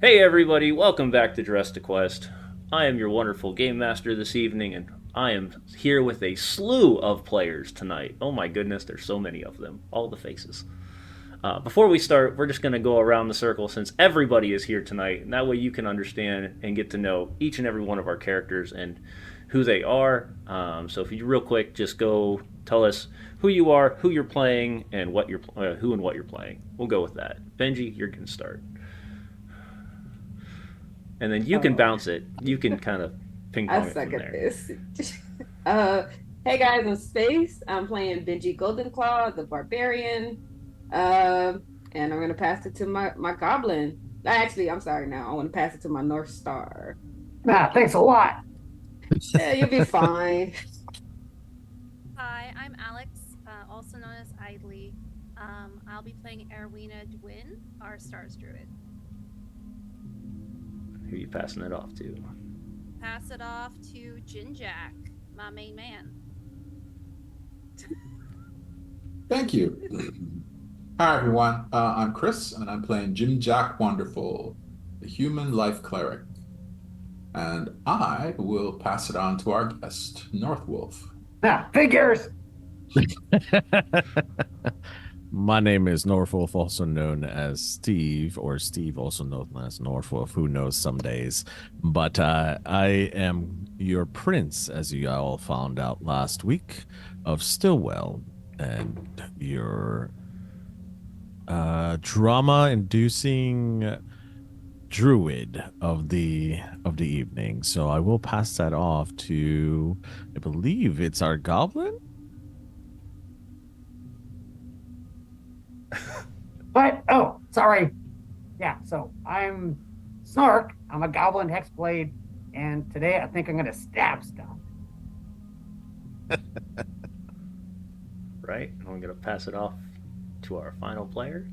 Hey everybody, welcome back to Dress to Quest. I am your wonderful game master this evening, and I am here with a slew of players tonight. Oh my goodness, there's so many of them. All the faces. Before we start, we're just going to go around the circle since everybody is here tonight, and that way you can understand and get to know each and every one of our characters and who they are. So if you real quick, just go tell us who you are, who you're playing, and who and what you're playing. We'll go with that. Benji, you're going to start, and then you can Oh, bounce it. You can kind of ping I pong it suck from at there. this. uh, hey guys, I'm Space. I'm playing Benji Goldenclaw, the Barbarian. And I'm gonna pass it to my Goblin. Actually, I'm sorry now. I want to pass it to my North Star. Thanks a lot. Yeah, you'll be fine. Hi, I'm Alex, also known as Idly. I'll be playing Erwina Dwin, our Stars Druid. Who are you passing it off to? Pass it off to Jinjack, my main man. Thank you. Hi, everyone. I'm Chris, and I'm playing Jim Jack Wonderful, the human life cleric. And I will pass it on to our guest, Northwolf. Figures. My name is Norfolk, also known as Steve, or Steve, also known as Norfolk. Who knows some days? But I am your prince, as you all found out last week, of Stillwell, and your drama-inducing druid of the evening. So I will pass that off to, I believe it's our goblin. But oh, sorry. Yeah, so I'm Snark. I'm a goblin hexblade, and today I think I'm gonna stab stuff. Right? And I'm going to pass it off to our final player.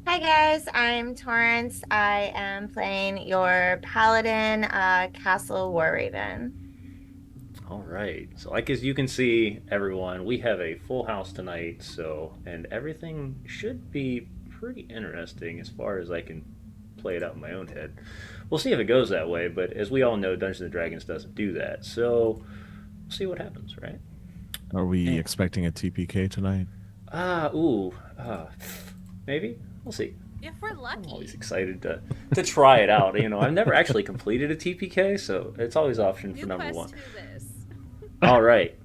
Hi guys, I'm Torrance. I am playing your paladin, Castle Warraven. All right. So, like as you can see, everyone, we have a full house tonight. And everything should be pretty interesting as far as I can play it out in my own head. We'll see if it goes that way. But as we all know, Dungeons and Dragons doesn't do that. So, we'll see what happens, right? Are we And, expecting a TPK tonight? ooh, maybe we'll see. If we're I'm always lucky. excited to try it out. I've never actually completed a TPK, so it's always option for New number quest one. to this. All right.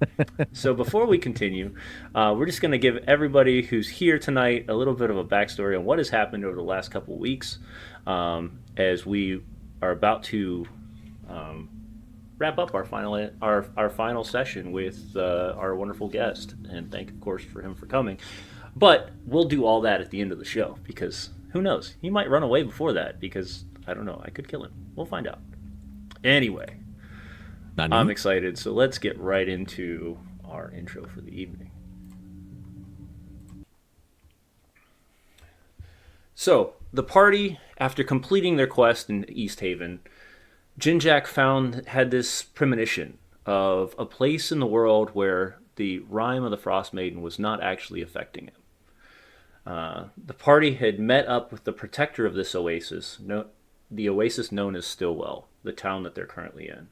So before we continue, we're just going to give everybody who's here tonight a little bit of a backstory on what has happened over the last couple of weeks, as we are about to um, wrap up our final session with our wonderful guest, and thank of course for him for coming. But we'll do all that at the end of the show because who knows? He might run away before that because I don't know. I could kill him. We'll find out. Anyway, I'm Nani? excited. So let's get right into our intro for the evening. So the party, after completing their quest in East Haven, Jinjak had this premonition of a place in the world where the rime of the Frost Maiden was not actually affecting him. The party had met up with the protector of this oasis, the oasis known as Stillwell, the town that they're currently in.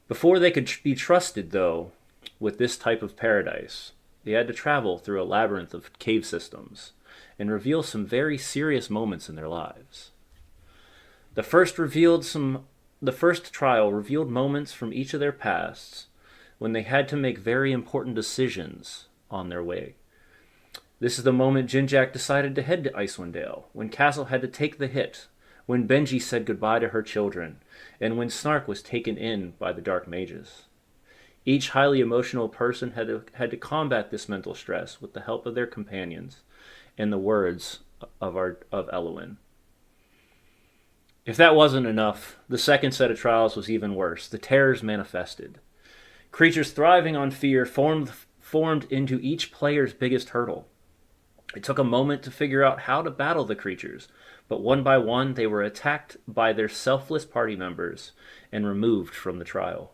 Before they could be trusted, though, with this type of paradise, they had to travel through a labyrinth of cave systems and reveal some very serious moments in their lives. The first revealed some the first trial revealed moments from each of their pasts when they had to make very important decisions on their way. This is the moment Jinjak decided to head to Icewind Dale, when Castle had to take the hit, when Benji said goodbye to her children, and when Snark was taken in by the Dark Mages. Each highly emotional person had to combat this mental stress with the help of their companions and the words of Elwyn. If that wasn't enough, the second set of trials was even worse. The terrors manifested. Creatures thriving on fear formed into each player's biggest hurdle. It took a moment to figure out how to battle the creatures, but one by one they were attacked by their selfless party members and removed from the trial.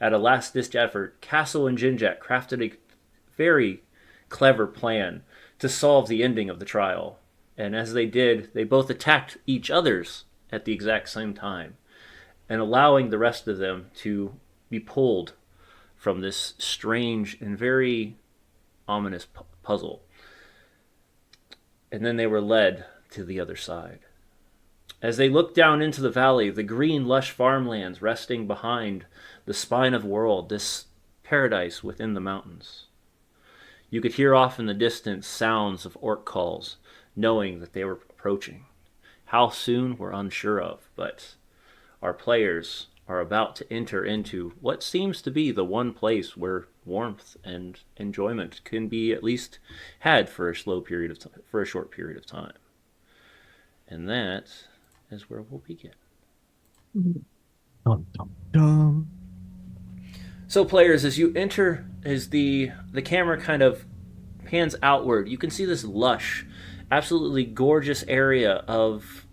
At a last ditch effort, Castle and Jinjak crafted a very clever plan to solve the ending of the trial, And as they did, they both attacked each other's at the exact same time, and allowing the rest of them to be pulled from this strange and very ominous puzzle. And then they were led to the other side. As they looked down into the valley, the green, lush farmlands resting behind the spine of the world, this paradise within the mountains. You could hear off in the distance sounds of orc calls, knowing that they were approaching. How soon, we're unsure of, but our players are about to enter into what seems to be the one place where warmth and enjoyment can be at least had for a short period of time. And that is where we'll begin. Dum, dum, dum. So players, as you enter, as the camera kind of pans outward, you can see this lush, absolutely gorgeous area of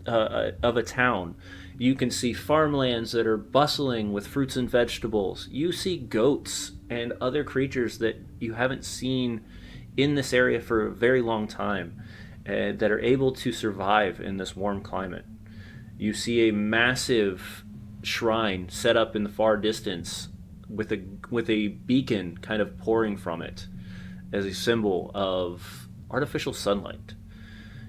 a town. You can see farmlands that are bustling with fruits and vegetables. You see goats and other creatures that you haven't seen in this area for a very long time, that are able to survive in this warm climate. You see a massive shrine set up in the far distance with a beacon kind of pouring from it as a symbol of artificial sunlight.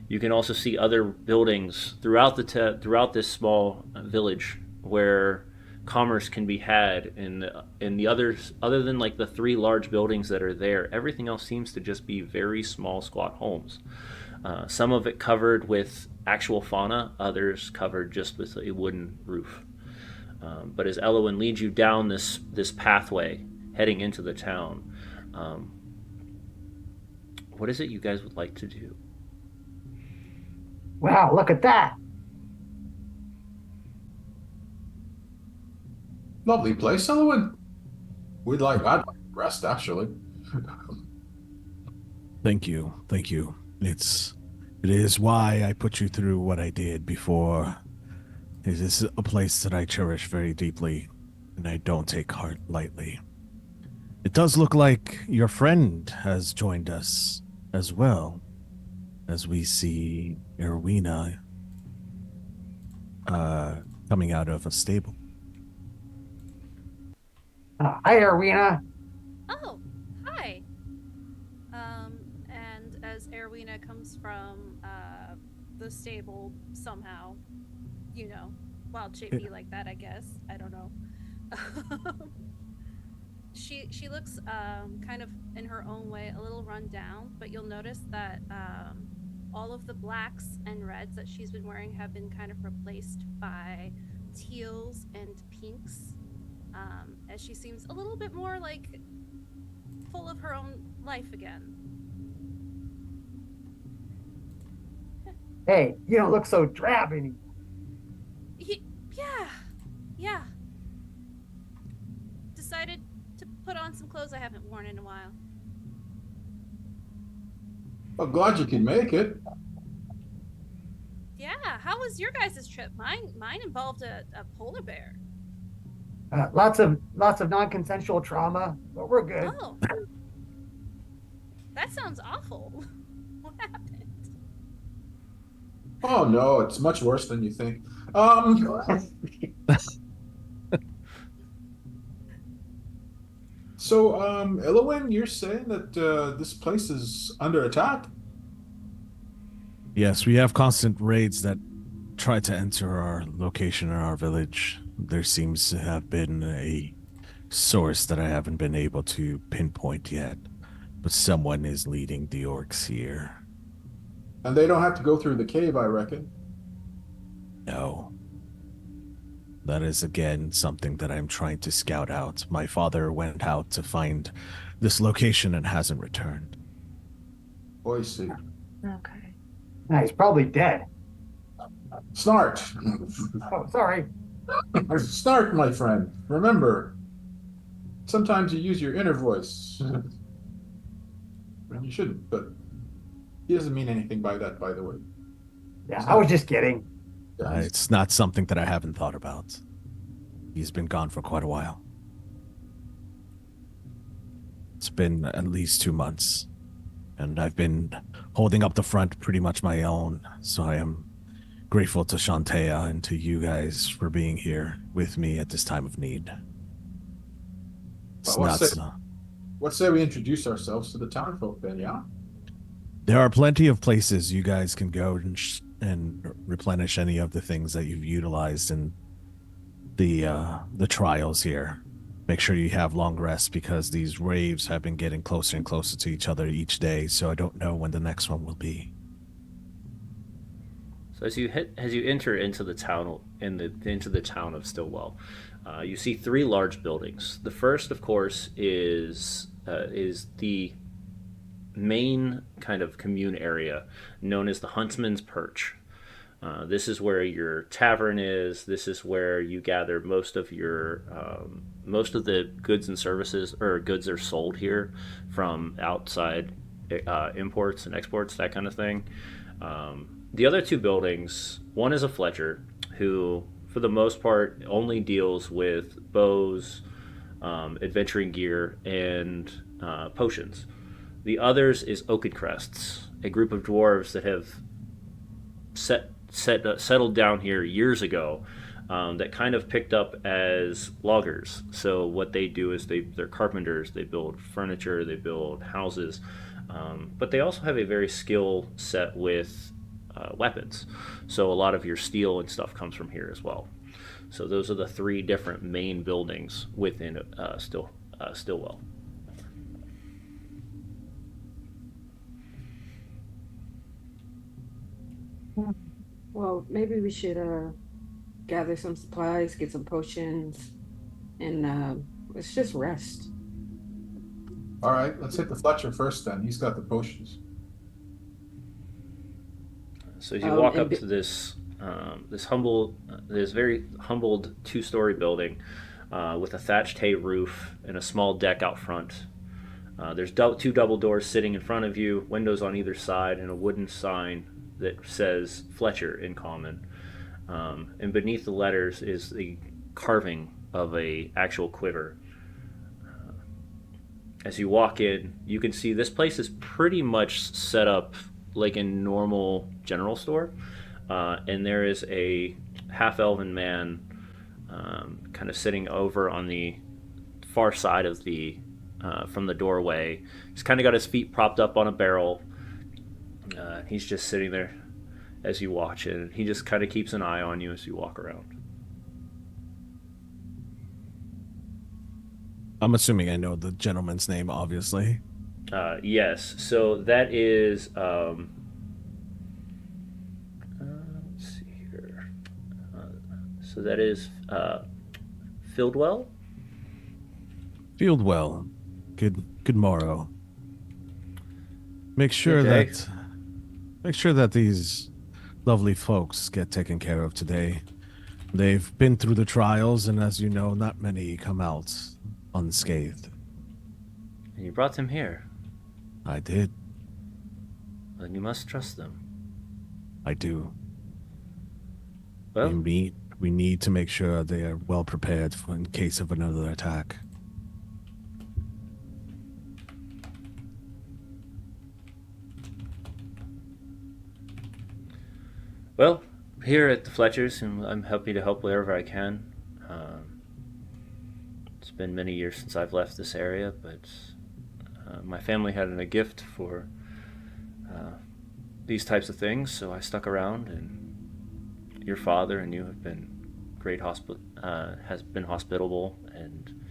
You can also see other buildings throughout this small village where commerce can be had. In the others, other than like the 3 large buildings that are there, everything else seems to just be very small, squat homes. Some of it covered with actual fauna, others covered just with a wooden roof. But as Elowin leads you down this pathway heading into the town, what is it you guys would like to do? Wow, look at that. Lovely place, Elwyn. I'd like rest, actually. Thank you. It is why I put you through what I did before. It is a place that I cherish very deeply, and I don't take heart lightly. It does look like your friend has joined us as well, as we see Erwina coming out of a stable. Hi, Erwina. Oh, hi. And as Erwina comes from the stable somehow, wild shapey like that, I guess. I don't know. She looks kind of in her own way a little run down, but you'll notice that all of the blacks and reds that she's been wearing have been kind of replaced by teals and pinks, as she seems a little bit more like full of her own life again. Hey, you don't look so drab anymore. Yeah. Decided to put on some clothes I haven't worn in a while. I'm glad you can make it. Yeah, how was your guys' trip? Mine involved a polar bear. Lots of non-consensual trauma, but we're good. Oh, that sounds awful. What happened? Oh no, it's much worse than you think. So, Elowin, you're saying that this place is under attack? Yes, we have constant raids that try to enter our location in our village. There seems to have been a source that I haven't been able to pinpoint yet, but someone is leading the orcs here. And they don't have to go through the cave, I reckon. No. That is, again, something that I'm trying to scout out. My father went out to find this location and hasn't returned. Oh, I see. Okay. Nah, he's probably dead. Snart. Oh, sorry. Snart, my friend. Remember, sometimes you use your inner voice. When you shouldn't, but he doesn't mean anything by that, by the way. Yeah, I was just kidding. It's not something that I haven't thought about. He's been gone for quite a while. It's been at least 2 months. and I've been holding up the front pretty much my own. So I am grateful to Shantea and to you guys for being here with me at this time of need. It's Well, nuts. what say we introduce ourselves to the townfolk then, yeah? There are plenty of places you guys can go and replenish any of the things that you've utilized in the trials here. Make sure you have long rests because these raves have been getting closer and closer to each other each day, so I don't know when the next one will be. So as you enter into the town into the town of Stillwell, you see three large buildings. The first, of course, is the main kind of commune area known as the Huntsman's Perch. This is where your tavern is. This is where you gather most of the goods and services, or goods are sold here from outside imports and exports, that kind of thing. The other two buildings, one is a Fletcher, who for the most part only deals with bows, adventuring gear, and potions. The others is Oakencrests, a group of dwarves that have settled down here years ago, that kind of picked up as loggers. So what they do is they're carpenters. They build furniture. They build houses, but they also have a very skill set with weapons. So a lot of your steel and stuff comes from here as well. So those are the three different main buildings within Stillwell. Well, maybe we should gather some supplies, get some potions, and let's just rest. All right, let's hit the Fletcher first then. He's got the potions. So as you walk up to this very humbled two-story building with a thatched hay roof and a small deck out front. There's two double doors sitting in front of you, windows on either side, and a wooden sign that says Fletcher in common. And beneath the letters is the carving of a actual quiver. As you walk in, you can see this place is pretty much set up like a normal general store. And there is a half-elven man kind of sitting over on the far side of from the doorway. He's kind of got his feet propped up on a barrel. He's just sitting there as you watch it. And he just kind of keeps an eye on you as you walk around. I'm assuming I know the gentleman's name, obviously. Yes. So that is. Let's see here. So that is Fieldwell. Fieldwell. Good morrow. Make sure that these lovely folks get taken care of today. They've been through the trials, and as you know, not many come out unscathed. And you brought them here. I did. Then you must trust them. I do. Well, We need to make sure they are well prepared in case of another attack. Well, here at the Fletchers, and I'm happy to help wherever I can. It's been many years since I've left this area, but my family had a gift for these types of things, so I stuck around. And your father and you have been has been hospitable, and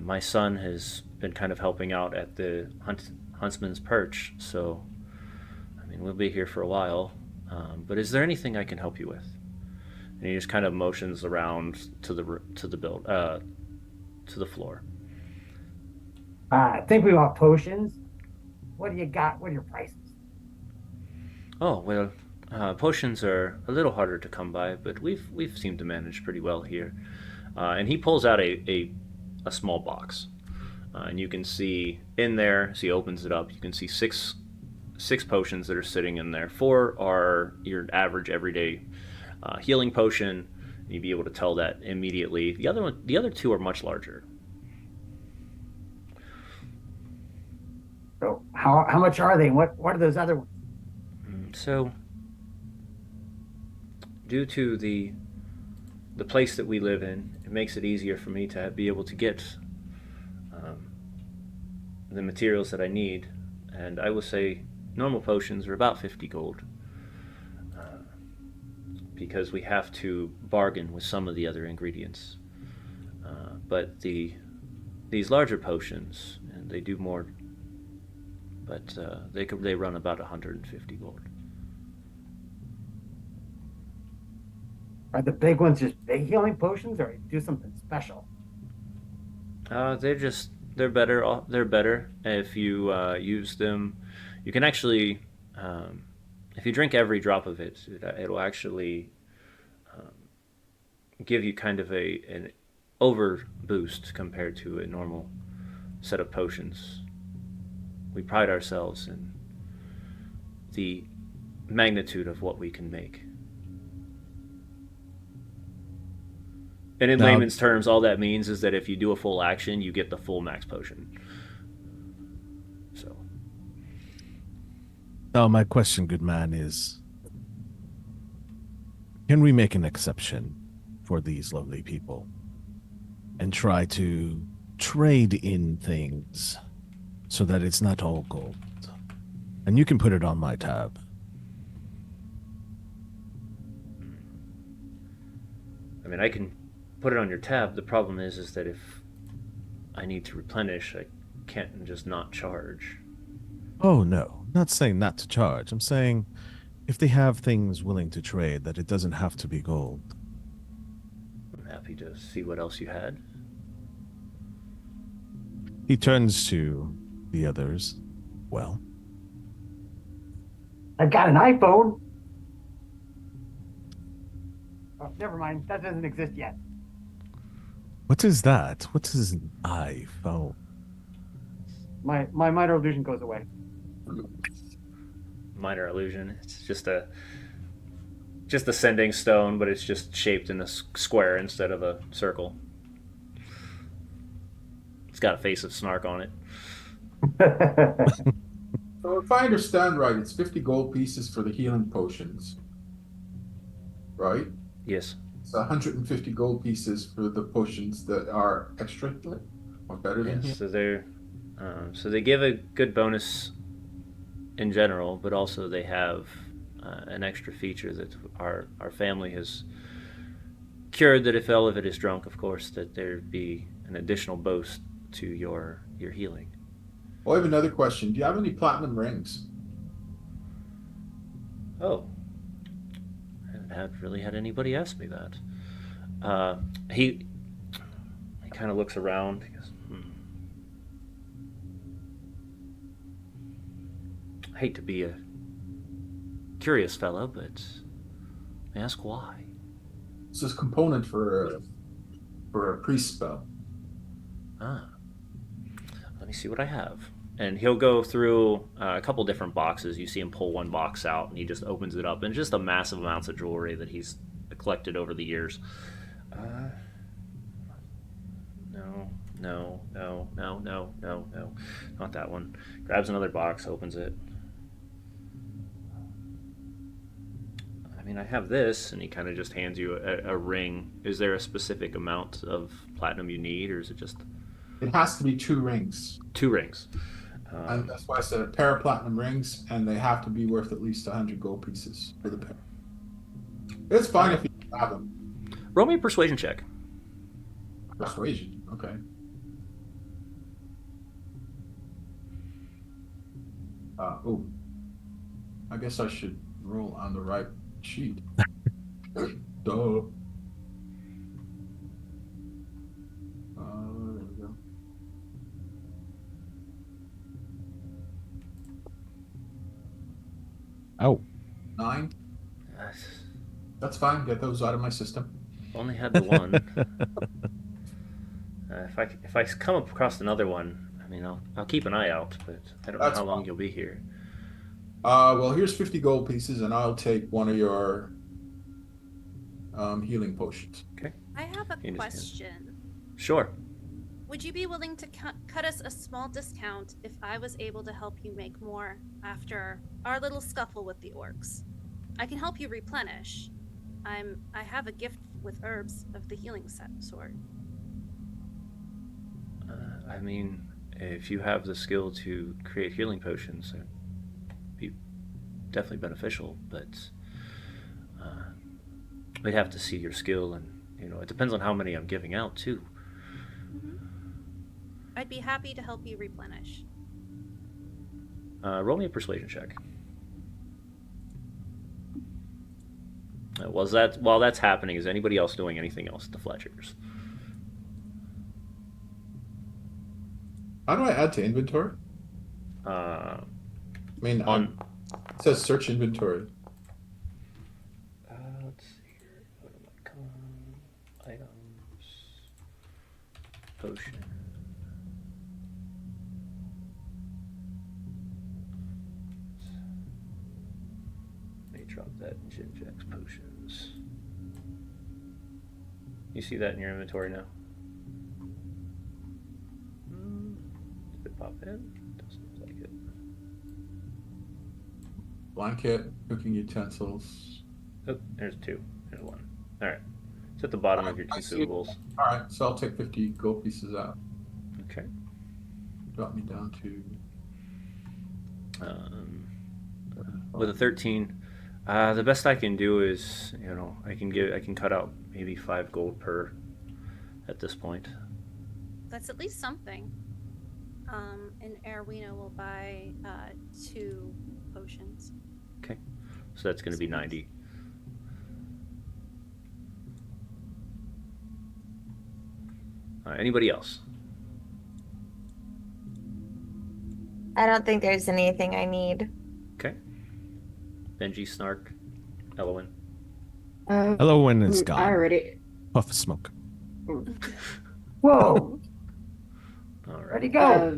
my son has been kind of helping out at the Huntsman's Perch. So, I mean, we'll be here for a while. But is there anything I can help you with? And he just kind of motions around to the floor. I think we want potions. What do you got? What are your prices? Oh well, potions are a little harder to come by, but we've seemed to manage pretty well here. And he pulls out a small box, and you can see in there as he opens it up, you can see six potions that are sitting in there. 4 are your average everyday healing potion. You'd be able to tell that immediately. The other 2 are much larger. So How much are they? What are those other ones? So, due to the place that we live in, it makes it easier for me to be able to get the materials that I need, and I will say normal potions are about 50 gold. Because we have to bargain with some of the other ingredients. But these larger potions, and they do more, but they run about 150 gold. Are the big ones just big healing potions, or do something special? They're better. They're better if you use them. You can actually, if you drink every drop of it, it'll actually give you kind of an over boost compared to a normal set of potions. We pride ourselves in the magnitude of what we can make. And in layman's terms, all that means is that if you do a full action, you get the full max potion. So. Now, my question, good man, is can we make an exception for these lovely people and try to trade in things so that it's not all gold? And you can put it on my tab. I mean, I can put it on your tab. The problem is that if I need to replenish, I can't just not charge. Oh, no. Not saying not to charge. I'm saying if they have things willing to trade, that it doesn't have to be gold. I'm happy to see what else you had. He turns to the others. Well, I've got an iPhone. Oh, never mind. That doesn't exist yet. what is that? What is an iPhone? My minor illusion goes away. Minor illusion. It's just a sending stone, but it's just shaped in a square instead of a circle. It's got a face of Snark on it. So if I understand right, it's 50 gold pieces for the healing potions, right? Yes. It's 150 gold pieces for the potions that are extra or better than Yes. here. So they give a good bonus in general, but also they have an extra feature that our family has cured. That if Elevet is drunk, of course, that there'd be an additional boost to your healing. Well, I have another question. Do you have any platinum rings? Oh, I haven't really had anybody ask me that. He kind of looks around. He goes, I hate to be a curious fellow, but may I ask why? It's this component for a priest spell. Let me see what I have. And he'll go through a couple different boxes. You see him pull one box out, and he just opens it up, and just a massive amounts of jewelry that he's collected over the years. No, not that one. Grabs another box, opens it. I mean, I have this, and he kind of just hands you a ring. Is there a specific amount of platinum you need, or is it just It has to be 2 rings. 2 rings? And that's why I said a pair of platinum rings, and they have to be worth at least 100 gold pieces for the pair. It's fine if you have them. Roll me a persuasion check. Persuasion, okay. Oh, I guess I should roll on the right sheet. Duh. There we go. Oh, 9. Uh, That's fine. Get those out of my system. Only had the one. If I come across another one, I mean, I'll keep an eye out, but I don't know That's how long fine. you'll be here. Well, here's 50 gold pieces, and I'll take one of your healing potions. I have a You understand. question. Sure. Would you be willing to cut us a small discount if I was able to help you make more after our little scuffle with the orcs? I can help you replenish. I have a gift with herbs of the healing sort. I mean, if you have the skill to create healing potions, it'd be definitely beneficial, but we'd have to see your skill, and it depends on how many I'm giving out too. I'd be happy to help you replenish. Roll me a persuasion check. While that's happening, is anybody else doing anything else at the Fletchers? How do I add to inventory? Uh, I mean, on it says search inventory. let's see here. Go to my items, potion. Let me drop that in Jinjack's potions. You see that in your inventory now? Did it pop in? Doesn't look like it. Blanket, cooking utensils. Oh, there's 2. There's 1. All right. It's at the bottom of your I see it. consumables. All right, so I'll take 50 gold pieces out. Okay. Drop me down to. With a 13, the best I can do is, I can cut out maybe 5 gold per at this point. That's at least something. And Erwina will buy 2 potions. Okay. So that's going to be 90. Anybody else? I don't think there's anything I need. Okay. Benji, Snark, Elowen. Hello, when it's I gone. already. Puff of smoke. Whoa! All right. Ready, go!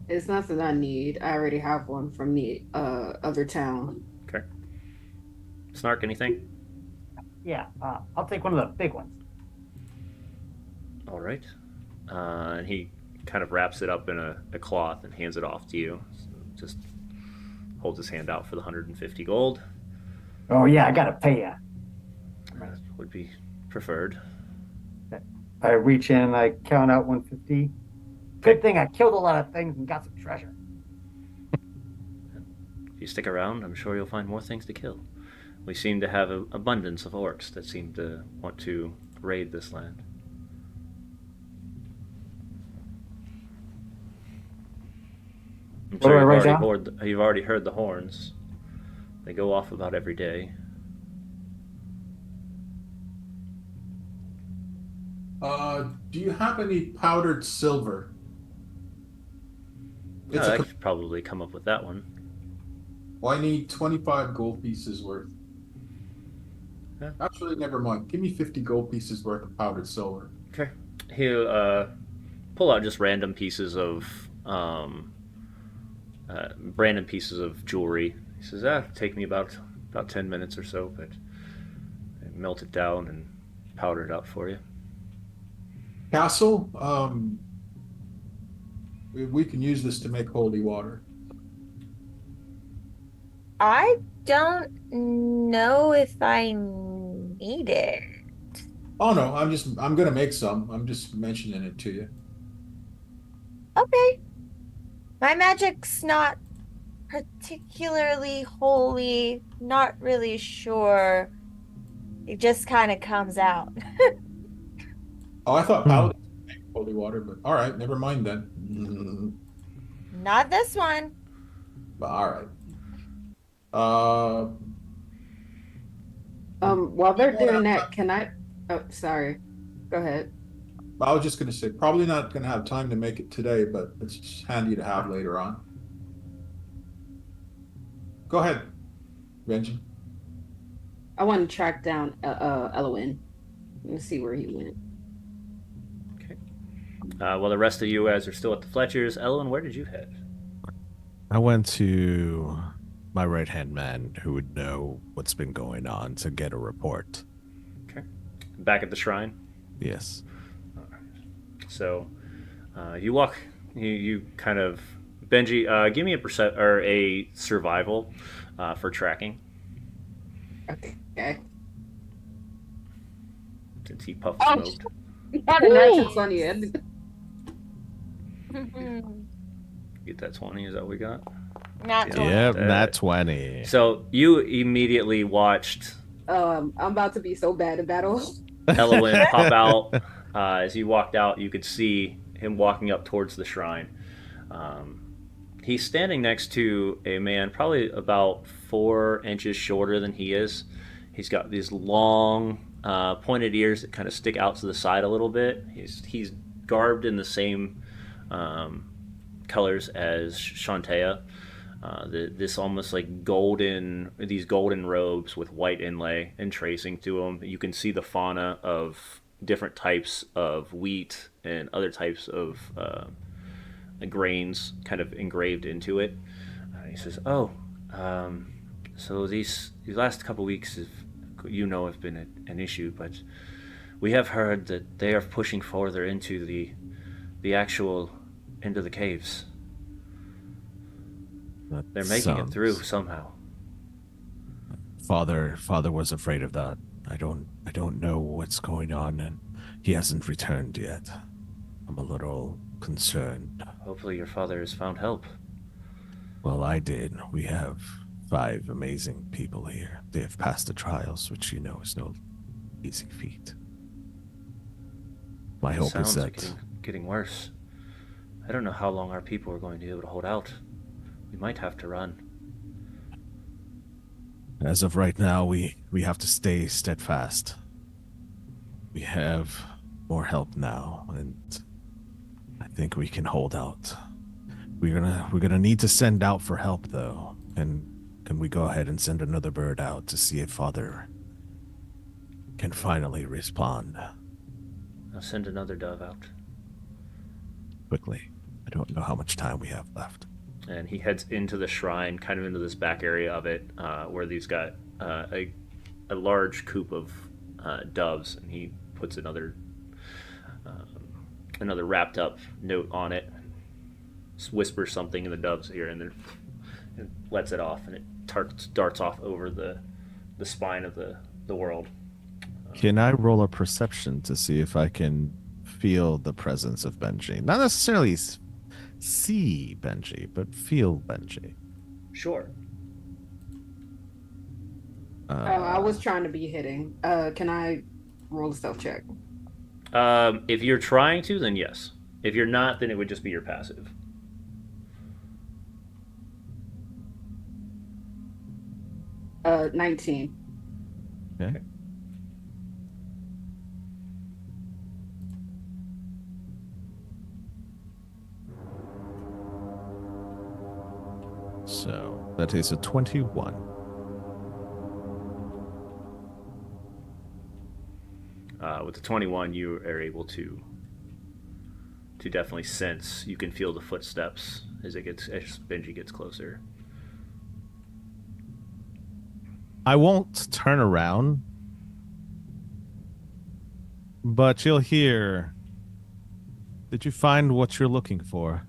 It's nothing I need. I already have one from the other town. Okay. Snark, anything? Yeah, I'll take one of the big ones. All right. And he kind of wraps it up in a cloth and hands it off to you. So just holds his hand out for the 150 gold. Oh yeah, I gotta pay ya. That would be preferred. I reach in, I count out 150. Good thing I killed a lot of things and got some treasure. If you stick around, I'm sure you'll find more things to kill. We seem to have an abundance of orcs that seem to want to raid this land. I'm What do I write down? You've already heard the horns. They go off about every day. Do you have any powdered silver? No, I could probably come up with that one. Well, I need 25 gold pieces worth. Yeah. Actually, never mind. Give me 50 gold pieces worth of powdered silver. Okay. He'll pull out just random pieces of jewelry. He says, take me about 10 minutes or so, but I melt it down and powder it up for you. Castle, we can use this to make holy water. I don't know if I need it. Oh no, I'm gonna make some. I'm just mentioning it to you. Okay. My magic's not particularly holy, not really sure. It just kind of comes out. Oh, I thought paladins make holy water, but all right, never mind then. Not this one. But all right. While they're doing that, can I? Oh, sorry. Go ahead. I was just gonna say, probably not gonna have time to make it today, but it's just handy to have later on. Go ahead, Benji. I want to track down Elowen and see where he went. Okay. While the rest of you guys are still at the Fletchers, Elowen, where did you head? I went to my right-hand man who would know what's been going on to get a report. Okay. Back at the shrine? Yes. All right. So you walk. You kind of Benji. Give me a or a survival for tracking. Okay. Since he puffed Oh, smoked. not a natural 20. Get that 20. Is that what we got? Not Yeah. 20. Yep, That- nat 20. So you immediately watched I'm about to be so bad at battle. Elowin pop out. As you walked out, you could see him walking up towards the shrine. He's standing next to a man probably about 4 inches shorter than he is. He's got these long, pointed ears that kind of stick out to the side a little bit. He's garbed in the same colors as Shantea. This almost like these golden robes with white inlay and tracing to them. You can see the fauna of different types of wheat and other types of grains kind of engraved into it. He says, "Oh, so these last couple weeks have been an issue, but we have heard that they are pushing further into the actual into the caves. That They're making it sounds- through somehow." Father was afraid of that. I don't know what's going on, and he hasn't returned yet. I'm a little concerned. Hopefully your father has found help. Well, I did. We have 5 amazing people here. They have passed the trials, which is no easy feat. My hope is Sounds that like getting worse. I don't know how long our people are going to be able to hold out. We might have to run. as of right now, we have to stay steadfast. We have more help now, and I think we can hold out. We're gonna need to send out for help, though. And can we go ahead and send another bird out to see if Father can finally respond I'll send another dove out. quickly? I don't know how much time we have left. And he heads into the shrine, kind of into this back area of it, where he's got a large coop of doves, and he puts another wrapped up note on it, whispers something in the dove's ear, and then lets it off, and it darts off over the spine of the world. Can I roll a perception to see if I can feel the presence of Benji? Not necessarily see Benji, but feel Benji. Sure. I was trying to be hitting. Can I roll a stealth check? If you're trying to, then yes. If you're not, then it would just be your passive. 19. Okay. So that is a 21. With the 21, you are able to definitely sense. You can feel the footsteps as Benji gets closer. I won't turn around, but you'll hear. Did you find what you're looking for?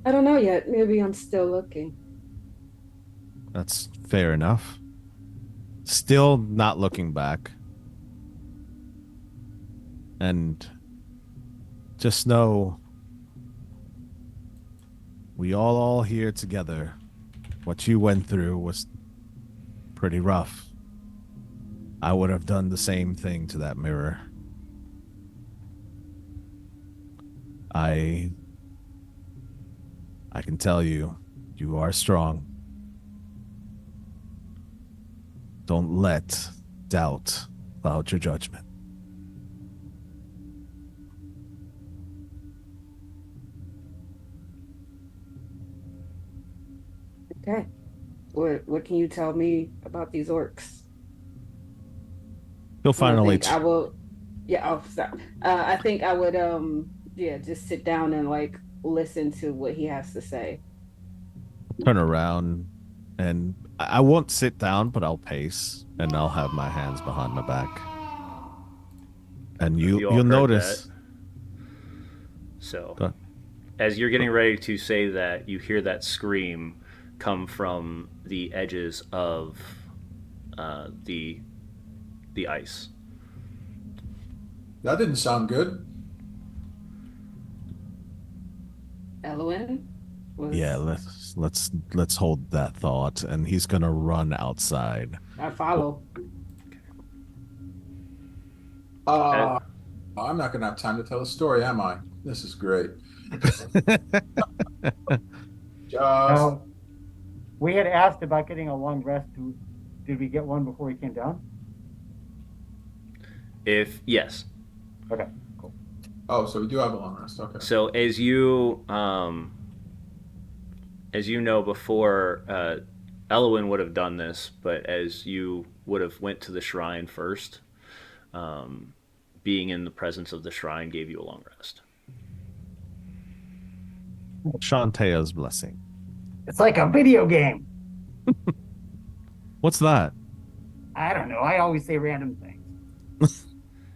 I don't know yet. Maybe I'm still looking. That's fair enough. Still not looking back. And just know we all here together. What you went through was pretty rough. I would have done the same thing to that mirror. I can tell you, you are strong. Don't let doubt cloud your judgment. Okay. What can you tell me about these orcs? You'll finally. I will. Yeah. Oh, sorry. I think I would. Yeah. Just sit down and like listen to what he has to say. Turn around, and I won't sit down, but I'll pace, and I'll have my hands behind my back. And You all you'll heard notice. that. So, Go- as you're getting ready to say that, you hear that scream come from the edges of the ice. That didn't sound good. Elwin was. Yeah, let's hold that thought, and he's gonna run outside. I follow. I'm not gonna have time to tell a story, am I? This is great. Just Now, we had asked about getting a long rest. Did we get one before we came down? If yes, Okay, cool. oh, so we do have a long rest. Okay. so as you know before, Elwin would have done this, but as you would have went to the shrine first, being in the presence of the shrine gave you a long rest. Shantaea's blessing. It's like a video game. What's that? I don't know. I always say random things.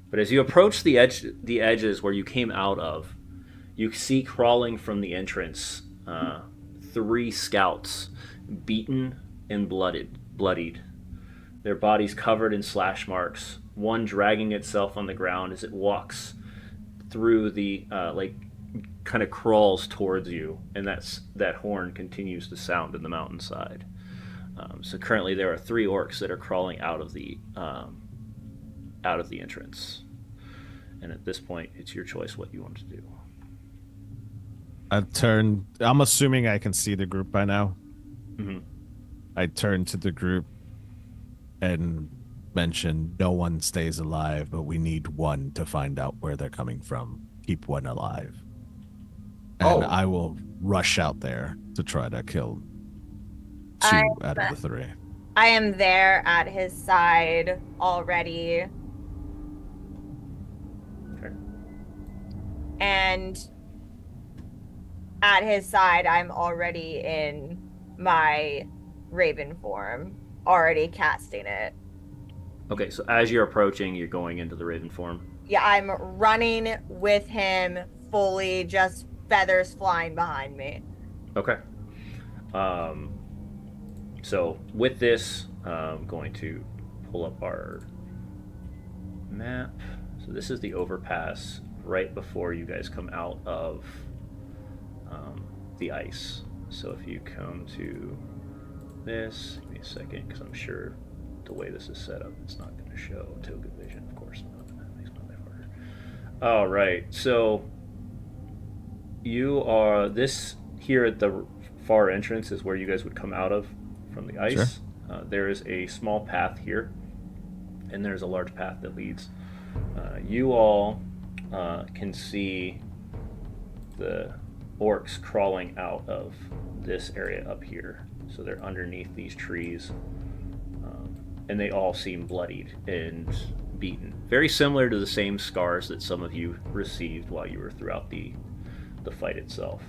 But as you approach the edges where you came out of, you see crawling from the entrance 3 scouts, beaten and bloodied, their bodies covered in slash marks. One dragging itself on the ground as it walks through the kind of crawls towards you, and that horn continues to sound in the mountainside. So currently there are 3 orcs that are crawling out of the entrance. And at this point, it's your choice what you want to do. I'm assuming I can see the group by now. Mm-hmm. I turn to the group and mention no one stays alive, but we need one to find out where they're coming from. Keep one alive. And I will rush out there to try to kill 2 out of the 3. I am there at his side already. Okay. And at his side, I'm already in my raven form, already casting it. Okay, so as you're approaching, you're going into the raven form. Yeah, I'm running with him fully, just feathers flying behind me. Okay. So with this, I'm going to pull up our map. So this is the overpass right before you guys come out of the ice. So if you come to this, give me a second, because I'm sure the way this is set up, it's not going to show Toga Vision, of course not. That makes my life harder. All right, so you are this here at the far entrance is where you guys would come out of from the ice. Sure. There is a small path here, and there's a large path that leads. You all can see the orcs crawling out of this area up here. So they're underneath these trees, and they all seem bloodied and beaten. Very similar to the same scars that some of you received while you were throughout the fight itself.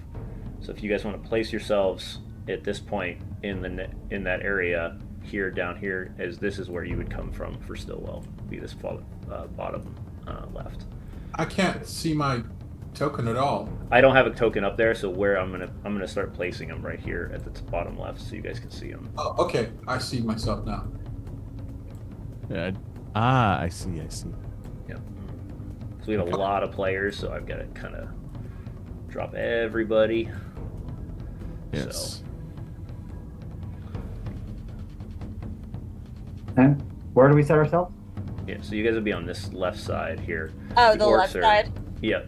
So if you guys want to place yourselves at this point in that area here, down here, as this is where you would come from for Stillwell, be this bottom left. I can't see my token at all. I don't have a token up there, so where I'm gonna start placing them right here at the bottom left, so you guys can see them. Oh, okay. I see myself now. Yeah. I see. Yep. So we have a lot of players, so I've got to kind of drop everybody. Yes. And where do we set ourselves? Yeah, so you guys will be on this left side here. Oh, the orcs left are- side? Yeah,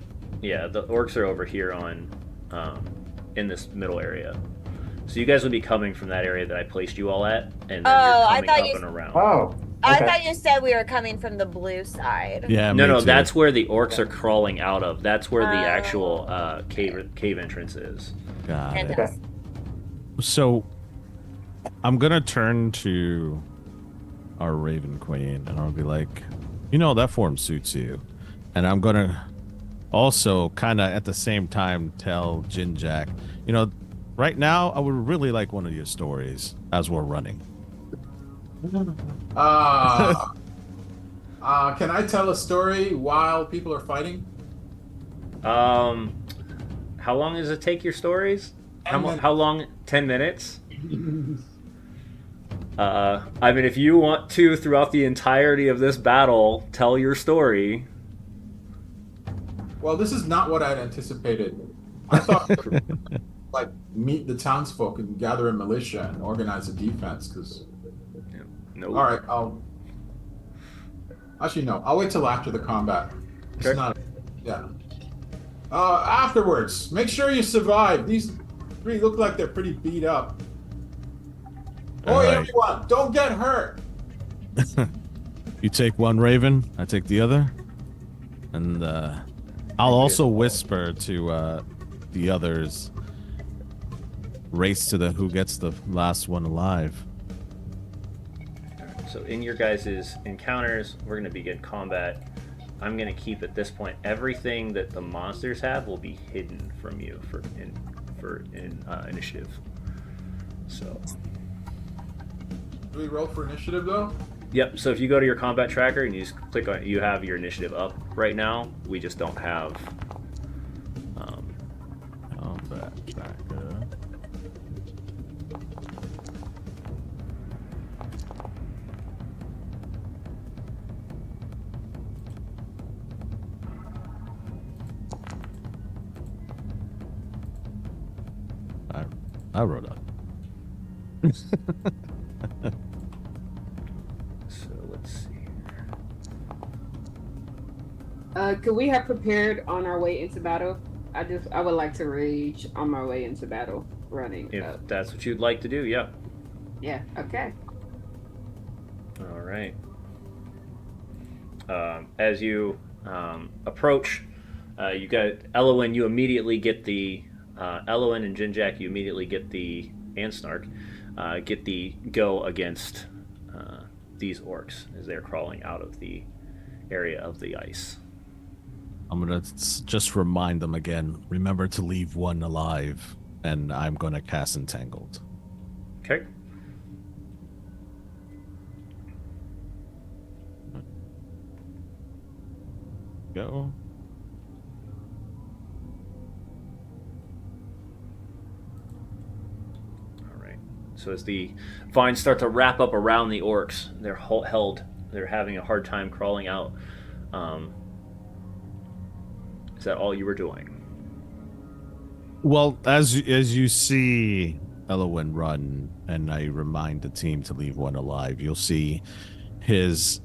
the orcs are over here on, in this middle area. So you guys will be coming from that area that I placed you all at, and then Oh, I you're thought coming you- up and around. Oh, I okay. thought you said we were coming from the blue side. Yeah. No, me too. that's where the orcs are crawling out of. That's where the Oh. actual cave entrance is. Got it. Fantastic. So I'm gonna turn to our Raven Queen and I'll be like, that form suits you. And I'm gonna also kind of at the same time tell Jinjack, right now I would really like one of your stories as we're running. I Can I tell a story while people are fighting? How long does it take your stories? 10 minutes. How long? 10 minutes? I mean, if you want to, throughout the entirety of this battle, tell your story. Well, this is not what I'd anticipated. I thought, like, meet the townsfolk and gather a militia and organize a defense. Because, No. all right, I'll. Actually, no. I'll wait till after the combat. It's Okay. not. Yeah. Afterwards, make sure you survive. These three look like they're pretty beat up. All Oi, right. everyone! Don't get hurt. You take one raven, I take the other, and I'll also whisper to the others. Race to the who gets the last one alive. So in your guys' encounters, we're going to begin combat. I'm going to keep at this point everything that the monsters have will be hidden from you for initiative. So. Do we roll for initiative though? Yep. So if you go to your combat tracker and you just click on, you have your initiative up right now. We just don't have. Combat tracker. I wrote up. So let's see. Could we have prepared on our way into battle? I would like to rage on my way into battle, running. If that's what you'd like to do, yeah. Yeah. Okay. All right. As you approach, you got Elowin. You immediately get the Elowin and Jinjak. You immediately get the and Snark get the go against these orcs as they're crawling out of the area of the ice. I'm gonna just remind them again. Remember to leave one alive, and I'm gonna cast Entangled. Okay. Go. All right. So as the vines start to wrap up around the orcs, they're held. They're having a hard time crawling out. Is that all you were doing? Well, as you see Elowin run, and I remind the team to leave one alive, you'll see his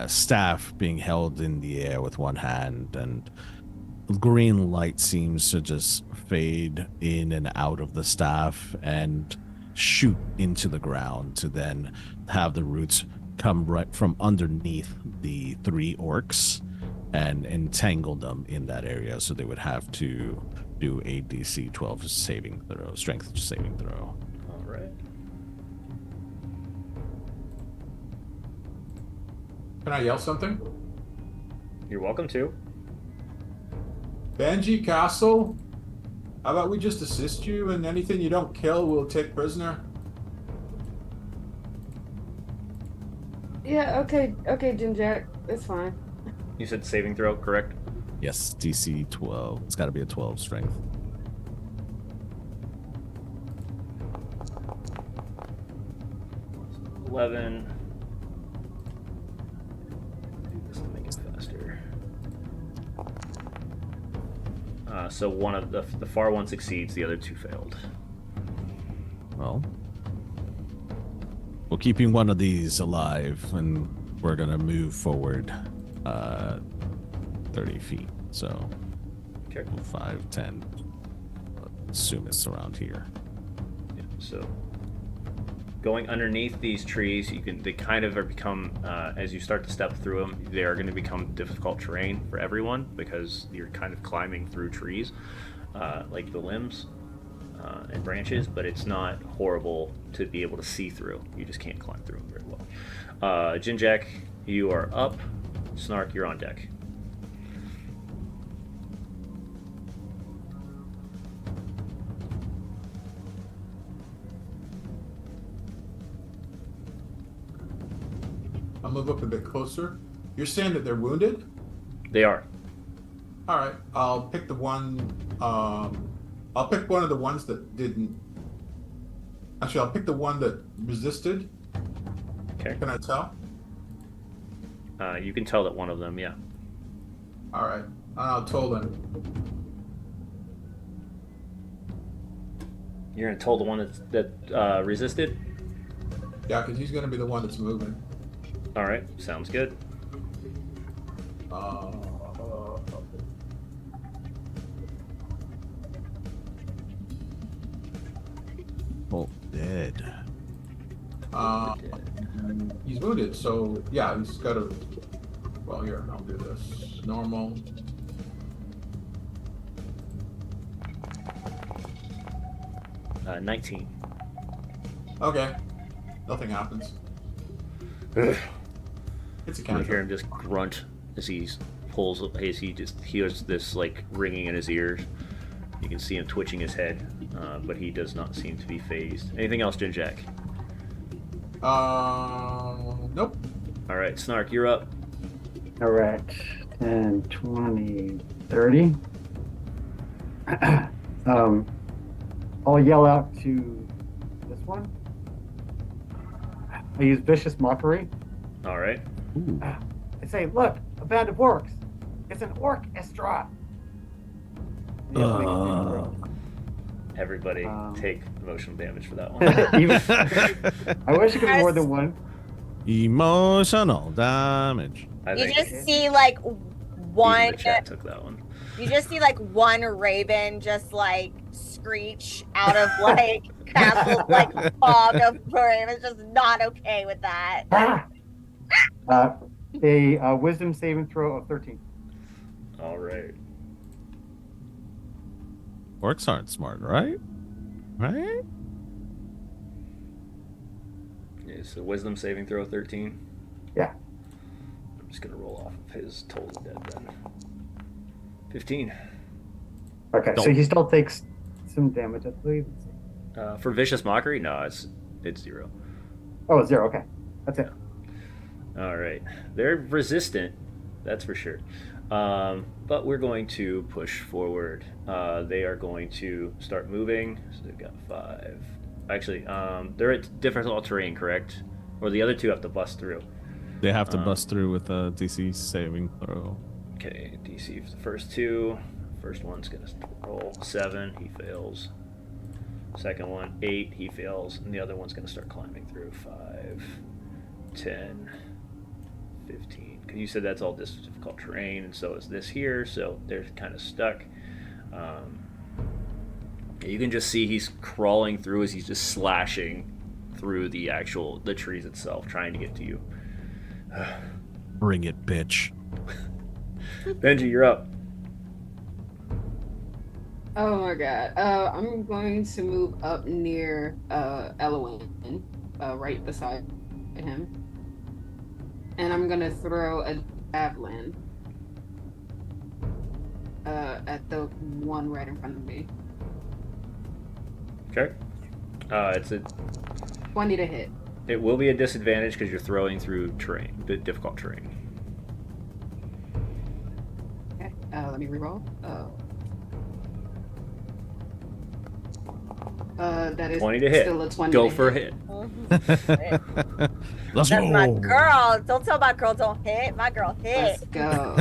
staff being held in the air with one hand, and green light seems to just fade in and out of the staff and shoot into the ground to then have the roots come right from underneath the three orcs and entangle them in that area, so they would have to do a DC 12 saving throw, strength saving throw. All right. Can I yell something? You're welcome to. Benji Castle? How about we just assist you, and anything you don't kill we'll take prisoner? Yeah. Okay. Okay, Jinjak. It's fine. You said saving throw, correct? Yes, DC 12. It's got to be a 12 strength. So 11. Do this to make it faster. So one of the far one succeeds, the other two failed. Well, we're keeping one of these alive, and we're gonna move forward 30 feet. So Okay. 5, 10. Assume it's around here. Yeah, so going underneath these trees, they kind of are become as you start to step through them, they are going to become difficult terrain for everyone because you're kind of climbing through trees, like the limbs and branches, but it's not horrible to be able to see through. You just can't climb through them very well. Jinjak, you are up. Snark, you're on deck. I'll move up a bit closer. You're saying that they're wounded? They are. All right. I'll pick the one. I'll pick one of the ones that didn't. Actually, I'll pick the one that resisted. Okay. Can I tell? You can tell that one of them, yeah. All right. I'll toll them. You're gonna tell the one that resisted? Yeah, because he's going to be the one that's moving. All right, sounds good. Well, dead. He's wounded, so yeah, he's got to. Well, here, I'll do this. Normal. Uh, 19. Okay. Nothing happens. Ugh. It's a You hear counter. him just grunt as he just hears this like ringing in his ears. You can see him twitching his head, but he does not seem to be phased. Anything else, Jinjak? Nope. All right, Snark, you're up. All right. 10, 20, 30. I'll yell out to this one. I use Vicious Mockery. All right. Ooh. I say, look, a band of orcs. It's an orchestra. Everybody Um, take emotional damage for that one. Even- I wish it could be more than one. Emotional damage. I You think just see like even one. the chat took that one. You just see like one raven just like screech out of like castle like fog of Raven's just not okay with that. A wisdom saving throw of 13. All right. Orcs aren't smart, right? Right? Yeah, so wisdom saving throw 13. Yeah. I'm just gonna roll off of his total dead then. 15. Okay, so Don't- he still takes some damage, I believe. For vicious mockery, no, it's 0. Oh, 0. Okay, that's it. All right, they're resistant, that's for sure. But we're going to push forward. They are going to start moving. So they've got 5. Actually, they're at difficult terrain, correct? Or the other 2 have to bust through. They have to bust through with a DC saving throw. Okay, DC for the first 2. First one's gonna roll 7. He fails. Second one, 8. He fails, and the other one's gonna start climbing through. 5, 10, 15. Because you said that's all difficult terrain, and so is this here. So they're kind of stuck. You can just see he's crawling through as he's just slashing through the trees itself, trying to get to you. Bring it, bitch. Benji, you're up. Oh my god. I'm going to move up near Elwyn, right beside him. And I'm gonna throw a javelin at the one right in front of me. Okay. It's a 20 to hit. It will be a disadvantage because you're throwing through terrain, the difficult terrain. Okay. Let me reroll. That is 20 to hit. still a 20 Go to for a hit. hit. Let's That's go. my girl. Don't tell my girl don't hit. My girl hit. Let's go.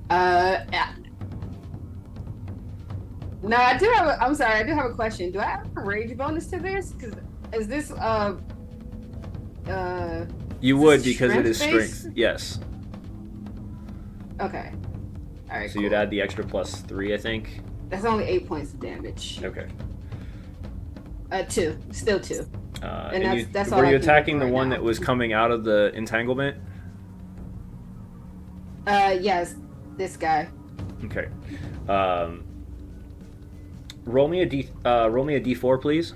Yeah. No, I do have I'm sorry, I do have a question. Do I have a rage bonus to this? Because is this You Is would this because it is strength-based? strength. Yes. okay. Alright. So you'd add the extra +3, I think. That's only 8 points of damage. Okay. 2. Still 2. And that's all were I you can do attacking the right one now. that was coming out of the entanglement? Yes. This guy. Okay. Roll me a D4, please.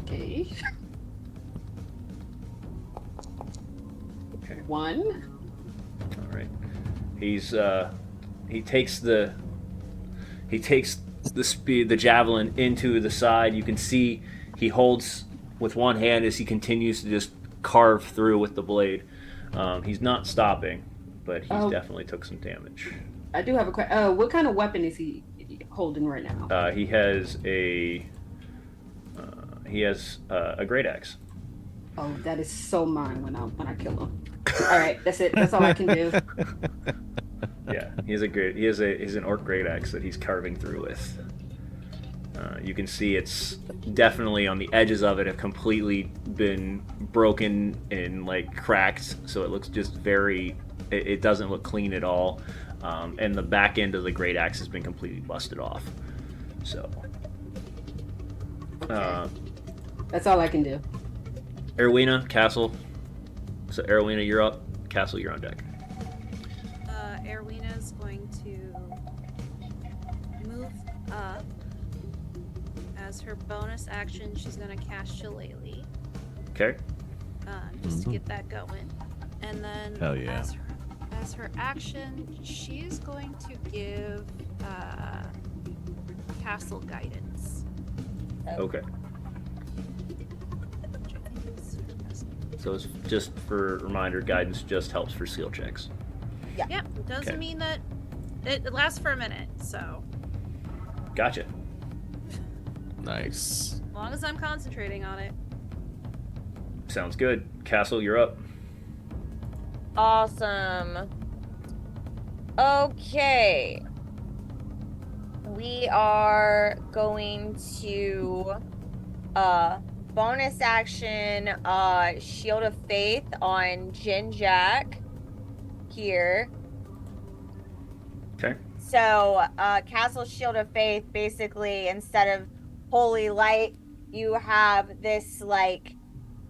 Okay. Okay. 1. All right. He takes the the javelin into the side. You can see he holds with one hand as he continues to just carve through with the blade. He's not stopping, but he's Oh. definitely took some damage. I do have a question. What kind of weapon is he holding right now? He has a great axe. Oh, that is so mine when I kill him. All right, that's it. That's all I can do. Yeah, he's an orc great axe that he's carving through with. You can see it's definitely on the edges of it have completely been broken and like cracked, so it looks just very. It doesn't look clean at all, and the back end of the great axe has been completely busted off. So, That's all I can do. Erwina, Castle. So Erwina, you're up. Castle, you're on deck. Erwina's going to move up. As her bonus action, she's going to cast Shillelagh. Okay. Just to get that going. And then Hell yeah. as her action, she's going to give Castle Guidance. Okay. So it's just for reminder, guidance just helps for seal checks. Yeah, it doesn't Okay. mean that it lasts for a minute, so Gotcha. Nice. as long as I'm concentrating on it. Sounds good. Castle, you're up. Awesome. Okay. We are going to bonus action Shield of Faith on Jinjack here. Okay. So Castle Shield of Faith, basically instead of holy light, you have this like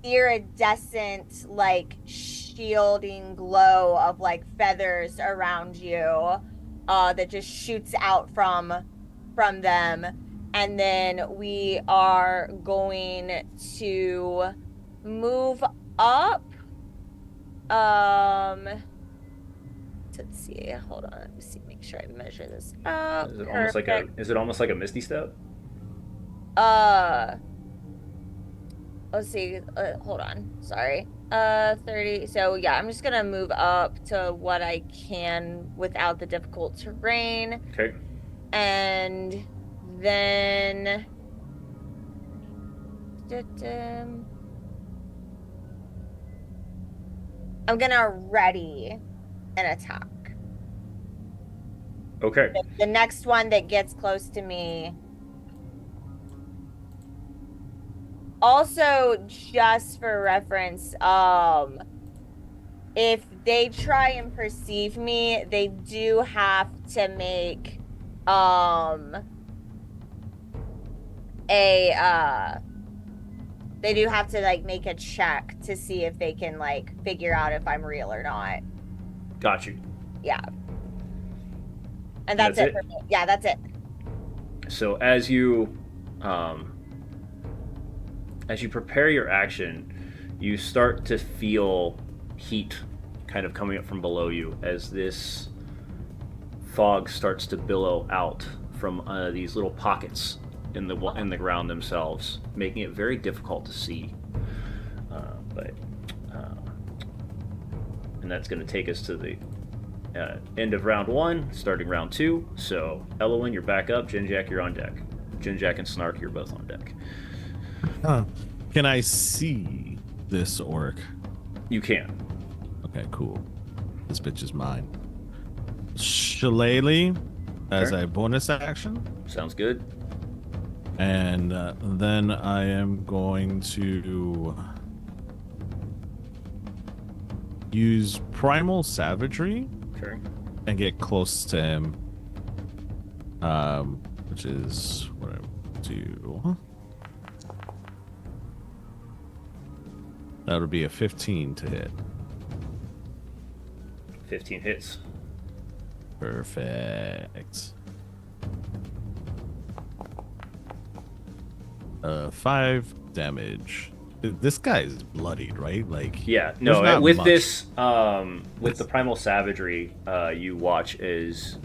iridescent like shielding glow of like feathers around you that just shoots out from them. And then we are going to move up. Let's see. Hold on. Let me see. Make sure I measure this up. Is it almost like a Misty Step? Let's see. Hold on. Sorry. 30. So yeah, I'm just gonna move up to what I can without the difficult terrain. Okay. And then I'm gonna ready an attack. Okay. The next one that gets close to me. Also, just for reference, if they try and perceive me, they do have to make they do have to like make a check to see if they can like figure out if I'm real or not. Got you. Yeah. And that's it for me. Yeah, that's it. So as you prepare your action, you start to feel heat kind of coming up from below you as this fog starts to billow out from these little pockets in the ground themselves, making it very difficult to see. And that's going to take us to the end of round 1, starting round 2. So Elowin, you're back up. Jinjack, you're on deck. Jinjack and Snark, you're both on deck. Can I see this orc? You can. Okay, cool. This bitch is mine. Shillelagh as Okay. a bonus action. Sounds good. And then I am going to use Primal Savagery Okay. and get close to him. Which is what I do. That would be a 15 to hit. 15 hits. Perfect. 5 damage. This guy's bloodied, right? Like Yeah, there's no, not with much. this, with the Primal Savagery, you watch is,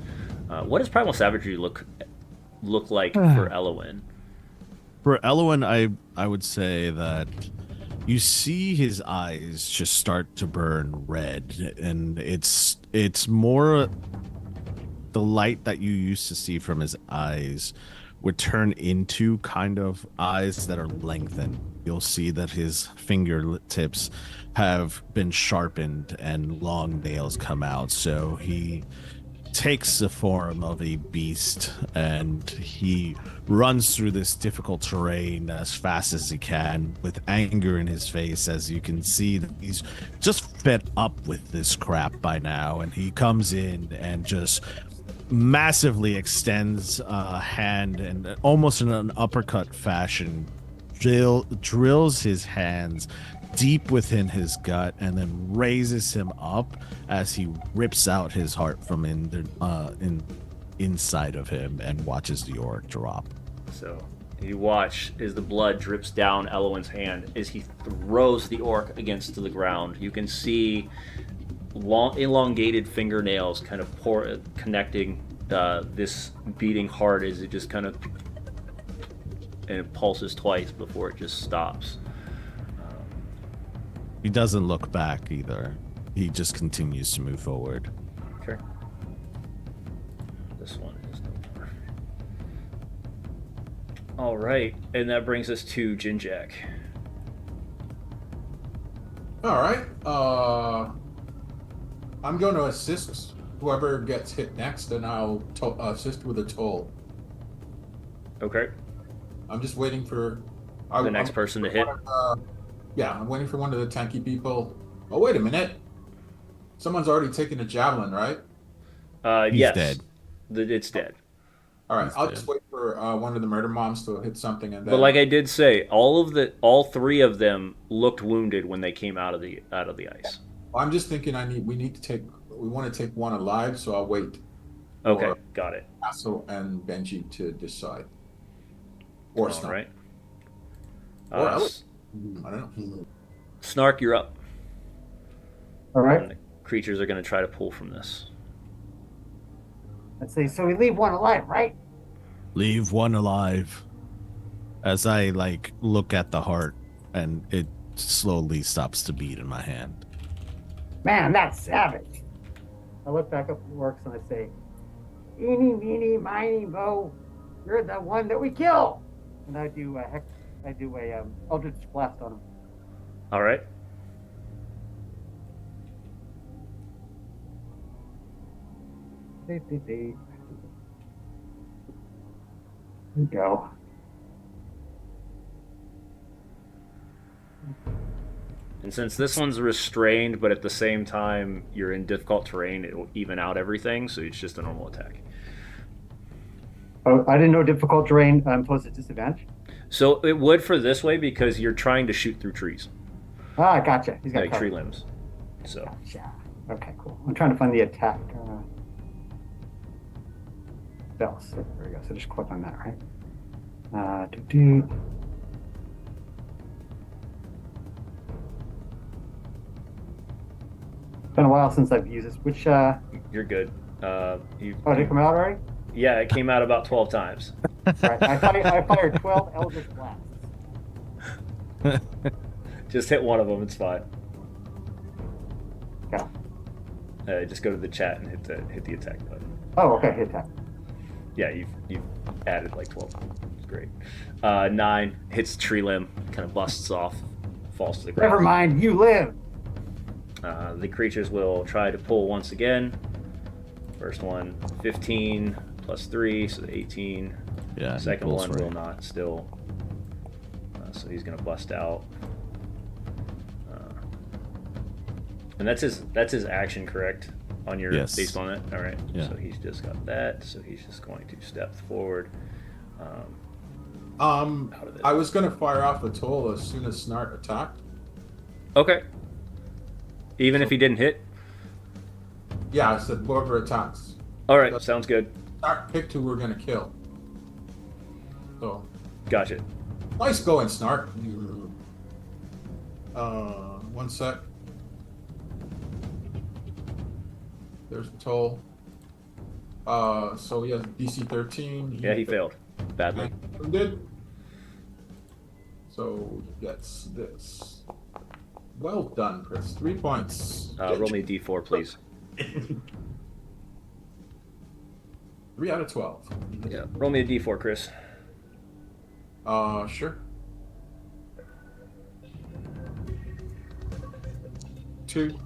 what does Primal Savagery look like for Elowin? For Elowin, I would say that You see his eyes just start to burn red, and it's more the light that you used to see from his eyes would turn into kind of eyes that are lengthened. You'll see that his fingertips have been sharpened and long nails come out. So he takes the form of a beast and he runs through this difficult terrain as fast as he can with anger in his face. As you can see that he's just fed up with this crap by now, and he comes in and just massively extends a hand and almost in an uppercut fashion drills his hands deep within his gut and then raises him up as he rips out his heart from inside of him and watches the orc drop. So you watch as the blood drips down Elowin's hand as he throws the orc against the ground. You can see long, elongated fingernails kind of connecting this beating heart as it just kind of and it pulses twice before it just stops. He doesn't look back either. He just continues to move forward. Okay. This one is no more. All right, and that brings us to Jinjak. All right. I'm going to assist whoever gets hit next, and I'll assist with a toll. Okay. I'm just waiting for The next person to hit. Yeah, I'm waiting for one of the tanky people. Oh, wait a minute. Someone's already taken a javelin, right? He's Yes. dead. It's dead. All right, He's I'll dead. just wait for one of the murder moms to hit something, and then. But like I did say, all three of them looked wounded when they came out of the ice. I'm just thinking we want to take one alive, so I'll wait. Okay, for got it. Castle and Benji to decide. Or All Snark. right. Or Ellis. I don't know. Snark, you're up. All right. And the creatures are going to try to pull from this. Let's see. So we leave one alive, right? Leave one alive. As I look at the heart and it slowly stops to beat in my hand. Man, that's savage. I look back up at the orcs and I say, "Eeny, meeny, miny, mo, you're the one that we kill." And I do a Eldritch Blast on him. All right. There you go. And since this one's restrained, but at the same time you're in difficult terrain, it will even out everything, so it's just a normal attack. Oh, I didn't know difficult terrain posed a disadvantage. So it would for this way because you're trying to shoot through trees, Ah, gotcha. He's got like cover. tree limbs. So Gotcha. Okay, cool. I'm trying to find the attack spells. There we go. So just click on that, right? Been a while since I've used this. Which you're good. did it come out already? Yeah, it came out about 12 times. Right. I fired 12 Eldritch Blasts. Just hit one of them, it's fine. Yeah. Just go to the chat and hit the attack button. Oh, okay. Hit that. Yeah, you've added like 12. It's great. 9 hits tree limb, kind of busts off, falls to the ground. Never mind. You live. The creatures will try to pull once again. First one, 15 plus 3, so 18. Yeah. he Second pulls one for will it. not still. So he's going to bust out. And that's his action, correct? On your Yes. based on it. All right. Yeah. So he's just got that. So he's just going to step forward. I of it. was gonna fire off a toll as soon as Snart attacked. Okay. Even if he didn't hit. Yeah, I said whoever attacks. All right. Sounds good. Snart picked who we're gonna kill. So Gotcha. nice going, Snart. One sec. There's the toll. So he has DC 13. Yeah, he failed badly. Did. So he gets this. Well done, Chris. 3 points. Roll me a d4, please. 3 out of 12. Yeah, roll me a d4, Chris. Sure. 2.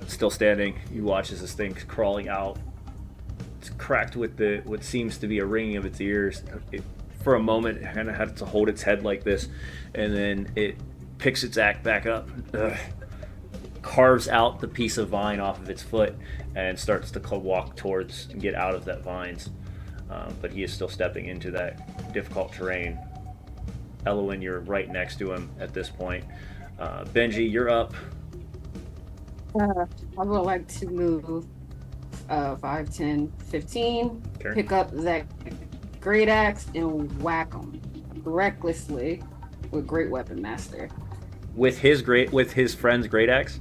Still standing. You watch as this thing's crawling out. It's cracked with what seems to be a ringing of its ears. For a moment, it kind of had to hold its head like this, and then it picks its act back up, carves out the piece of vine off of its foot, and starts to walk towards and get out of that vines. But he is still stepping into that difficult terrain. Elowin, you're right next to him at this point. Benji, you're up. I would like to move 5, 10, 15. Okay. Pick up that great axe and whack him recklessly with Great Weapon Master. With his friend's great axe.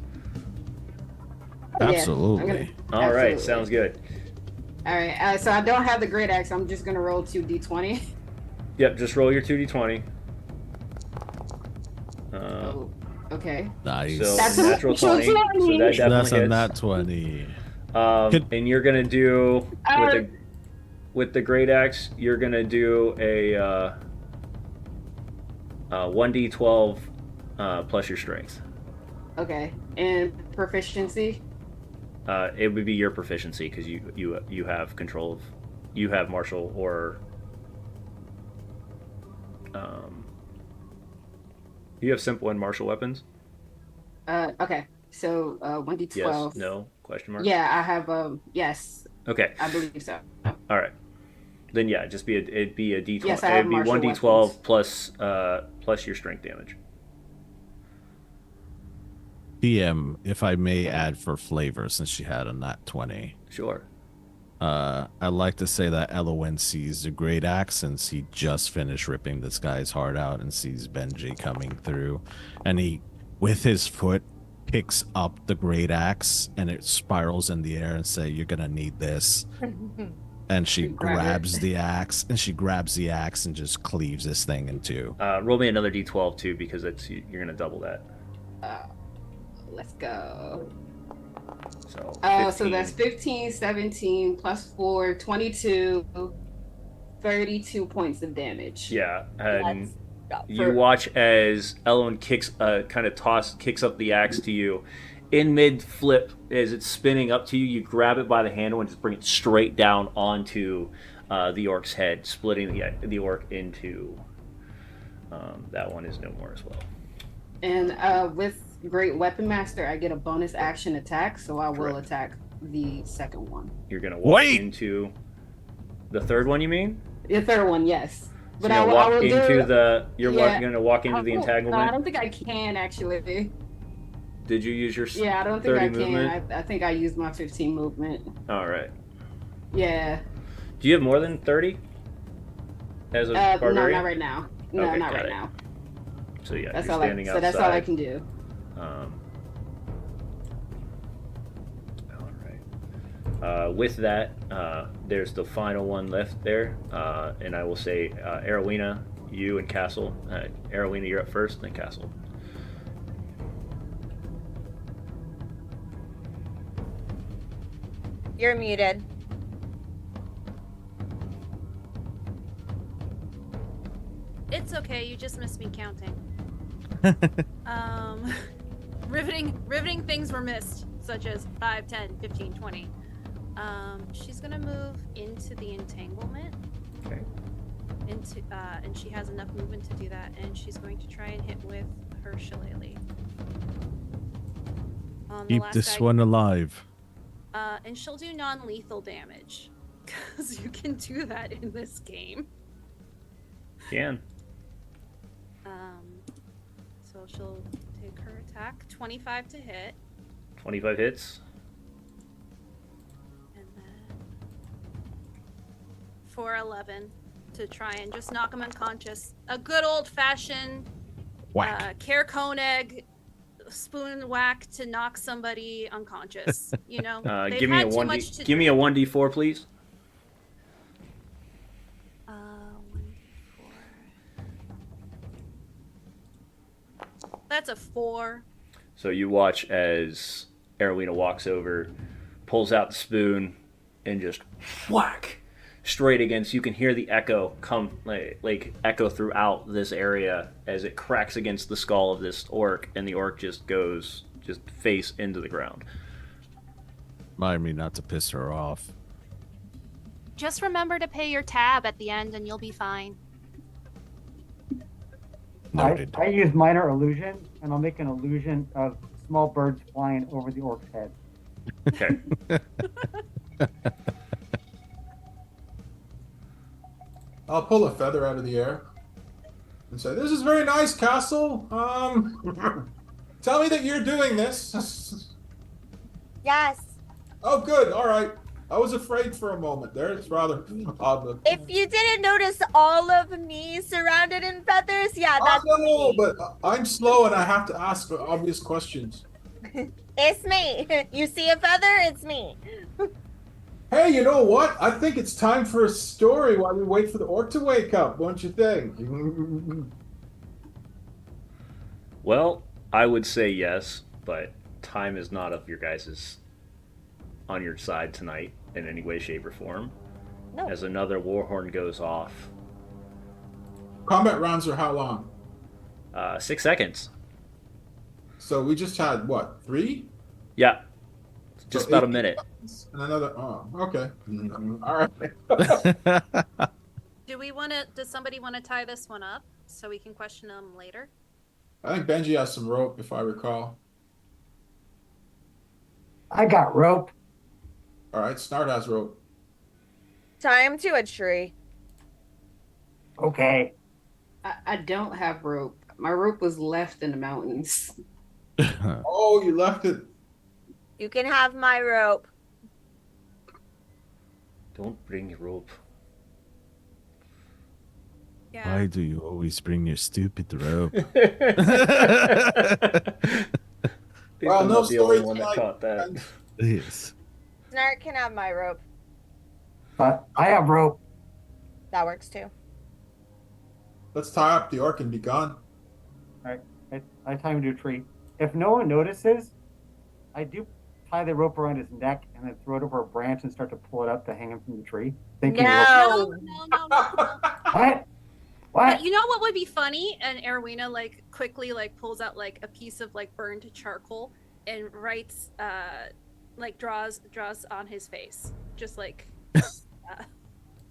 Absolutely. All right, sounds good. All right, so I don't have the great axe. I'm just gonna roll 2d20. Yep, just roll your 2d20. Oh, okay. Nice. So That's a natural 20. So that definitely That's a hits. nat 20. And you're gonna do with the great axe. You're gonna do a 1d12 plus your strength. Okay, and proficiency. It would be your proficiency because you have control of, you have martial or you have simple and martial weapons. Okay, so 1d12. Yes. No. Question mark. Yeah, I have. Yes, Okay. I believe so. All right. Then yeah, it'd be a d12. Yes, I have it'd be martial 1d12 plus your strength damage. PM, if I may add for flavor, since she had a nat 20. Sure. I'd like to say that Elowin sees the great axe since he just finished ripping this guy's heart out and sees Benji coming through. And he, with his foot, picks up the great axe and it spirals in the air and say, "You're going to need this." And she grabs the axe and just cleaves this thing in two. Roll me another d12 too because you're going to double that. Let's go. So, So that's 15, 17, plus 4, 22, 32 points of damage. yeah, and That's you watch as Elowin kicks up the axe to you. In mid flip, as it's spinning up to you, you grab it by the handle and just bring it straight down onto the orc's head, splitting the orc into. That one is no more as well. And with Great Weapon Master, I get a bonus action attack, so I will Correct. attack the second one. You're gonna walk Wait! into the third one. You mean? The third one, yes. So But you're I gonna will, walk I will into do. the. You're Yeah. gonna walk into the No, I entanglement. don't think I can actually. Did you use your Yeah, I don't think 30 I can. movement? I think I used my 15 movement. All right. Yeah. Do you have more than 30 as a No, barbarian? not right now. No, Okay, not got right it. now. So yeah, That's you're all. standing So outside. that's all I can do. All right. With that, there's the final one left there, and I will say, Arowina, you and Castle. Arowina, you're up first, then Castle. You're muted. It's okay. You just missed me counting. Riveting things were missed, such as 5, 10, 15, 20. She's gonna move into the entanglement. Okay. And she has enough movement to do that, and she's going to try and hit with her shillelagh. Keep this one alive. And she'll do non-lethal damage, because you can do that in this game. Can. So she'll take her attack, 25 to hit, 25 hits. and then 411 to try and just knock him unconscious. A good old-fashioned Whack. Care Koenig spoon whack to knock somebody unconscious. You know, they've Give me a had too 1d. much to Give me a drink. 1d4, please. 1d4. That's a 4. So you watch as Erwina walks over, pulls out the spoon, and just whack straight against. You can hear the echo come like echo throughout this area as it cracks against the skull of this orc, and the orc just goes face into the ground. Remind me not to piss her off. Just remember to pay your tab at the end and you'll be fine. Noted. I use minor illusion, and I'll make an illusion of small birds flying over the orc's head. Okay. I'll pull a feather out of the air and say, "This is very nice, Castle. Tell me that you're doing this." Yes. Oh, good. All right. I was afraid for a moment there. It's rather odd. If you didn't notice all of me surrounded in feathers, yeah, that's No, me. but I'm slow and I have to ask obvious questions. It's me. You see a feather? It's me. Hey, you know what? I think it's time for a story while we wait for the orc to wake up, don't you think? Well, I would say yes, but time is not of your guys's on your side tonight in any way, shape, or form. No. As another war horn goes off. Combat rounds are how long? 6 seconds. So we just had, what, 3? Yeah. Just So about a 8 minute. And another, oh, okay. All right. Does somebody want to tie this one up so we can question them later? I think Benji has some rope, if I recall. I got rope. All right, Snart has rope. Tie him to a tree. Okay. I don't have rope. My rope was left in the mountains. Oh, you left it. You can have my rope. Don't bring your rope. Yeah. Why do you always bring your stupid rope? Well, I'm no not the only story one that tonight. caught that. Yes. Snart can have my rope. But I have rope. That works too. Let's tie up the orc and be gone. I tie him to a tree. If no one notices, I do tie the rope around his neck and then throw it over a branch and start to pull it up to hang him from the tree. Thinking, No. No. What? What? But you know what would be funny? And Erwina like quickly like pulls out like a piece of like burned charcoal and writes like draws on his face. Just like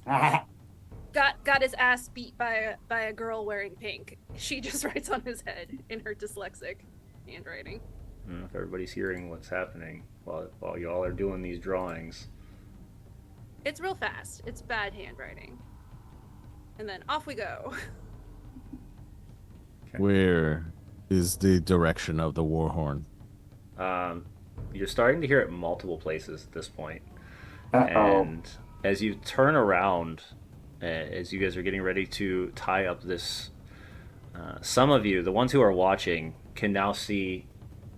got his ass beat by a girl wearing pink. She just writes on his head in her dyslexic handwriting. If everybody's hearing what's happening while y'all are doing these drawings. It's real fast. It's bad handwriting. And then off we go. Where is the direction of the war horn? You're starting to hear it multiple places at this point. Uh-oh. And as you turn around, as you guys are getting ready to tie up this, some of you, the ones who are watching, can now see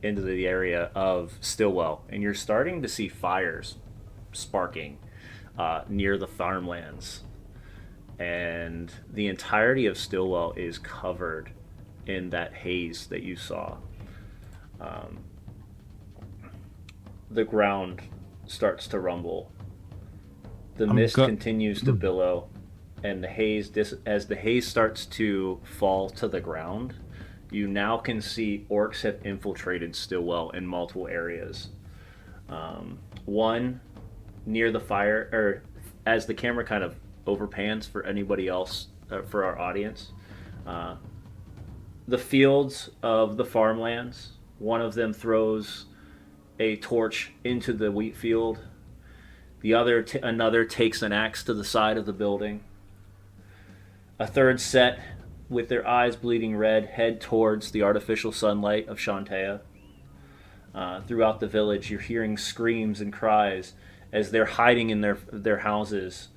into the area of Stillwell, and you're starting to see fires sparking near the farmlands. And the entirety of Stillwell is covered in that haze that you saw. The ground starts to rumble. The mist continues to billow, and the haze, as the haze starts to fall to the ground, you now can see orcs have infiltrated Stillwell in multiple areas. One near the fire, or as the camera kind of overpans for anybody else, for our audience, the fields of the farmlands. One of them throws a torch into the wheat field. The other, another takes an axe to the side of the building. A third set, with their eyes bleeding red, head towards the artificial sunlight of Shantea. Throughout the village, you're hearing screams and cries as they're hiding in their houses.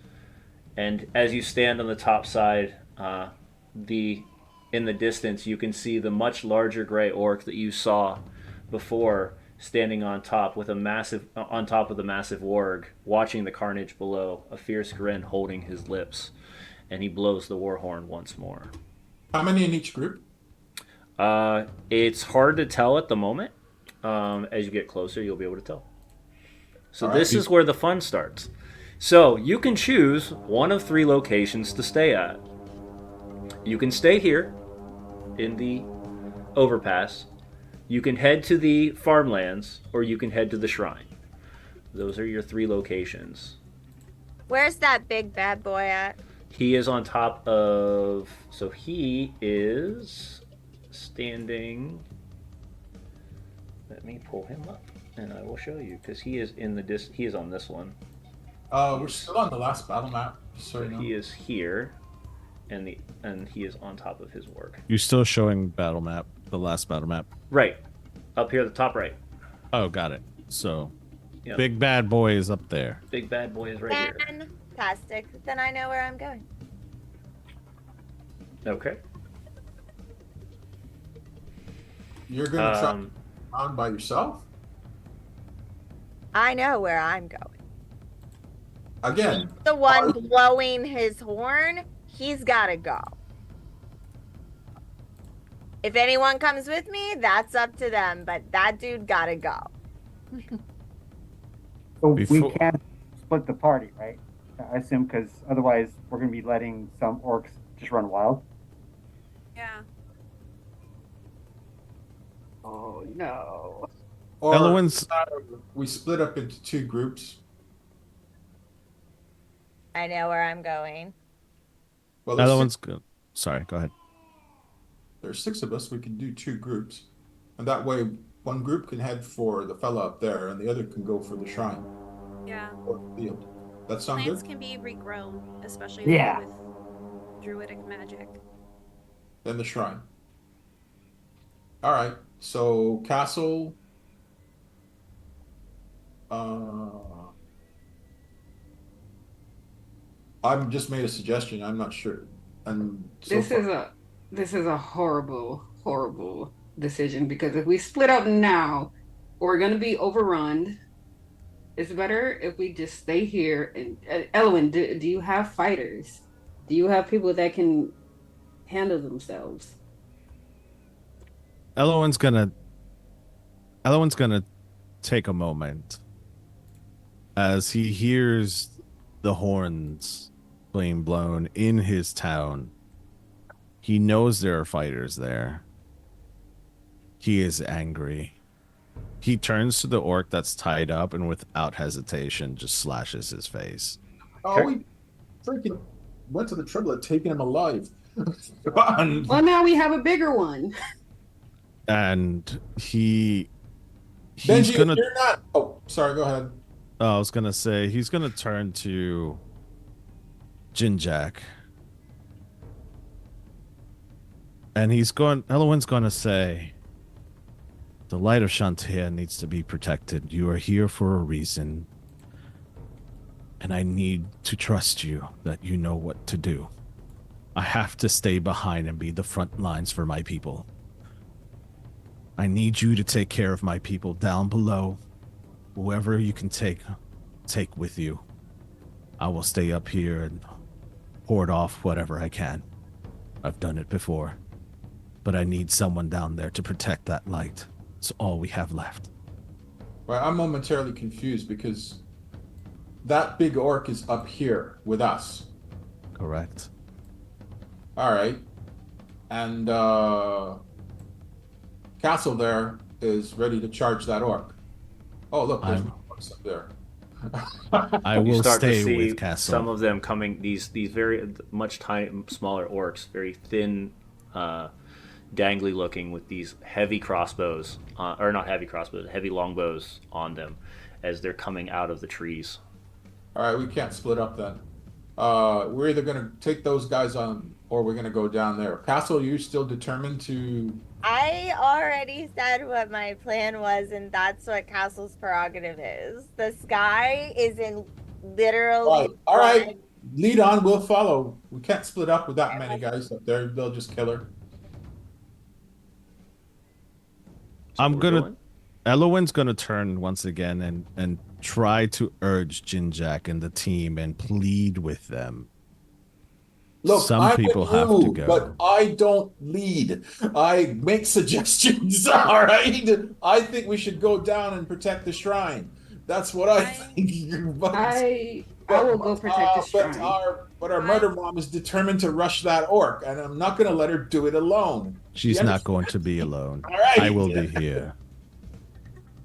And as you stand on the top side, in the distance, you can see the much larger gray orc that you saw before, standing on top of the massive warg, watching the carnage below, a fierce grin holding his lips, and he blows the war horn once more. How many in each group? It's hard to tell at the moment. As you get closer, you'll be able to tell. So All right. this is where the fun starts. So you can choose one of 3 locations to stay at. You can stay here in the overpass. You can head to the farmlands, or you can head to the shrine. Those are your 3 locations. Where's that big bad boy at? He is on top of. So he is standing. Let me pull him up, and I will show you because he is in the He is on this one. We're still on the last battle map. So you know. He is here, and he is on top of his work. You're still showing battle map, the last battle map. Right, up here at the top right. Oh, got it. So, Yep. big bad boy is up there. Big bad boy is right here. Fantastic. Then I know where I'm going. Okay. You're gonna try around by yourself I know where I'm going. again. The one blowing his horn, he's gotta go. If anyone comes with me, that's up to them, but that dude gotta go. So Before- we can't split the party, right? I assume because otherwise we're going to be letting some orcs just run wild. Yeah. Oh no. Or Elowen's we split up into 2 groups. I know where I'm going. Well, Elowen's good. Sorry, go ahead. there's 6 of us. We can do 2 groups, and that way one group can head for the fella up there, and the other can go for the shrine Yeah. or the field. That sound Plants good? can be regrown, especially Yeah. with druidic magic. Then the shrine. All right. So castle. I've just made a suggestion. I'm not sure. And so This is a horrible decision because if we split up now, we're gonna be overrun. It's better if we just stay here. And Elwin, do you have fighters? Do you have people that can handle themselves? Elowen's gonna take a moment as he hears the horns being blown in his town. He knows there are fighters there. He is angry. He turns to the orc that's tied up and without hesitation just slashes his face. Oh, we freaking went to the trouble of taking him alive. Come on. Well, now we have a bigger one. And he's Benji, gonna you're not. Oh, sorry. Go ahead. I was gonna say he's gonna turn to Jinjak. And Elowen's gonna say, the light of Shantae needs to be protected. You are here for a reason. And I need to trust you that you know what to do. I have to stay behind and be the front lines for my people. I need you to take care of my people down below. Whoever you can take with you. I will stay up here and hoard off whatever I can. I've done it before. But I need someone down there to protect that light. It's all we have left. Well, I'm momentarily confused because that big orc is up here with us. Correct. All right. And Castle there is ready to charge that orc. Oh, look, there's orcs up there. I You will start to stay see with Castle. some of them coming. These very much smaller orcs, very thin, dangly looking, with these heavy crossbows, or not heavy crossbows, heavy longbows on them, as they're coming out of the trees. All right, we can't split up then. We're either gonna take those guys on, or we're gonna go down there. Castle, you still determined to? I already said what my plan was, and that's what Castle's prerogative is. The sky is in literally. All right. Lead on. We'll follow. We can't split up with that many guys up there. They'll just kill her. So I'm we're gonna. going. Elowen's gonna turn once again and try to urge Jinjak and the team and plead with them Look, Some I'm people with have to you, go. but I don't lead. I make suggestions. All right. I think we should go down and protect the shrine. That's what I think. But I will go protect the shrine. our murder mom is determined to rush that orc, and I'm not going to let her do it alone. She's You not going understand? to be alone. All right. I will be here.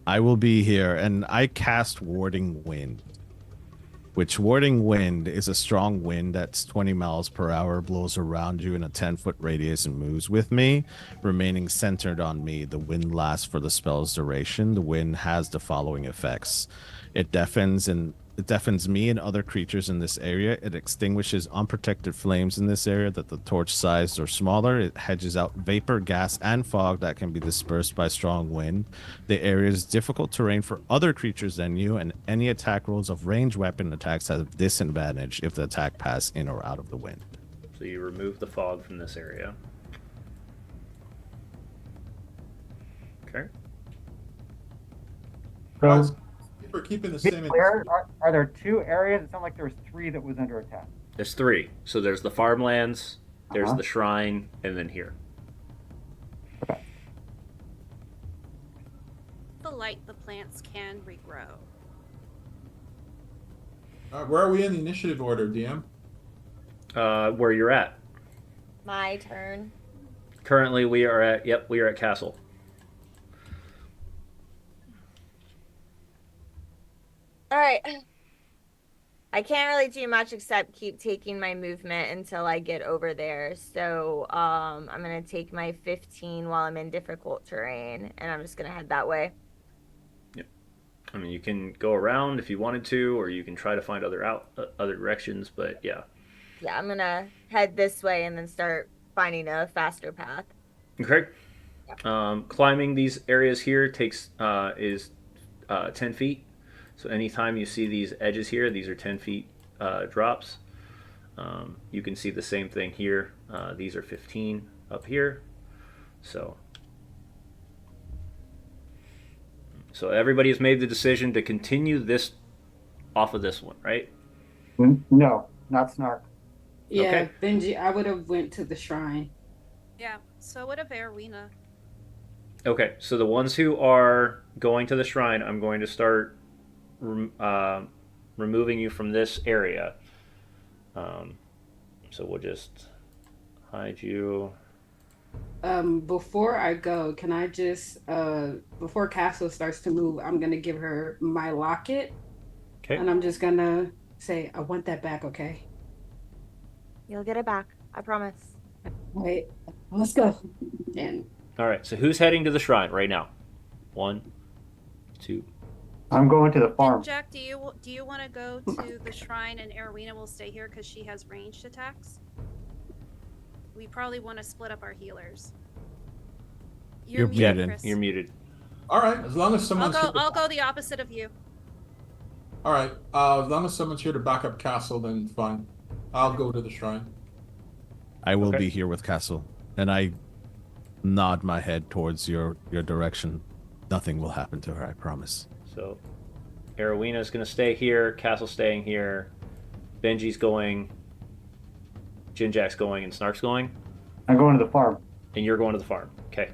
I will be here, and I cast Warding Wind, which Warding Wind is a strong wind that's 20 miles per hour, blows around you in a 10-foot radius and moves with me, remaining centered on me. The wind lasts for the spell's duration. The wind has the following effects. It deafens me and other creatures in this area. It extinguishes unprotected flames in this area that the torch size or smaller. It hedges out vapor, gas, and fog that can be dispersed by strong wind. The area is difficult terrain for other creatures than you, and any attack rolls of ranged weapon attacks have disadvantage if the attack pass in or out of the wind. So you remove the fog from this area. Okay. So, If we're keeping the to be same. clear, are there 2 areas? It sounded like there was 3 that was under attack. There's 3. So there's the farmlands, there's Uh-huh. the shrine, and then here. The light, the plants can regrow. Where are we in the initiative order, DM? Where you're at. My turn. Currently, we are at Castle. All right. I can't really do much except keep taking my movement until I get over there. So I'm gonna take my 15 while I'm in difficult terrain, and I'm just gonna head that way. I mean, you can go around if you wanted to, or you can try to find other directions. But yeah. Yeah, I'm gonna head this way and then start finding a faster path. Okay. Climbing these areas here is 10 feet. So anytime you see these edges here, these are 10 feet drops. You can see the same thing here. These are 15 up here. So everybody has made the decision to continue this off of this one, right? No, not Snark. Yeah, Okay. Benji, I would have went to the shrine. Yeah. So what of Erwina? Okay, so the ones who are going to the shrine, I'm going to start removing you from this area. So we'll just hide you. Before I go, can I just before Castle starts to move, I'm gonna give her my locket, Okay. and I'm just gonna say, I want that back, okay? You'll get it back. I promise. Wait, let's go. And All right. So who's heading to the shrine right now? 1, 2. I'm going to the farm. Jack, do you want to go to the shrine and Erwina will stay here because she has ranged attacks? We probably want to split up our healers. You're muted, muted. Chris. You're muted. All right, as long as I'll someone's here. I'll go the opposite of you. All right, as long as someone's here to back up Castle, then fine. I'll go to the shrine. I will Okay. be here with Castle, and I nod my head towards your direction. Nothing will happen to her, I promise. So Erowina's going to stay here. Castle staying here. Benji's going. Jinjack's going, and Snark's going. I'm going to the farm. And you're going to the farm. Okay.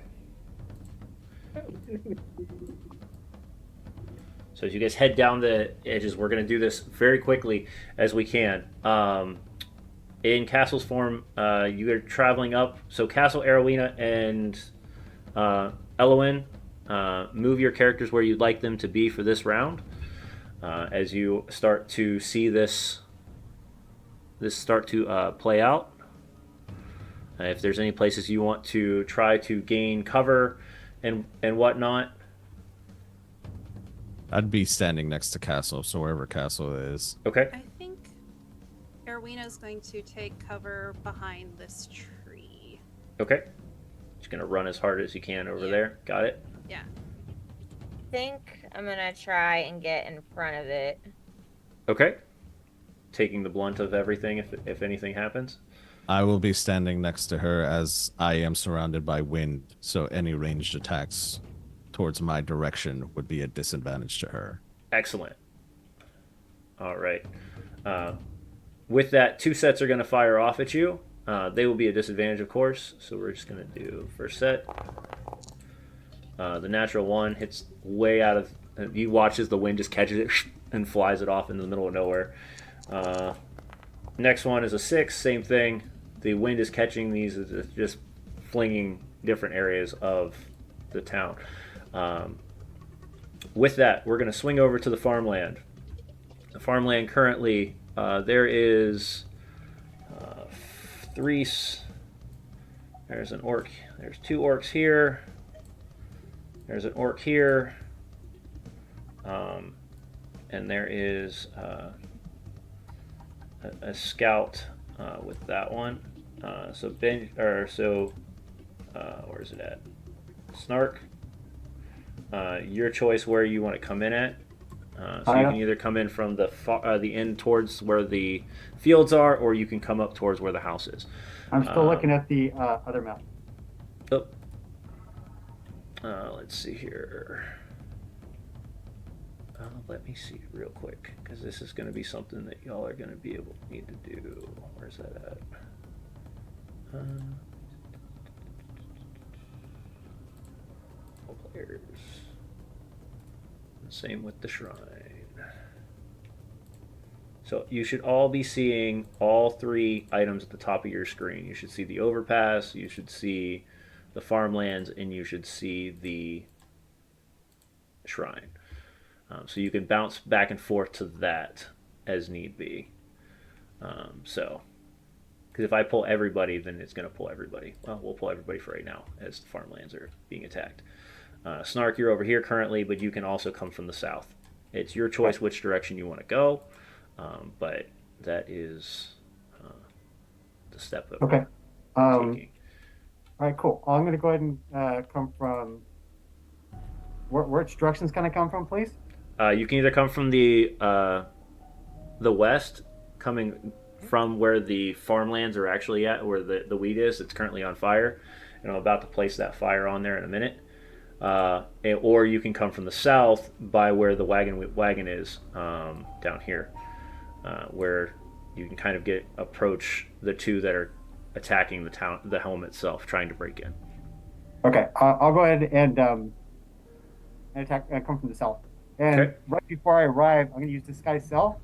So as you guys head down the edges, we're going to do this very quickly as we can. In Castle's form, you are traveling up. So Castle, Erowina, and Elowin, move your characters where you'd like them to be for this round. As you start to see this start to play out. If there's any places you want to try to gain cover and whatnot. I'd be standing next to Castle, so wherever Castle is. Okay. I think Erwina's going to take cover behind this tree. Okay. Just gonna run as hard as you can over there. Got it? Yeah. I think I'm gonna try and get in front of it. Okay. Taking the blunt of everything if anything happens. I will be standing next to her as I am surrounded by wind, so any ranged attacks towards my direction would be a disadvantage to her. Excellent. All right. With that, 2 sets are going to fire off at you. They will be a disadvantage, of course. So we're just going to do first set. The natural 1 hits way out of. You watch as the wind just catches it and flies it off into the middle of nowhere. Next one is a 6, same thing. The wind is catching these, it's just flinging different areas of the town. With that, we're going to swing over to the farmland. The farmland currently, there is 3. There's an orc. There's 2 orcs here. There's an orc here. And there is a scout with that one. Where is it at? Snark. Your choice where you want to come in at. So you can either come in from the end towards where the fields are, or you can come up towards where the house is. I'm still looking at the other map. Oh. Let's see here. Let me see real quick, because this is going to be something that y'all are going to need to do. Where's that at? All players. Same with the shrine. So you should all be seeing all 3 items at the top of your screen. You should see the overpass, you should see the farmlands, and you should see the shrine. So you can bounce back and forth to that as need be. Because if I pull everybody, then it's going to pull everybody. Well, we'll pull everybody for right now as the farmlands are being attacked. Snark, you're over here currently, but you can also come from the south. It's your choice which direction you want to go, but that is the step that Okay. we're taking. All right, cool. I'm going to go ahead and come from... Which directions can I come from, please? You can either come from the west, coming from where the farmlands are actually at, where the wheat is. It's currently on fire, and I'm about to place that fire on there in a minute. Or you can come from the south by where the wagon is, down here, where you can kind of approach the 2 that are attacking the home itself, trying to break in. Okay, I'll go ahead and attack. Come from the south. And Okay. right before I arrive, I'm going to use disguise self.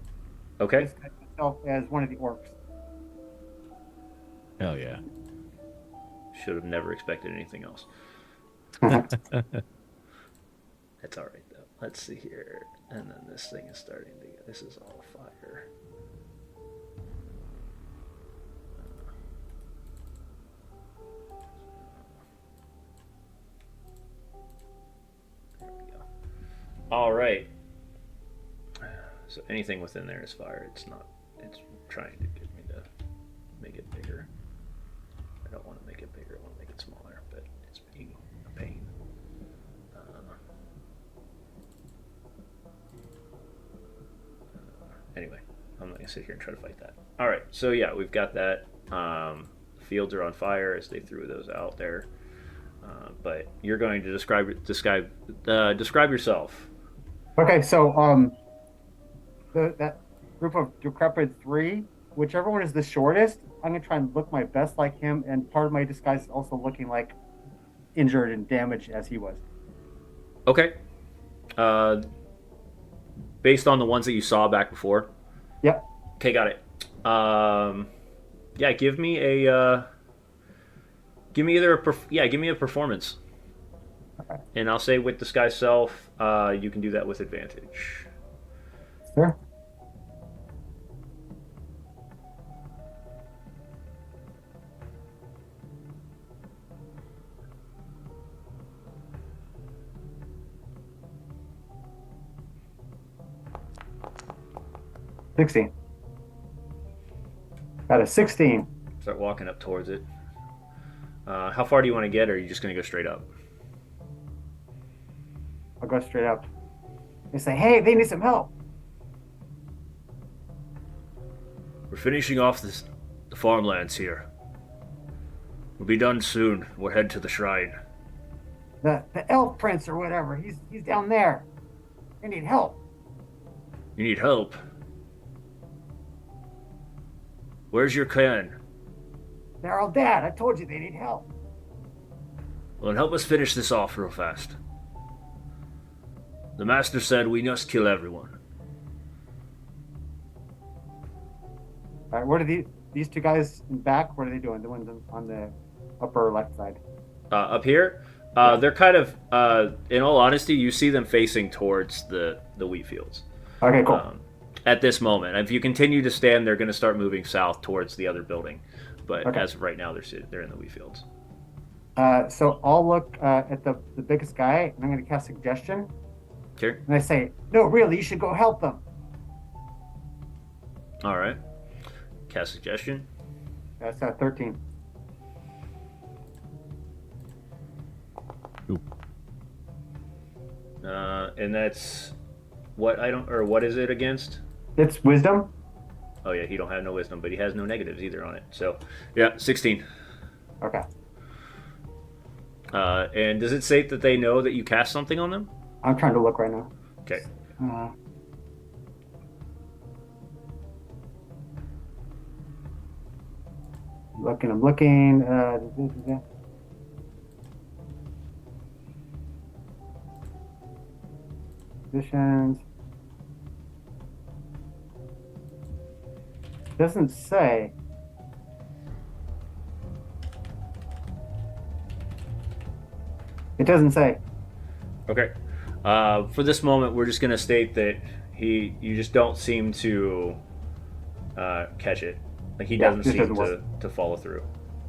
Okay. Disguise myself as one of the orcs. Hell yeah. Should have never expected anything else. That's all right though. Let's see here, and then this thing is starting to. This is all fire. There we go. All right. So anything within there is fire. It's not. It's trying to get me to make it bigger. I don't want to make it bigger. I want to make it smaller, but it's being a pain. Anyway, I'm not gonna sit here and try to fight that. All right, so yeah, we've got that. Fields are on fire as they threw those out there. But you're going to describe yourself. Okay, so that group of decrepit 3, whichever one is the shortest, I'm gonna try and look my best like him, and part of my disguise is also looking like injured and damaged as he was. Okay. Based on the ones that you saw back before. Yep. Okay, got it. Yeah, give me a give me a performance. Okay. And I'll say with disguise self, you can do that with advantage. Sure. $16. Got a 16. Start walking up towards it. How far do you want to get, or are you just going to go straight up? I'll go straight up. They say, hey, they need some help. We're finishing off the farmlands here. We'll be done soon. We'll head to the shrine. The elf prince or whatever, he's down there. They need help. You need help? Where's your clan? They're all dead. I told you they need help. Well, then help us finish this off real fast. The master said we must kill everyone. All right, what are these two guys in back? What are they doing? The ones on the upper left side. Up here, they're kind of, in all honesty, you see them facing towards the wheat fields. Okay, cool. At this moment, if you continue to stand, they're going to start moving south towards the other building. But Okay. as of right now, they're in the wheat fields. So I'll look at the biggest guy, and I'm going to cast suggestion. Okay. And I say, no, really, you should go help them. All right. Cast suggestion. That's 13. And that's what what is it against? It's wisdom. Oh yeah, he don't have no wisdom, but he has no negatives either on it. So, yeah, 16. Okay. And does it say that they know that you cast something on them? I'm trying to look right now. Okay. I'm looking. Positions. Doesn't say. It doesn't say. Okay. For this moment, we're just gonna state that you just don't seem to catch it. Like he Yeah, doesn't just seem doesn't work. to follow through.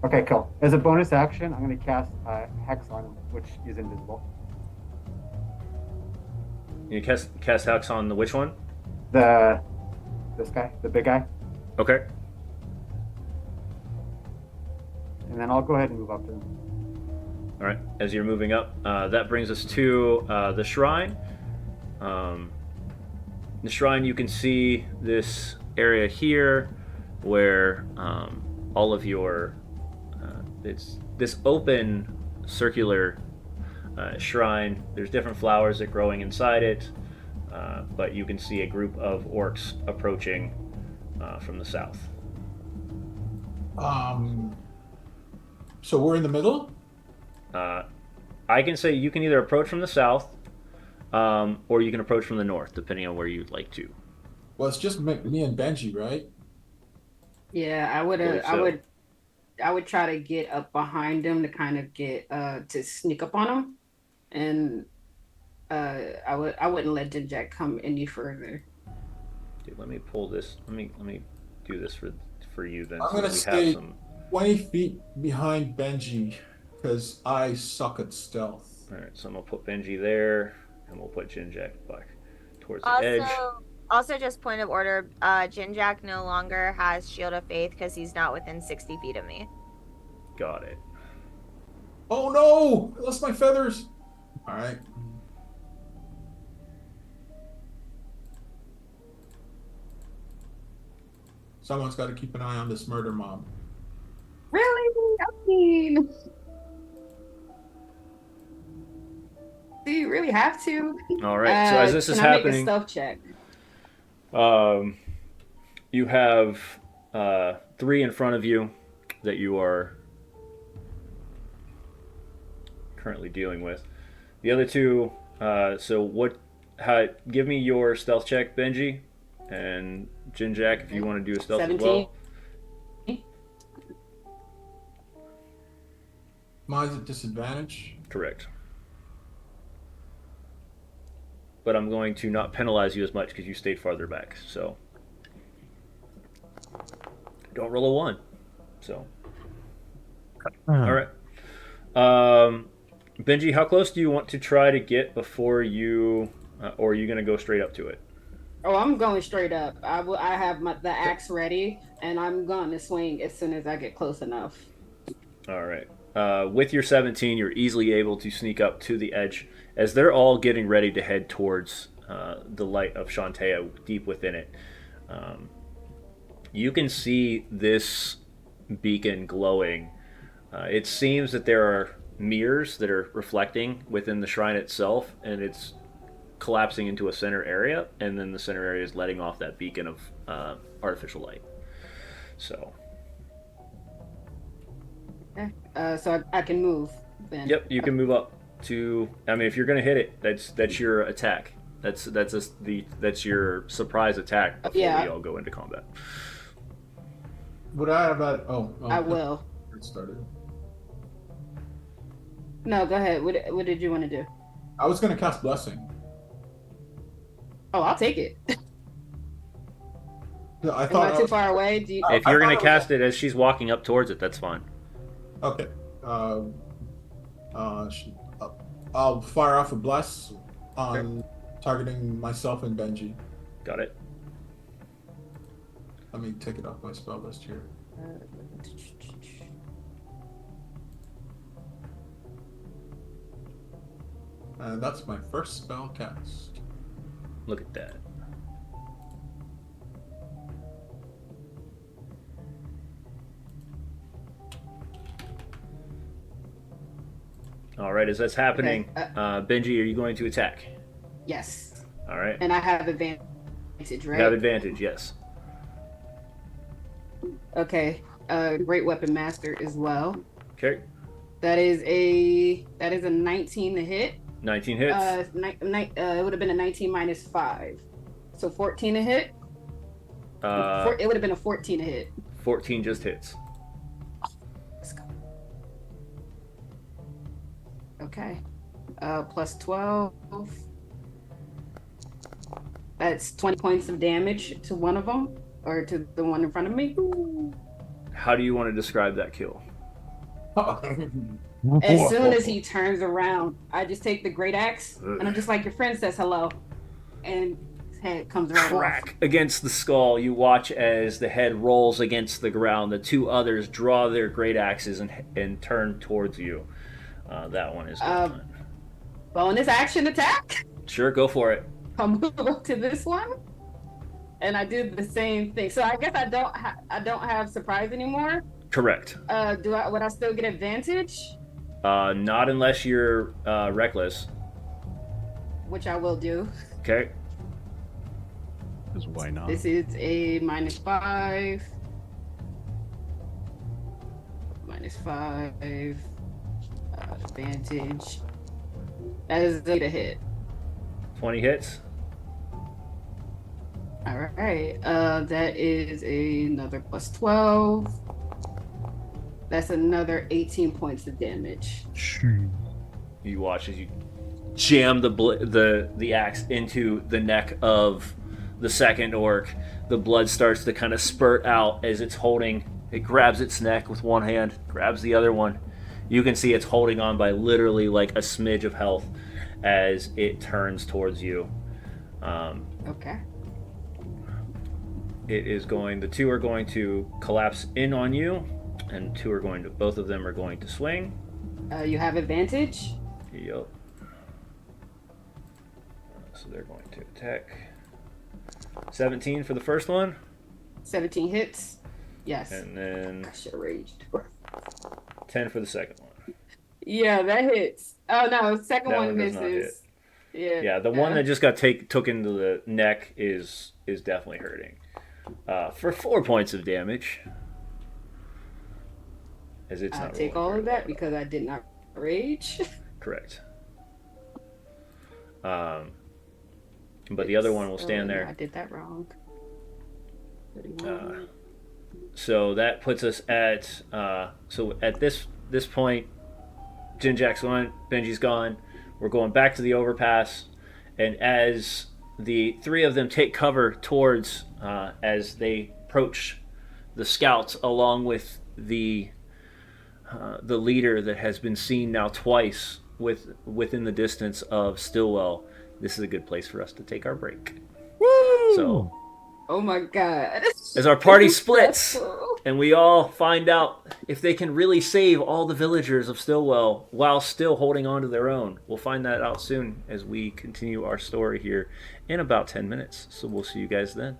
Okay, cool. As a bonus action, I'm going to cast Hex on him, which is invisible. You cast hex on the which one? This guy, the big guy. Okay. And then I'll go ahead and move up to him. All right. As you're moving up, that brings us to the shrine. The shrine, you can see this area here where all of your it's this open circular shrine. There's different flowers that are growing inside it, but you can see a group of orcs approaching from the south. So we're in the middle? I can say you can either approach from the south, or you can approach from the north, depending on where you'd like to. Well, it's just me and Benji, right? Yeah, I would try to get up behind them to kind of get to sneak up on them, and I wouldn't let Jinjack come any further. Dude, let me pull this. Let me do this for you then. I'm so gonna that we stay have some. 20 feet behind Benji because I suck at stealth. All right, so I'm gonna put Benji there, and we'll put Jinjack back towards the edge. Also, just point of order, Jinjack no longer has Shield of Faith because he's not within 60 feet of me. Got it. Oh no! I lost my feathers! Alright. Someone's got to keep an eye on this murder mob. Really? I mean, do you really have to? All right. So as this is can I make a happening, stealth check? you have 3 in front of you that you are currently dealing with. The other 2. So what? Give me your stealth check, Benji, and Jinjack, if you want to do a stealth 17. as well. Mine's at disadvantage. Correct. But I'm going to not penalize you as much because you stayed farther back. So don't roll a 1. So all right. Benji, how close do you want to try to get before you, or are you going to go straight up to it? Oh, I'm going straight up. I have the axe ready, and I'm going to swing as soon as I get close enough. All right. With your 17, you're easily able to sneak up to the edge as they're all getting ready to head towards the light of Shantea deep within it. You can see this beacon glowing. It seems that there are mirrors that are reflecting within the shrine itself, and it's collapsing into a center area, and then the center area is letting off that beacon of artificial light. So, Okay. So I can move then. yep, you can move up to. I mean, if you're gonna hit it, that's your attack. That's your surprise attack before Yeah. we all go into combat. Would I have that? I will. It started. No, go ahead. What did you want to do? I was gonna cast blessing. Oh, I'll take it. Yeah, I Am thought. I too far away? Do you... If I you're thought gonna it was cast it as she's walking up towards it, that's fine. Okay. I'll fire off a bless on targeting myself and Benji. Got it. Let me take it off my spell list here. And that's my first spell cast. Look at that. All right, as that's happening, Okay, Benji, are you going to attack? Yes. All right. And I have advantage, You right? have advantage, yes. Okay. Great Weapon Master as well. Okay. That is a 19 to hit. 19 hits. It would have been a 19 minus 5. So 14 to hit. It would have been a 14 to hit. 14 just hits. Let's go. Okay. Plus 12. That's 20 points of damage to one of them, or to the one in front of me. How do you want to describe that kill? As soon as he turns around, I just take the great axe, and I'm just like, your friend says hello, and his head comes right Crack against the skull. You watch as the head rolls against the ground. The two others draw their great axes and turn towards you. That one is gone. Bonus action attack. Sure, go for it. I'll move up to this one, and I do the same thing. So I guess I don't have surprise anymore. Correct. Would I still get advantage? Not unless you're reckless. Which I will do. Okay. Because why not? This is a minus 5. Minus 5. Advantage. That is a hit. 20 hits. All right. That is another plus 12. That's another 18 points of damage. You watch as you jam the axe into the neck of the second orc. The blood starts to kind of spurt out as it's holding. It grabs its neck with one hand, grabs the other one. You can see it's holding on by literally like a smidge of health as it turns towards you. Okay. The two are going to collapse in on you, and both of them are going to swing. You have advantage. Yep. So they're going to attack. 17 for the first one. 17 hits. Yes. And then I should have raged. 10 for the second one. Yeah, that hits. Oh no, second That one one does not misses. Yeah. Yeah, the one that just got took into the neck is definitely hurting. For 4 points of damage. As it's I'll not take rolling all very of that well. because I did not rage. Correct. But the other one will stand no, there. I did that wrong. 31. So that puts us at so at this point, Jinjack's gone, Benji's gone. We're going back to the overpass, and as the three of them take cover towards as they approach the scouts, along with the leader that has been seen now twice within the distance of Stillwell. This is a good place for us to take our break. Woo! So, Oh my god. as our party splits Stressful. and we all find out if they can really save all the villagers of Stillwell while still holding on to their own. We'll find that out soon as we continue our story here in about 10 minutes. So we'll see you guys then.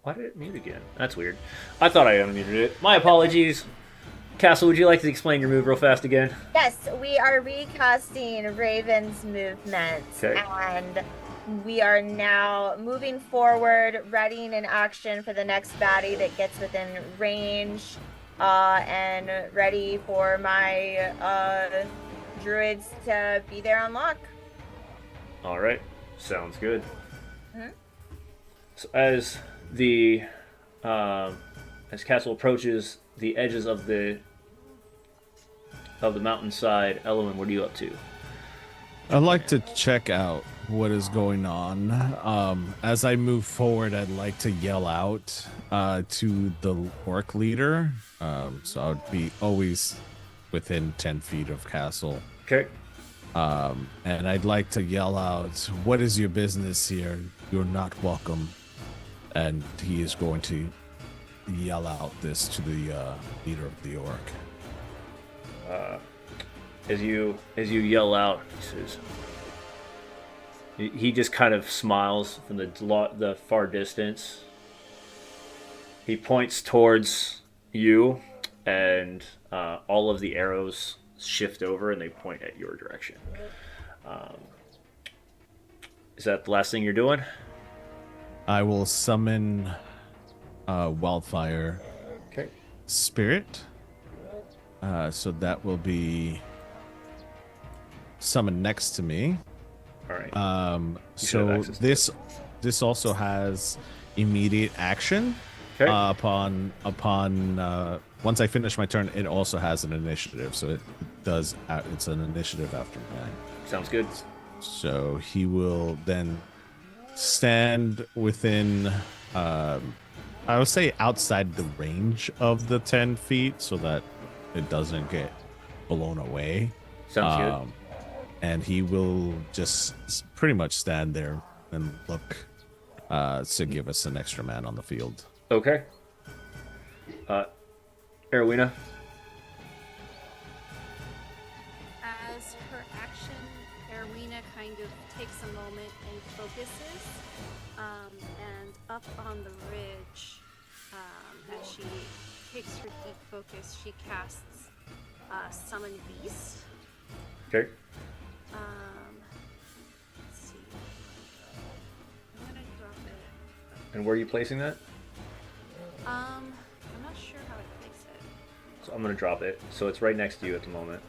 Why did it mute again? That's weird. I thought I unmuted it. My apologies. Castle, would you like to explain your move real fast again? Yes, we are recasting Raven's movement, Okay. and we are now moving forward, readying in action for the next baddie that gets within range, and ready for my druids to be there on lock. All right. Sounds good. Mhm. So as Castle approaches the edges of the mountainside, Elowen, what are you up to? I'd like to check out what is going on. As I move forward, I'd like to yell out to the orc leader. So I would be always within 10 feet of Castle. Okay. And I'd like to yell out, "What is your business here? You're not welcome." And he is going to yell out this to the leader of the orc. As you yell out, he says. He just kind of smiles from the far distance. He points towards you, and all of the arrows shift over and they point at your direction. Is that the last thing you're doing? I will summon Wildfire Okay. Spirit. So that will be summoned next to me. All right. So have access to this also has immediate action. Okay. Upon once I finish my turn, it also has an initiative. So it does. It's an initiative after mine. Sounds good. So he will then stand within, I would say outside the range of the 10 feet so that it doesn't get blown away. Sounds good. And he will just pretty much stand there and look to give us an extra man on the field. Okay. Erwina. As her action, Erwina kind of takes a moment and focuses. And up on the ridge, as she takes her deep focus, she casts Summon Beast. Okay. Let's see. I'm gonna drop it. And where are you placing that? I'm not sure how I place it. So I'm gonna drop it. So it's right next to you at the moment.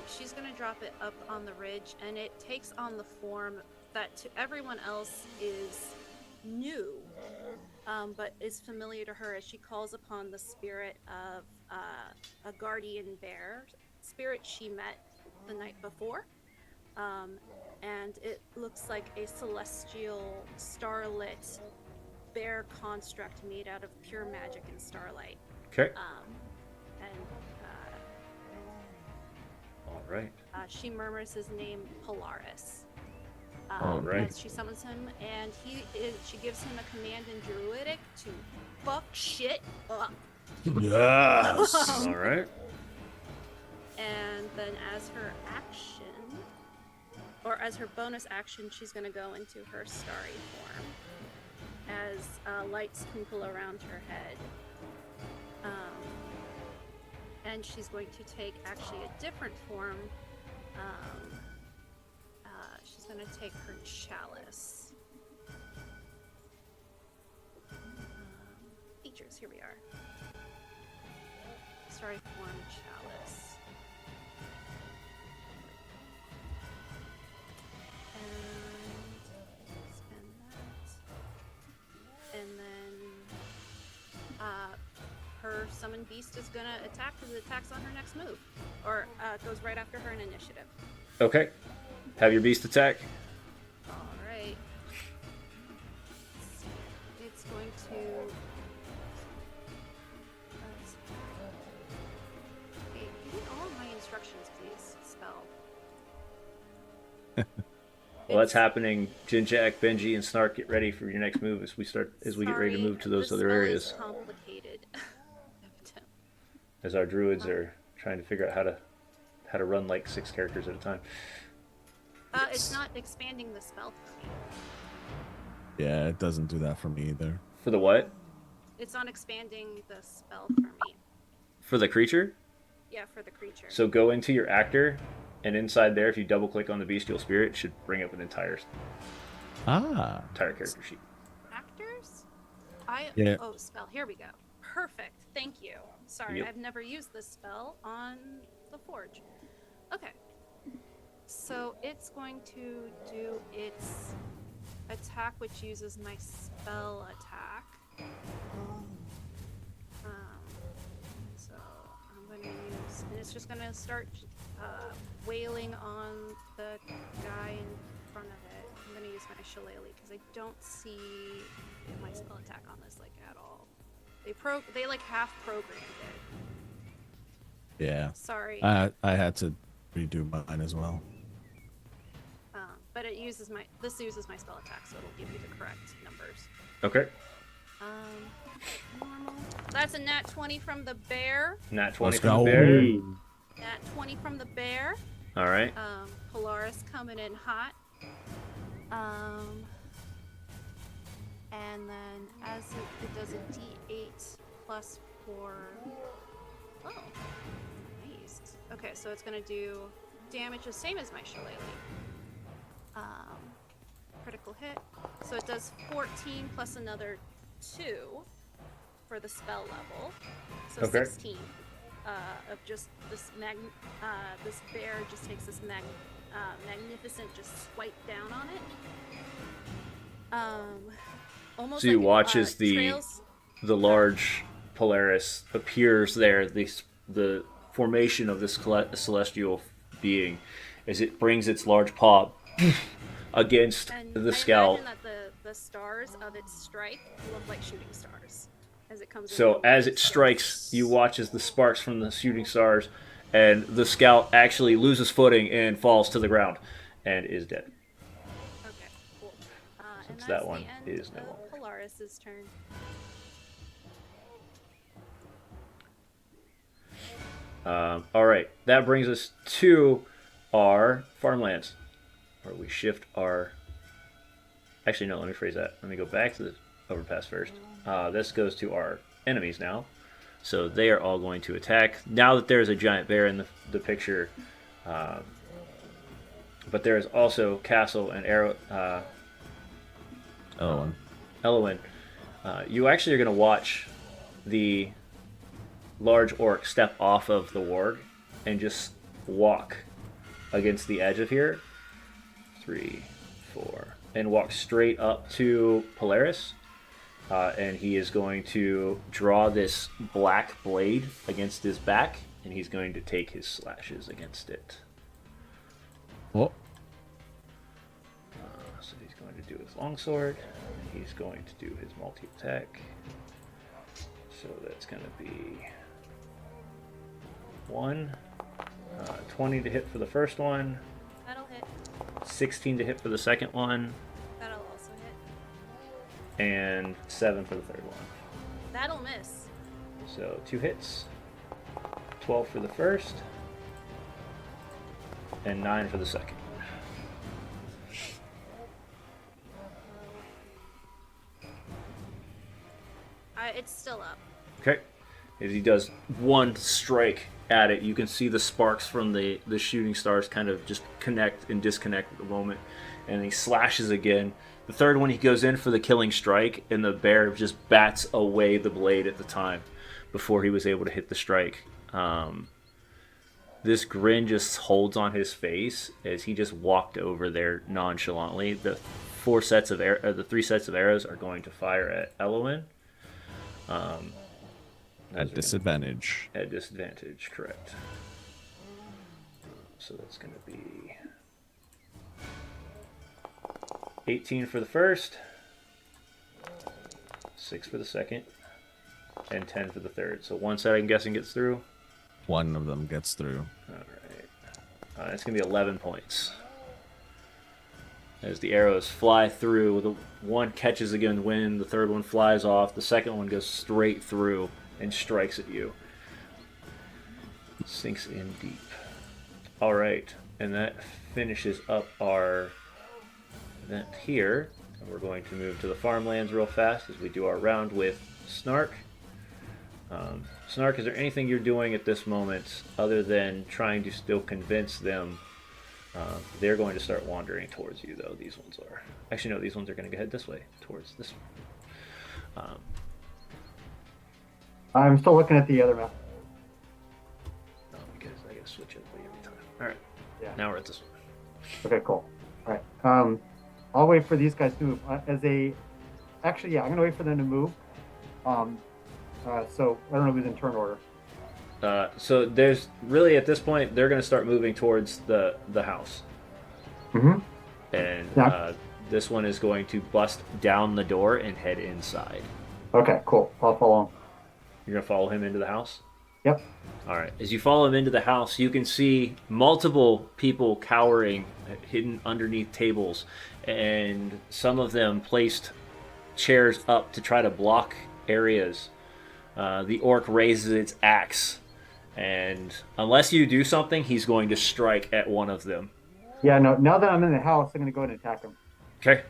She's gonna drop it up on the ridge, and it takes on the form that to everyone else is new, but is familiar to her as she calls upon the spirit of a guardian bear spirit she met the night before. And it looks like a celestial, starlit bear construct made out of pure magic and starlight. Okay. And All right. she murmurs his name, Polaris. All right. As she summons him, and she gives him a command in Druidic to fuck shit up. Yes. All right. And then as her action, or as her bonus action, she's going to go into her starry form as lights twinkle around her head. And she's going to take actually a different form. She's going to take her chalice. Features, here we are. Starry form chalice. And spend that. And then her summon beast is gonna attack because it attacks on her next move. Or goes right after her in initiative. Okay. Have your beast attack. Alright. It's going to hey, give me all of my instructions, please. Spell. Well, that's happening. Jinjak, Benji, and Snark, get ready for your next move as we get ready to move to those the other spell areas. is complicated. As our druids are trying to figure out how to run like 6 characters at a time. It's not expanding the spell for me. Yeah, it doesn't do that for me either. For the what? It's on expanding the spell for me. For the creature? Yeah, for the creature. So go into your actor, and inside there, if you double click on the bestial spirit, it should bring up an entire character sheet. Actors? Yeah. Oh, spell. Here we go. Perfect. Thank you. Sorry, Yep. I've never used this spell on the Forge. Okay. So it's going to do its attack, which uses my spell attack. So I'm going to use, and it's just going to start wailing on the guy in front of it. I'm going to use my shillelagh because I don't see my spell attack on this like at all. They like half programmed it. Yeah. Sorry. I had to redo mine as well. But this uses my spell attack, so it'll give you the correct numbers. Okay. Normal. That's a nat 20 from the bear. Nat 20 Let's from go. the bear. Nat 20 from the bear. All right. Polaris coming in hot. And then as it does a d8 plus 4. Oh, nice. Okay, so it's gonna do damage the same as my shillelagh. Critical hit. So it does 14 plus another 2 for the spell level. So Okay. 16 of just this this bear just takes this magnificent just swipe down on it. Almost So you like, watch as trails. the large Polaris appears there, the formation of this celestial being, as it brings its large paw against And the I scout. imagine that the stars of its strike look like shooting stars as it comes. So into as the it strikes, you watch as the sparks from the shooting stars, and the scout actually loses footing and falls to the ground, and is dead. Okay, cool. And Since that's that one the end is no of longer. Polaris's turn. All right, that brings us to our farmlands, where we shift our. Actually, no. Let me phrase that. Let me go back to the overpass first. This goes to our enemies now, so they are all going to attack. Now that there is a giant bear in the picture, but there is also Castle and Elowin. You actually are going to watch the large orc step off of the warg and just walk against the edge of here. 3, 4, and walk straight up to Polaris. And he is going to draw this black blade against his back, and he's going to take his slashes against it. Oh, So he's going to do his longsword, and he's going to do his multi-attack. So that's going to be 20 to hit for the first one, That'll hit. 16 to hit for the second one, That'll also hit. and 7 for the third one. That'll miss. So 2 hits, 12 for the first, and 9 for the second. It's still up. Okay. As he does one strike at it, you can see the sparks from the shooting stars kind of just connect and disconnect at the moment. And he slashes again. The third one, he goes in for the killing strike, and the bear just bats away the blade at the time before he was able to hit the strike. This grin just holds on his face as he just walked over there nonchalantly. The 3 sets of arrows are going to fire at Elowin. at disadvantage. At disadvantage, correct. So that's going to be 18 for the first, 6 for the second, and 10 for the third. So one set, I'm guessing, gets through. One of them gets through. All right. It's going to be 11 points. As the arrows fly through, the one catches again the wind, the third one flies off, the second one goes straight through and strikes at you. Sinks in deep. All right, and that finishes up our event here. we're going to move to the farmlands real fast as we do our round with Snark. Snark, is there anything you're doing at this moment other than trying to still convince them? They're going to start wandering towards you, though. These ones are. Actually, no, these ones are going to head this way, towards this one. I'm still looking at the other map. No, because I got to switch it every time. All right. Yeah. Now we're at this one. Okay, cool. All right. I'll wait for these guys to move. Actually, yeah, I'm gonna wait for them to move. So I don't know who's in turn order. So there's really at this point they're going to start moving towards the house, Mm-hmm. and Yeah. this one is going to bust down the door and head inside. Okay, cool. I'll follow. You're going to follow him into the house? Yep. All right. As you follow him into the house, you can see multiple people cowering, hidden underneath tables, and some of them placed chairs up to try to block areas. The orc raises its axe, and unless you do something, he's going to strike at one of them. Yeah, no. Now that I'm in the house, I'm gonna go ahead and attack him. Okay.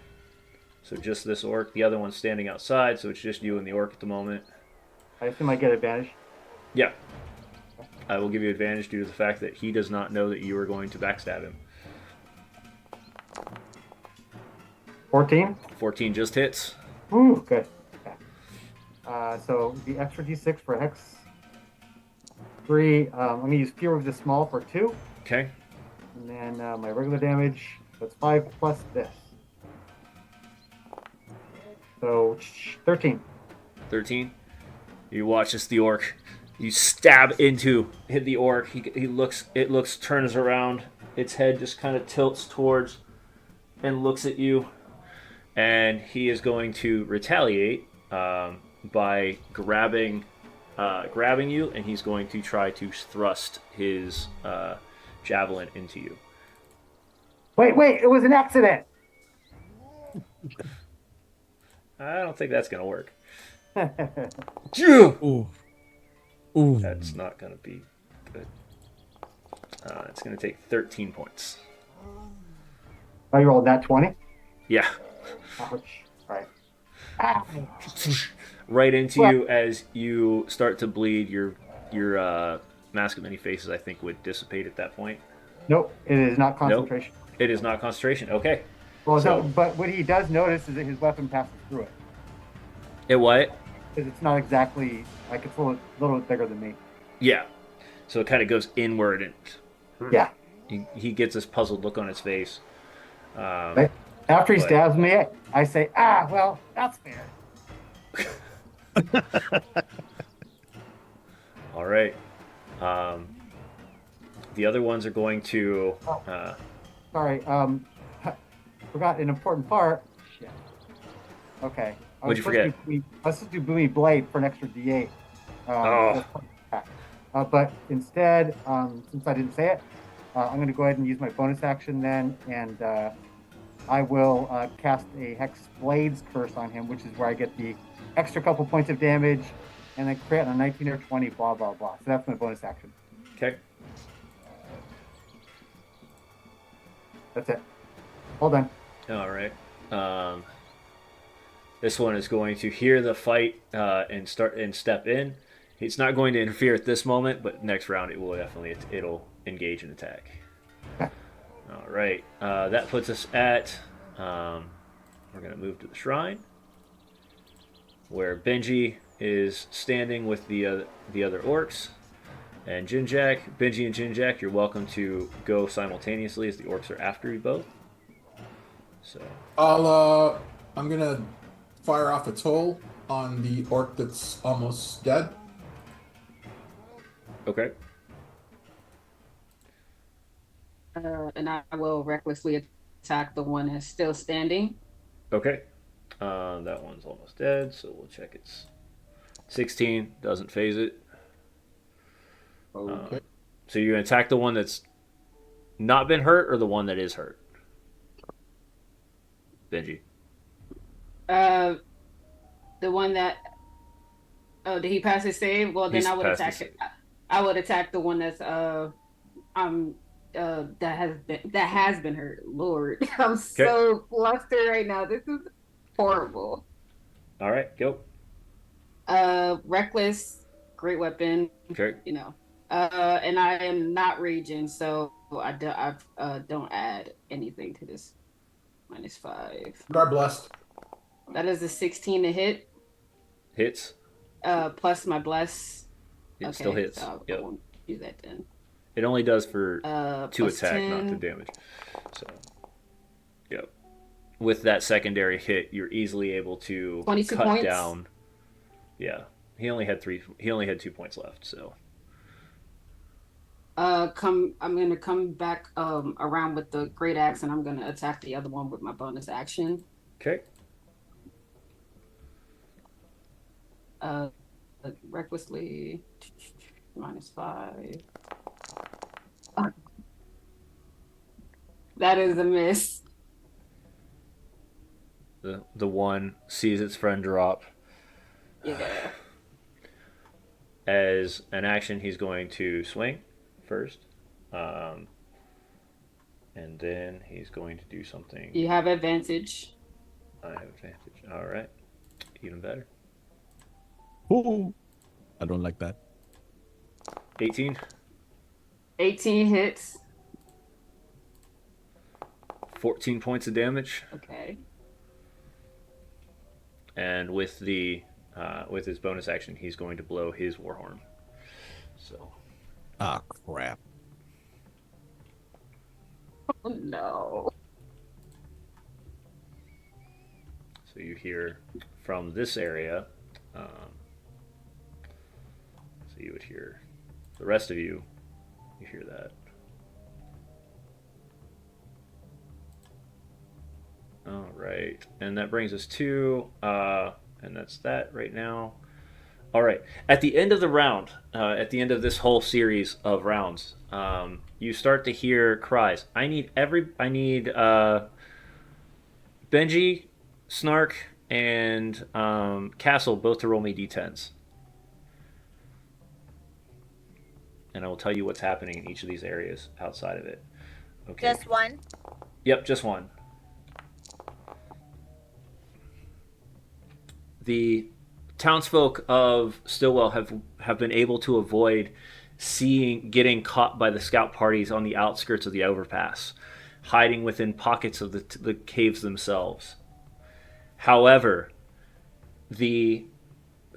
So just this orc. The other one's standing outside, so it's just you and the orc at the moment. I assume I get advantage. Yeah. I will give you advantage due to the fact that he does not know that you are going to backstab him. 14. 14 just hits. Ooh, good. Okay. So the extra d6 for hex 3. I'm gonna use Fear of the Small for 2, Okay. and then my regular damage. That's 5 plus this. So 13. 13. You watch as the orc. You stab hit the orc. It looks, turns around. Its head just kind of tilts towards and looks at you. And he is going to retaliate by grabbing you, and he's going to try to thrust his javelin into you. Wait! It was an accident. I don't think that's going to work. Ooh. Ooh. That's not going to be good. It's going to take 13 points. Oh, you rolled that 20? Yeah. Ouch. Right. Ah. Right into you as you start to bleed. Your Mask of Many Faces, I think, would dissipate at that point. Nope, it is not concentration. It is not concentration. Okay. Well, So- no, but what he does notice is that his weapon passes through it. It what? Because it's not exactly, like, it's a little bit bigger than me. Yeah. So it kind of goes inward, and Yeah. he gets this puzzled look on his face. Right. After he But- stabs me, I say, well, that's fair. All right. The other ones are going to. Sorry, forgot an important part. Shit. Okay. What'd you forget? I was supposed to do Boomy Blade for an extra D8. But instead, since I didn't say it, I'm going to go ahead and use my bonus action then, and I will cast a Hex Blades Curse on him, which is where I get the extra couple points of damage, and then crit on a 19 or 20, blah, blah, blah. So that's my bonus action. Okay. That's it. All done. All right. This one is going to hear the fight and step in. He's not going to interfere at this moment, but next round it'll engage and attack. Okay. All right. That puts us at. We're going to move to the shrine, where Benji is standing with the other orcs, and Jinjak. Benji and Jinjak, you're welcome to go simultaneously as the orcs are after you both. So. I'm gonna fire off a toll on the orc that's almost dead. Okay. And I will recklessly attack the one that's still standing. Okay. That one's almost dead, so we'll check its 16. Doesn't phase it. Okay. So you're going to attack the one that's not been hurt or the one that is hurt? Benji. The one that. Oh, did he pass his save? Well, then He's I would passed attack his it. I would attack the one that's that has been hurt. Lord, I'm so flustered right now. This is Horrible. All right, go. Reckless, great weapon. Okay. You know. And I am not raging, so I don't add anything to this. -5. You are blessed. That is a 16 to hit. Hits. Plus my bless. It still hits. So I Yep. won't do that then. It only does for 2 plus attack, 10. not to damage. So, yep. With that secondary hit, you're easily able to 22 cut points. down. Yeah, he only had 2 points left. So, I'm gonna come back around with the great axe, and I'm gonna attack the other one with my bonus action. okay. Recklessly -5. That is a miss. The one sees its friend drop. Yeah. As an action, he's going to swing first, and then he's going to do something. You have advantage. I have advantage. All right, even better. Ooh, I don't like that. 18. 18 hits. 14 points of damage, Okay. and with his bonus action, he's going to blow his warhorn. So Ah, crap. Oh no. So you hear from this area. So you would hear the rest of you. You hear that. All right, and that brings us to, and that's that right now. All right, at the end of the round, at the end of this whole series of rounds, you start to hear cries. I need Benji, Snark, and Castle both to roll me d10s, and I will tell you what's happening in each of these areas outside of it. Okay. Just one. Yep, just one. The townsfolk of Stillwell have been able to avoid getting caught by the scout parties on the outskirts of the overpass, hiding within pockets of the caves themselves. However, the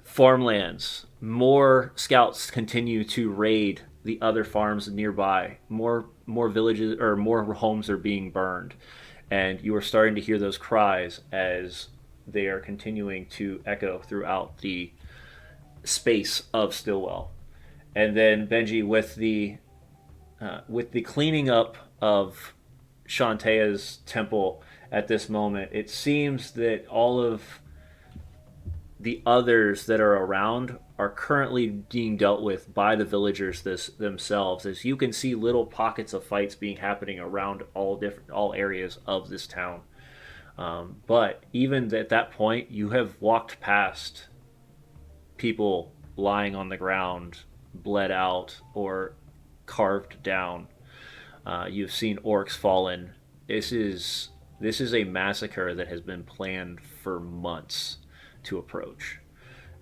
farmlands, more scouts continue to raid the other farms nearby. More villages or more homes are being burned, and you are starting to hear those cries as they are continuing to echo throughout the space of Stillwell. And then Benji, with the cleaning up of Shantaea's temple at this moment, it seems that all of the others that are around are currently being dealt with by the villagers themselves. As you can see, little pockets of fights being happening around all areas of this town. But even at that point, you have walked past people lying on the ground, bled out or carved down. You've seen orcs fallen. This is a massacre that has been planned for months to approach,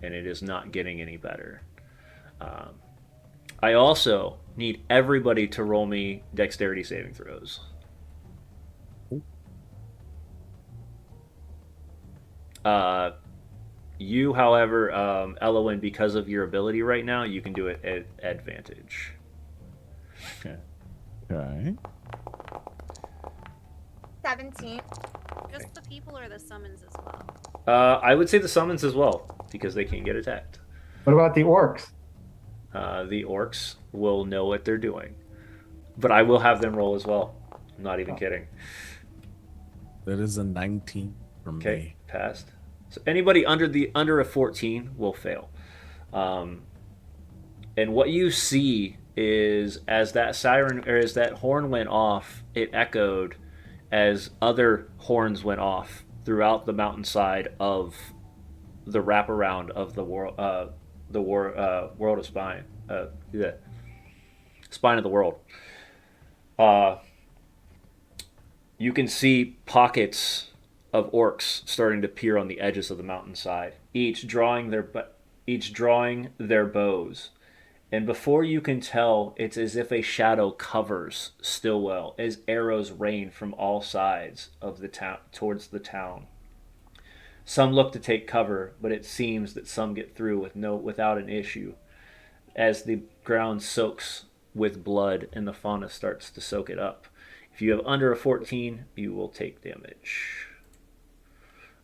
and it is not getting any better. I also need everybody to roll me dexterity saving throws. You, however, Elowen, because of your ability right now, you can do it at advantage. Okay. 17. Just the people or the summons as well? I would say the summons as well, because they can get attacked. What about the orcs? The orcs will know what they're doing, but I will have them roll as well. I'm not even kidding. That is a 19 from Okay, me. passed. So anybody under a 14 will fail. And what you see is as that siren or as that horn went off, it echoed as other horns went off throughout the mountainside of the wraparound of the world of spine, the spine of the world. You can see pockets of orcs starting to appear on the edges of the mountainside, each drawing their bows. And before you can tell, it's as if a shadow covers Stillwell as arrows rain from all sides of the town towards the town. Some look to take cover, but it seems that some get through without an issue, as the ground soaks with blood and the fauna starts to soak it up. If you have under a 14, you will take damage.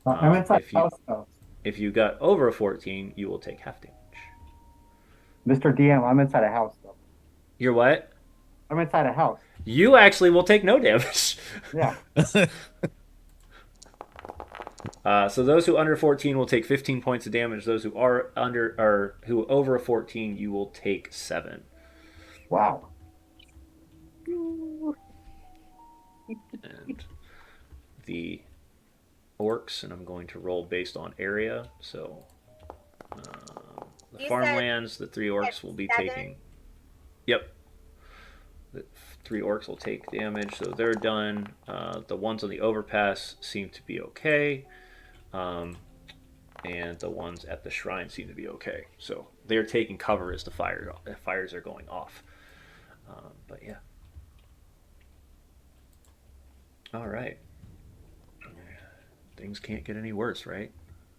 I'm inside if the you- house though. If you got over a 14, you will take half damage. Mr. DM, I'm inside a house though. You're what? I'm inside a house. You actually will take no damage. Yeah. So those who under 14 will take 15 points of damage. Those who are who over a 14, you will take 7. Wow. And the orcs, and I'm going to roll based on area. So the You farmlands, the 3 orcs said will be 7? taking. Yep. The 3 orcs will take damage, so they're done. The ones on the overpass seem to be okay. And the ones at the shrine seem to be okay. So they're taking cover as the fires are going off. But yeah. All right. Things can't get any worse, right?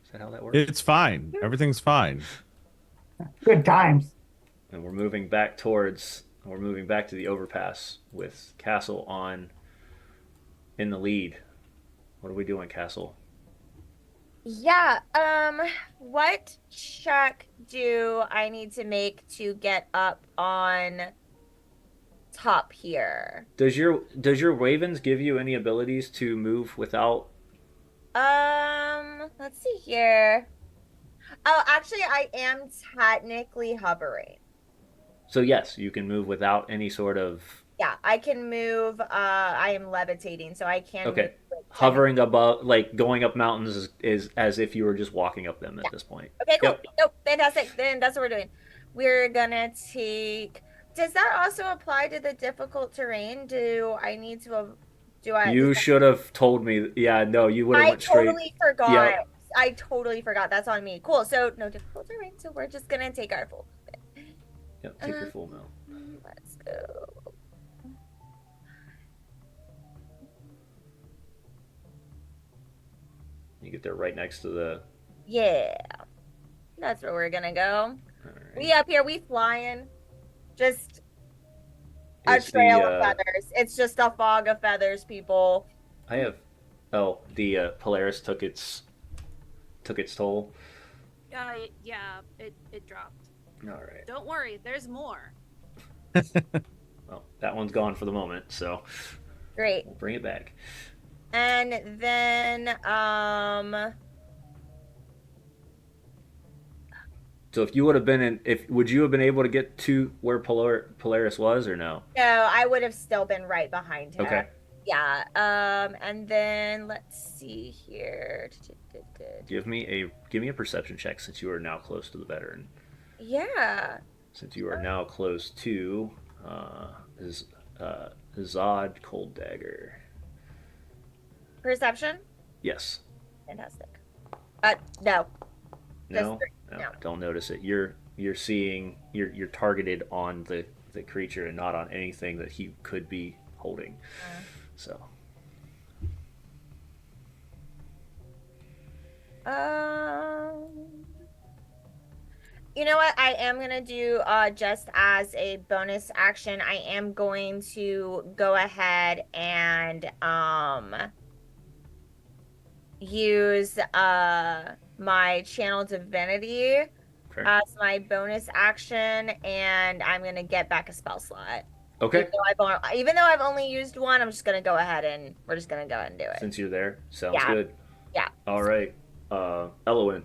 Is that how that works? It's fine. Everything's fine. Good times. And we're moving back to the overpass with Castle in the lead. What are we doing, Castle? Yeah, what check do I need to make to get up on top here? Does your ravens give you any abilities to move without? Let's see here. Oh, actually, I am technically hovering. So yes, you can move without any sort of. Yeah, I can move. I am levitating, so I can Okay. move, like, Hovering above, like going up mountains, is as if you were just walking up them at this point. Okay, cool. Yep. Nope, fantastic. Then that's what we're doing. We're gonna take. Does that also apply to the difficult terrain? Do I need to? Do I? You should have told me. Yeah, no, you would have I went straight. totally forgot. Yep. I totally forgot. That's on me. Cool. So no difficult terrain. So we're just gonna take our full. Yep, take your full mill. Let's go. You get there right next to the. Yeah, that's where we're gonna go. All right. We up here. We flying. Just a Is trail the, of feathers. It's just a fog of feathers, people. I have. Oh, the Polaris took its toll. Yeah, it dropped. All right. Don't worry, there's more. Well, that one's gone for the moment, so Great. we'll bring it back. And then So if you would have been would you have been able to get to where Polaris was or no? no, I would have still been right behind him. Okay. Yeah. And then let's see here. Give me a perception check since you are now close to the veteran. Yeah. Since you are now close to Zod Cold Dagger. Perception? Yes. Fantastic. No. No? No. Don't notice it. You're seeing you're targeted on the creature and not on anything that he could be holding. So You know what? I am gonna do just as a bonus action. I am going to go ahead and use my channel divinity okay. as my bonus action, and I'm gonna get back a spell slot. Okay. Even though I've only used one, I'm just gonna go ahead and we're just gonna go ahead and do it. Since you're there, sounds Yeah. good. Yeah. All right. Elowin.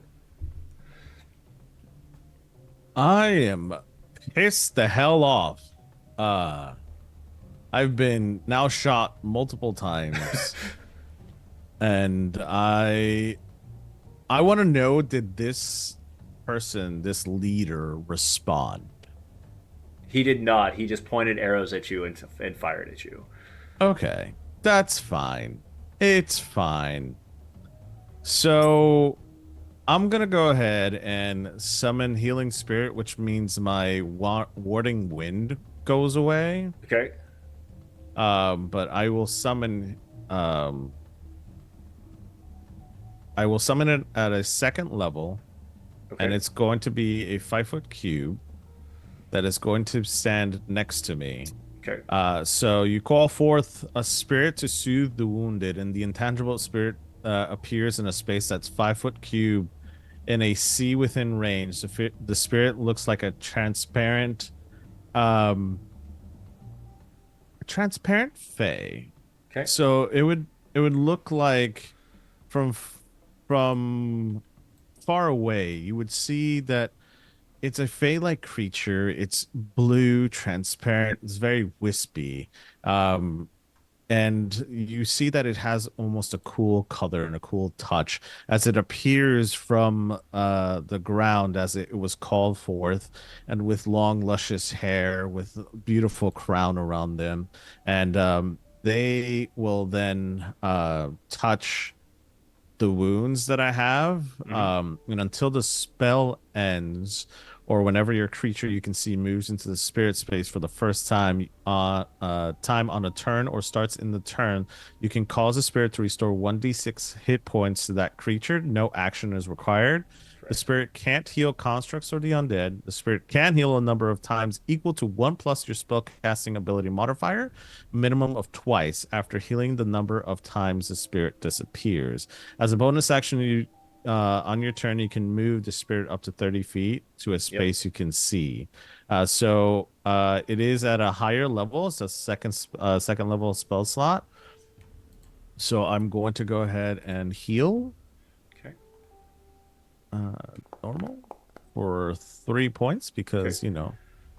I am pissed the hell off. I've been now shot multiple times. And I want to know, did this person, this leader, respond? He did not. He just pointed arrows at you and fired at you. Okay, that's fine. It's fine. So I'm gonna go ahead and summon Healing Spirit, which means my warding wind goes away. Okay. But I will summon it at a second level, Okay. and it's going to be a 5-foot cube that is going to stand next to me. Okay. So you call forth a spirit to soothe the wounded, and the intangible spirit appears in a space that's 5-foot cube in a sea within range. The spirit looks like a transparent fey. Okay. So it would look like from far away you would see that it's a fey-like creature. It's blue, transparent. It's very wispy. And you see that it has almost a cool color and a cool touch as it appears from the ground as it was called forth, and with long, luscious hair, with beautiful crown around them. And they will then touch the wounds that I have. And until the spell ends, or whenever your creature you can see moves into the spirit space for the first time on a turn or starts in the turn, you can cause a spirit to restore 1d6 hit points to that creature. No action is required. The spirit can't heal constructs or the undead. The spirit can heal a number of times equal to 1 plus your spellcasting ability modifier, minimum of twice after healing the number of times the spirit disappears. As a bonus action, you on your turn, you can move the spirit up to 30 feet to a space you can see. So it is at a higher level. It's a second level spell slot. So I'm going to go ahead and heal. Okay. Normal for 3 points because,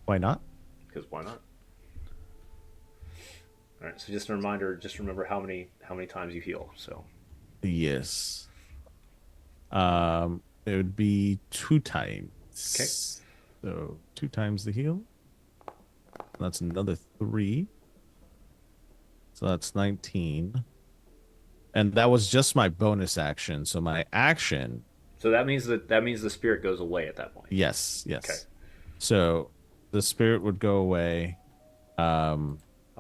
why not? Because why not? All right. So just a reminder. Just remember how many times you heal. So. Yes. It would be 2 times. Okay. So 2 times the heal. That's another 3. So that's 19. And that was just my bonus action. So my action. So that means the spirit goes away at that point. Yes. Okay. So the spirit would go away. I'll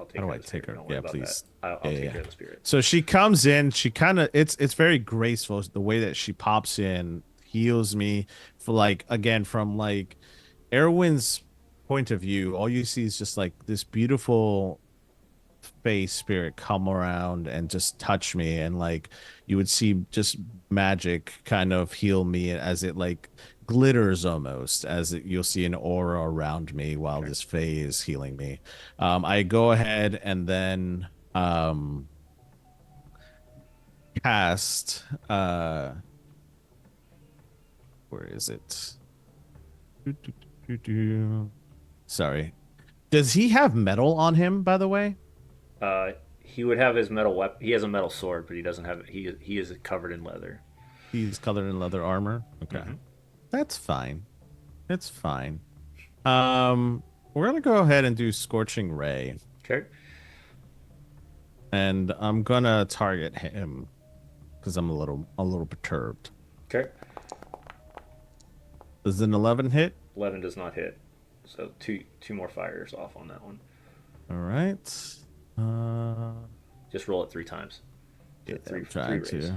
take How do care I of the take spirit. her? Don't worry Yeah, about please. that. I'll take care of the spirit. So she comes in. She kind of it's very graceful. The way that she pops in heals me for from Erwin's point of view. All you see is just like this beautiful face spirit come around and just touch me, and you would see just magic kind of heal me as it glitters almost you'll see an aura around me while this fae is healing me. I go ahead and then cast where is it? Sorry. Does he have metal on him, by the way? He would have his metal weapon. He has a metal sword, but he doesn't have. He is covered in leather. He's covered in leather armor. Okay, that's fine. It's fine. We're gonna go ahead and do Scorching Ray. Okay. And I'm gonna target him because I'm a little perturbed. Okay. Does an 11 hit? 11 does not hit. So two more fires off on that one. All right. Just roll it 3 times. Get three trying rays. to.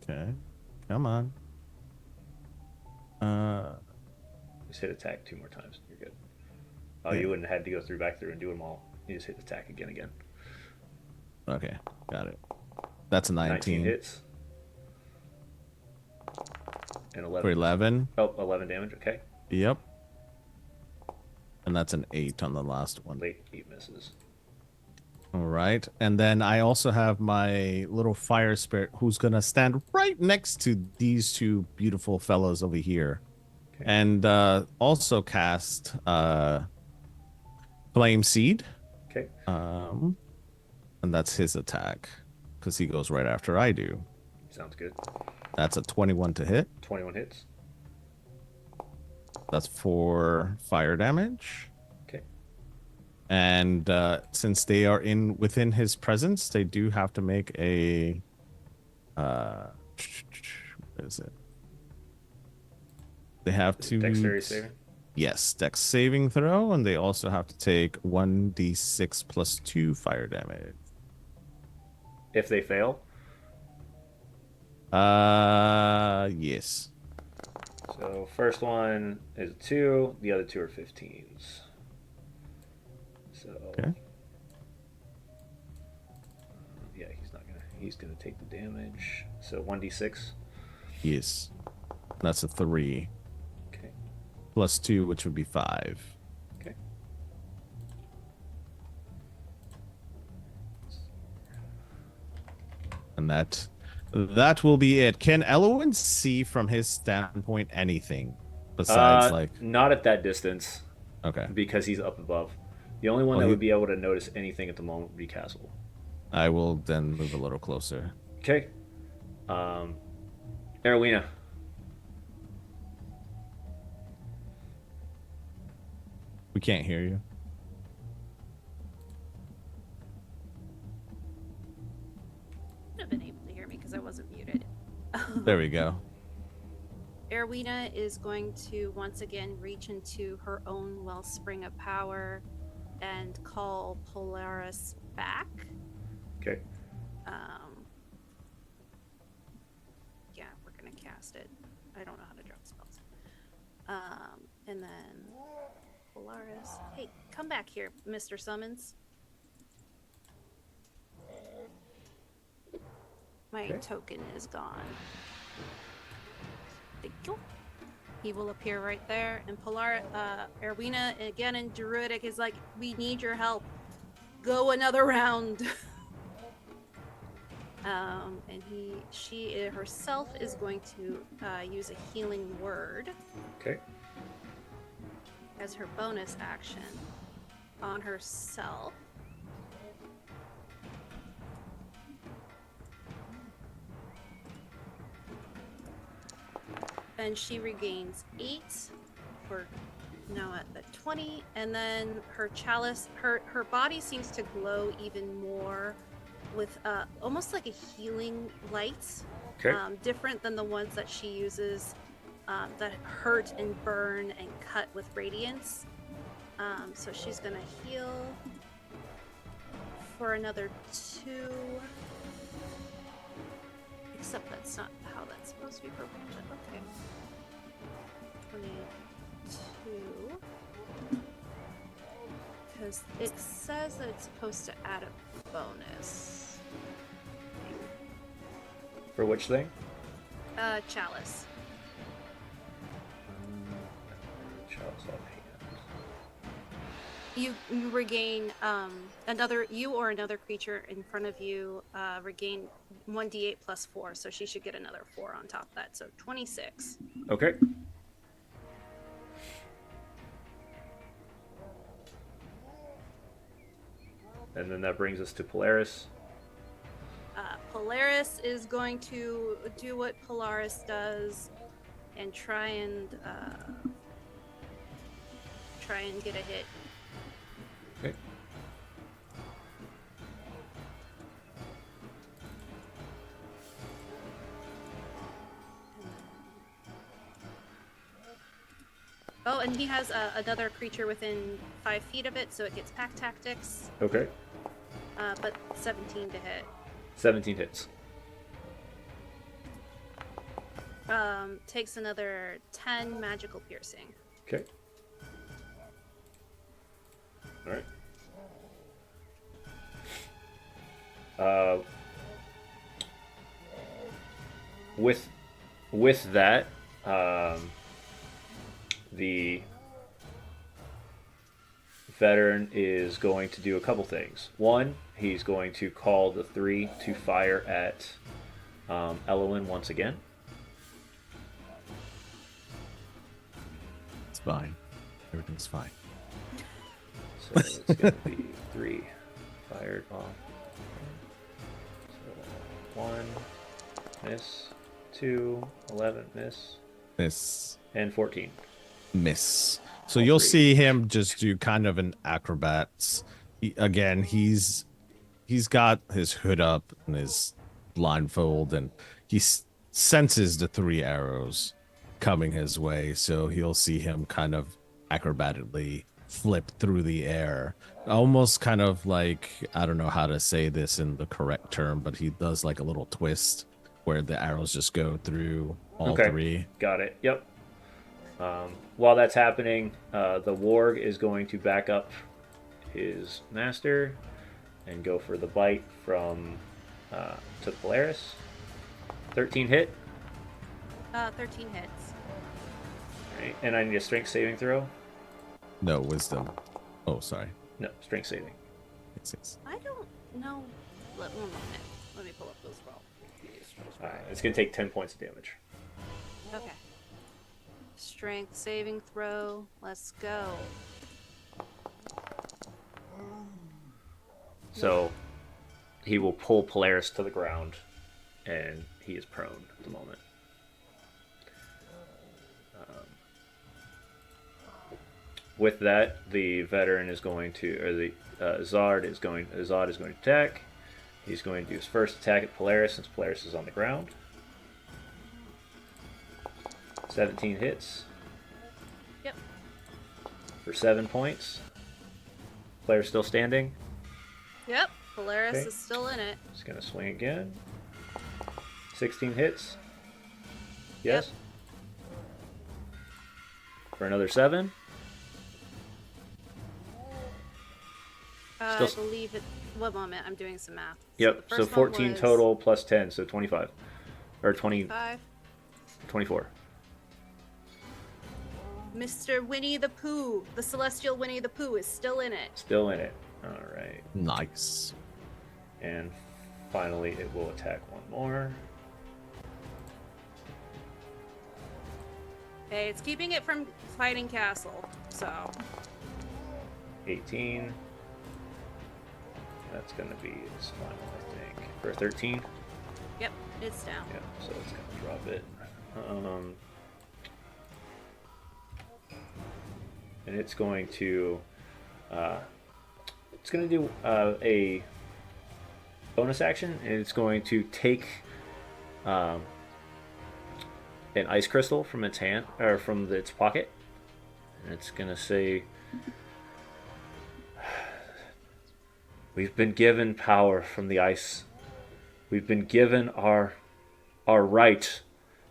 Okay. Come on. Just hit attack 2 more times. You're good. Oh, you wouldn't have had to go back through and do them all. You just hit attack again. Okay, got it. That's a 19. hits. And 11. For 11. Oh, 11 damage. Okay. Yep. And that's an 8 on the last one. Late 8 misses. All right. And then I also have my little fire spirit who's going to stand right next to these 2 beautiful fellows over here. Okay. And also cast Flame Seed. Okay. And that's his attack because he goes right after I do. Sounds good. That's a 21 to hit. 21 hits. That's 4 fire damage. Okay. And since they are within his presence, they do have to make a what is it? They have to Dexterity saving. Yes, dex saving throw, and they also have to take 1d6 plus 2 fire damage. If they fail. Yes. So first one is a 2, the other 2 are 15s. So Okay. yeah, he's gonna take the damage. So 1d6. Yes. That's a 3. Okay. Plus 2, which would be 5. Okay. And that will be it. Can Elowen see from his standpoint anything besides not at that distance Okay. because he's up above. The only one that would be able to notice anything at the moment would be Castle. I will then move a little closer. Okay. Erwina. We can't hear you. Would have been able to hear me because I wasn't muted. There we go. Erwina is going to once again reach into her own wellspring of power and call Polaris back. Okay. Yeah, we're gonna cast it. I don't know how to drop spells. And then Polaris. Hey, come back here, Mr. Summons. My token is gone. Thank you. He will appear right there, and Erwina again in Druidic is like, "We need your help. Go another round." And she herself is going to use a healing word Okay. as her bonus action on herself. And she regains 8. We're now at the 20. And then her chalice, her body seems to glow even more with almost like a healing light. Okay. Different than the ones that she uses that hurt and burn and cut with radiance. So she's going to heal for another 2. Except that's not how that's supposed to be broken. Okay. 22. Because it says that it's supposed to add a bonus. For which thing? Chalice. Chalice off hand. You regain you or another creature in front of you regain 1d8 plus 4, so she should get another 4 on top of that, so 26. Okay. And then that brings us to Polaris. Polaris is going to do what Polaris does and try and get a hit. Okay. Oh, and he has another creature within 5 feet of it, so it gets pack tactics. Okay. But 17 to hit. 17 hits. Takes another 10 magical piercing. Okay. All right. With that, the veteran is going to do a couple things. One, he's going to call the 3 to fire at Elowen once again. It's fine. Everything's fine. So it's going to be 3 fired off. So 1 miss, 2 11 miss, Miss. and 14. Miss. So All you'll three. see him just do kind of an acrobats. Again, he's got his hood up and his blindfold, and he senses the 3 arrows coming his way. So he'll see him kind of acrobatically flip through the air, almost kind of like, I don't know how to say this in the correct term, but he does like a little twist where the arrows just go through all Okay. 3. Got it. Yep. While that's happening, the warg is going to back up his master and go for the bite from to Polaris. 13 hit. 13 hits. Right. And I need a strength saving throw. No, wisdom. Oh, sorry. No, strength saving. It's I don't know. One moment. Let me pull up those rolls. All right. It's going to take 10 points of damage. Okay. Strength saving throw. Let's go. So he will pull Polaris to the ground, and he is prone at the moment. With that, the veteran is going to, or the Zod is going to attack. He's going to do his first attack at Polaris since Polaris is on the ground. 17 hits. Yep. For 7 points. Polaris still standing. Yep. Polaris Okay. is still in it. He's going to swing again. 16 hits. Yes. For another 7. I believe it. One moment. I'm doing some math. Yep. the So first one 14 was total plus 10, so 25. Or 20, 5. 24. Mr. Winnie the Pooh, the celestial Winnie the Pooh, is still in it. Still in it. All right. nice. And finally, it will attack one more. Okay, it's keeping it from fighting Castle. So 18. That's going to be its final, I think. For 13. yep, it's down. Yeah, so it's going to drop it. And it's going to do a bonus action, and it's going to take an ice crystal from its hand, or from its pocket, and it's going to say, "We've been given power from the ice. We've been given our right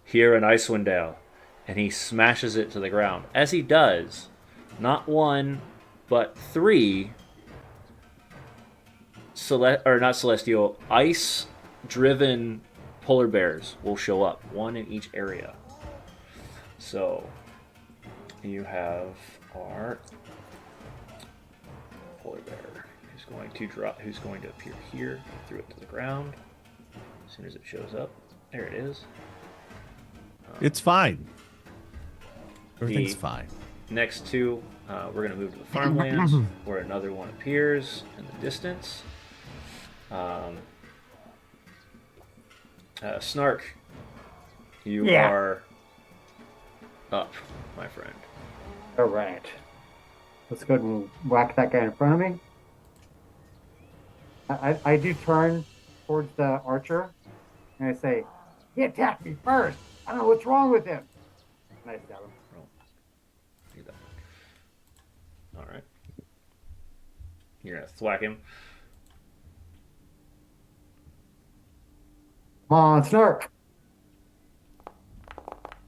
here in Icewind Dale." And he smashes it to the ground. As he does, not 1, but 3 not celestial, ice-driven polar bears will show up, 1 in each area. So you have our polar bear who's going to appear here, throw it to the ground as soon as it shows up. There it is. It's fine. Everything's The- fine. Next to, we're going to move to the farmlands, where another one appears in the distance. Snark, you Yeah. are up, my friend. All right. Let's go ahead and whack that guy in front of me. I do turn towards the archer, and I say, "He attacked me first. I don't know what's wrong with him." And I stab him. Do that. All right. You're going to thwack him. Come on, Snark.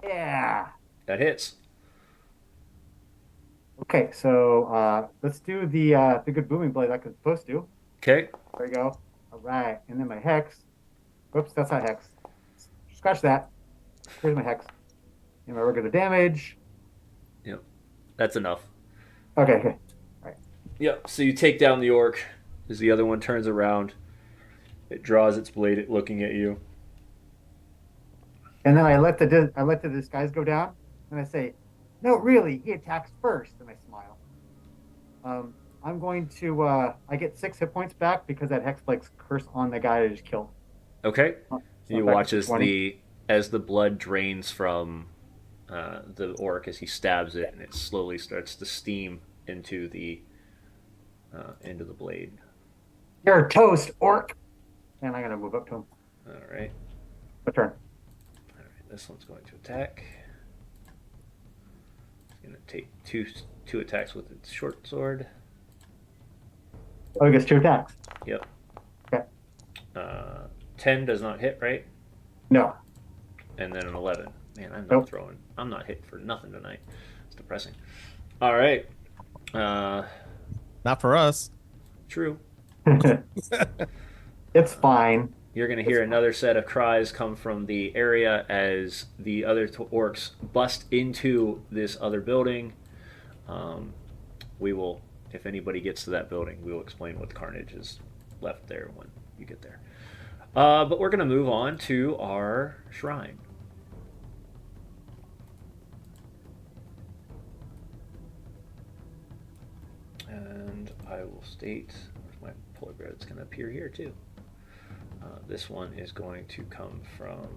Yeah. That hits. Okay, so let's do the good booming blade like it's supposed to. Okay. There we go. All right, and then my hex. Whoops, that's not hex. Scratch that. Here's my hex. And my regular damage. Yep. That's enough. Okay. Yep. So you take down the orc as the other one turns around. It draws its blade looking at you. And then I let the disguise go down, and I say, "No, really, he attacks first." And I smile. I'm going to. I get 6 hit points back because that hexblade's curse on the guy I just killed. Okay. So You I'm back watch to as 20. the blood drains from the orc as he stabs it, and it slowly starts to steam into the blade. You're toast, orc. And I'm gonna move up to him. All right. My turn. All right. This one's going to attack. It's going to take two attacks with its short sword. Oh, he gets 2 attacks. Yep. Okay. 10 does not hit, right? No. And then an 11. Man, I'm not Nope. throwing. I'm not hitting for nothing tonight. It's depressing. All right. Not for us. True. It's fine. You're going to hear another set of cries come from the area as the other orcs bust into this other building. We will, if anybody gets to that building, we will explain what carnage is left there when you get there. But we're going to move on to our shrine. And I will state, where's my polar bear that's going to appear here too. This one is going to come from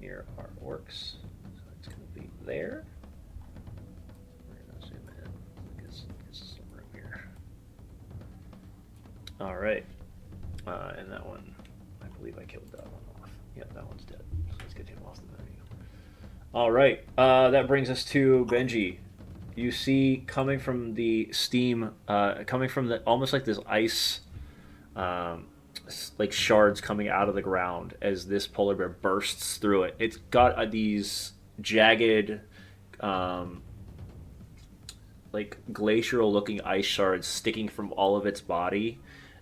near our orcs. So it's going to be there. We're going to zoom in. There's some room here. Alright. And that one, I believe I killed that one off. Yep, that one's dead. So let's get him off the menu. Alright. That brings us to Benji. You see coming from the steam, coming from the almost like this ice, like shards coming out of the ground as this polar bear bursts through it. It's got these jagged, like glacial looking ice shards sticking from all of its body,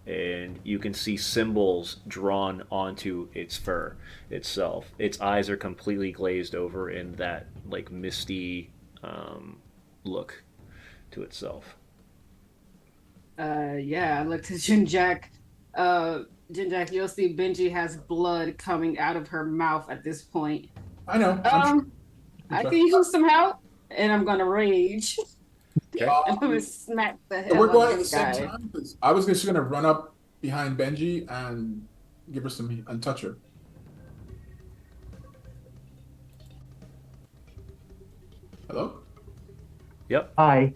and you can see symbols drawn onto its fur itself. Its eyes are completely glazed over in that like misty look to itself. Yeah, I looked at Jinjak. Jinjak, you'll see Benji has blood coming out of her mouth at this point. I know. I can use some help, and I'm gonna rage. Okay. I'm gonna smack the hell We're going out at of the this same guy. time. 'Cause I was just going to run up behind Benji and give her some and touch her. Hello? Yep. Hi.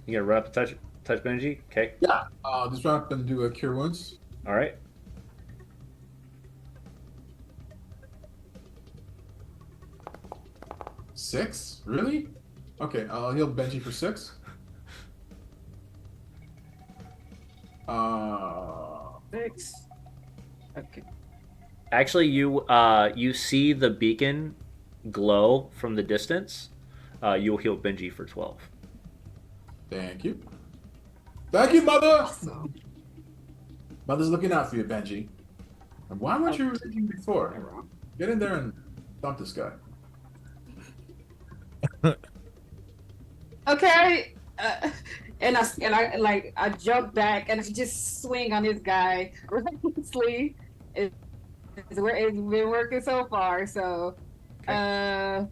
You gonna run up and touch Benji? Okay. Yeah. Just run up and do a cure wounds. All right. Six? Really? Okay, I'll heal Benji for 6. Six. Okay. Actually, you see the beacon glow from the distance. You'll heal Benji for 12. Thank you. Thank you, Mother! Mother's looking out for you, Benji. And why weren't you religion before? Get in there and dump this guy. Okay. And I jump back and I just swing on this guy recklessly. It's been working so far. So, yeah,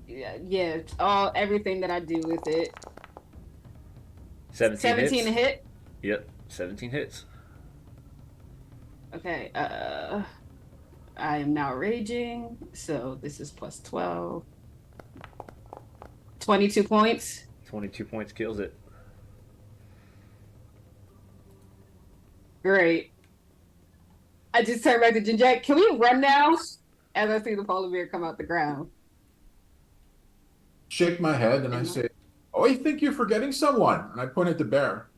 everything that I do with it. 17 hits. to hit. Yep, 17 hits. Okay. I am now raging. So this is plus 12. 22 points. 22 points kills it. Great. I just turned back to Jinjak. Can we run now? As I see the polar bear come out the ground. Shake my head and I say, "Oh, I think you're forgetting someone." And I point at the bear.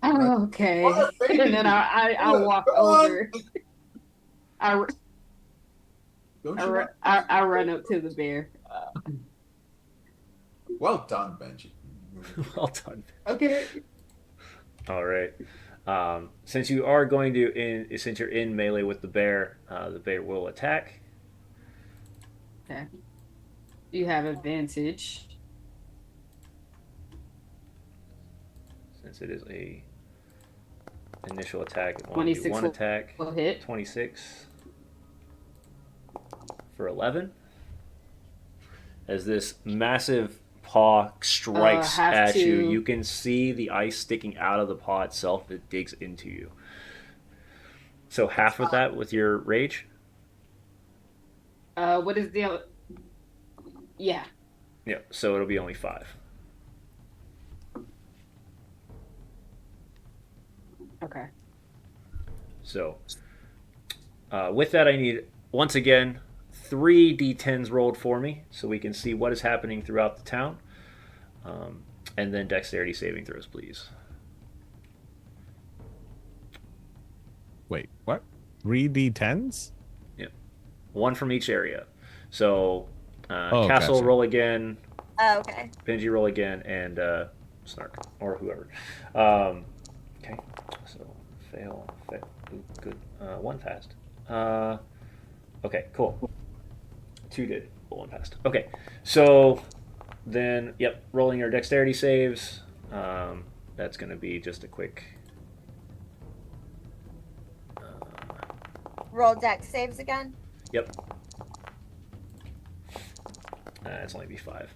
Oh, okay. What a baby. And then I walk Come on. over. I Don't you want- run up to the bear. Well done, Benji. Well done. Okay. All right. Since you are going to since you're in melee with the bear will attack. Okay. You have advantage. Since it is a initial attack, it will do 26 one attack. will hit. 26 for 11. As this massive paw strikes have at you, to- you can see the ice sticking out of the paw itself. It digs into you. So half of that with your rage? What is the? Yeah. Yeah, so it'll be only 5. Okay. So with that, I need, once again, 3 d10s rolled for me so we can see what is happening throughout the town. And then dexterity saving throws, please. Wait, what? 3d10s? Yep. 1 from each area. So Oh, Castle, gotcha. roll again. Oh, okay. Benji, roll again. And Snark, or whoever. Okay. So fail. Ooh, good. 1 passed. Okay, cool. 2 did. 1 passed. Okay. So then, yep, rolling your dexterity saves. That's going to be just a quick. Roll dex saves again. Yep. It's only be 5.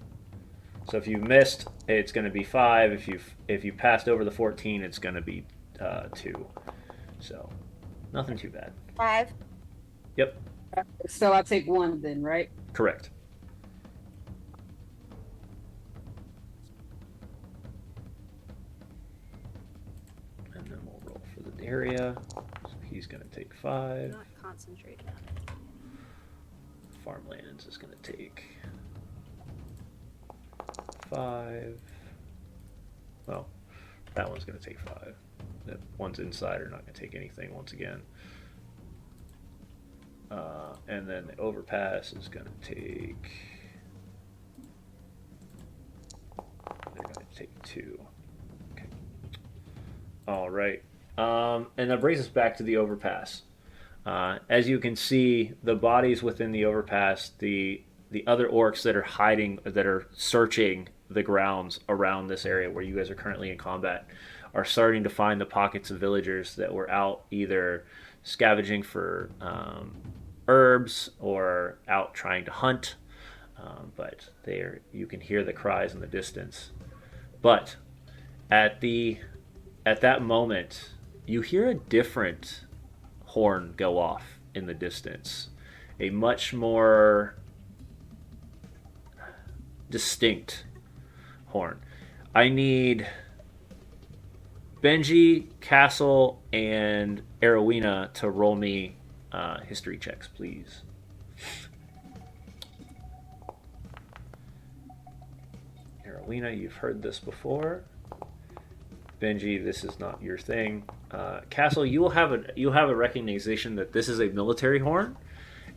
So if you missed, it's going to be 5. If you passed over the 14, it's going to be 2. So nothing too bad. 5. Yep. So I take 1 then, right? Correct. And then we'll roll for the area. So he's going to take 5. Not concentrating on it. Farmlands is going to take 5. Well, that one's going to take 5. The ones inside are not going to take anything once again. And then the overpass is going to take. They're going to take 2. Okay. All right. And that brings us back to the overpass. As you can see, the bodies within the overpass, the other orcs that are hiding, that are searching the grounds around this area where you guys are currently in combat, are starting to find the pockets of villagers that were out either scavenging for herbs or out trying to hunt. But you can hear the cries in the distance. But at that moment, you hear a different horn go off in the distance, a much more distinct horn. I need Benji, Castle, and Arowina to roll me history checks, please. Arowina, you've heard this before. Benji, this is not your thing. Castle, you will have a recognition that this is a military horn.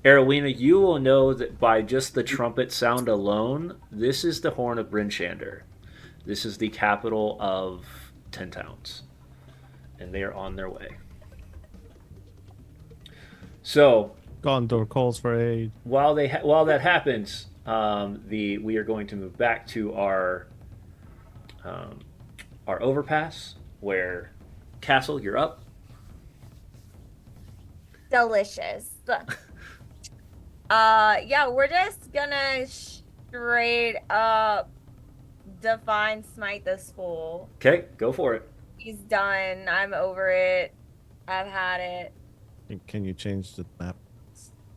Arowina, you will know that by just the trumpet sound alone, this is the horn of Bryn Shander. This is the capital of 10 towns, and they are on their way. So, Gondor calls for aid. while that happens, we are going to move back to our overpass, where Castle, you're up. Delicious. Yeah, we're just gonna straight up Divine Smite this fool. Okay, go for it. He's done. I'm over it. I've had it. Can you change the map?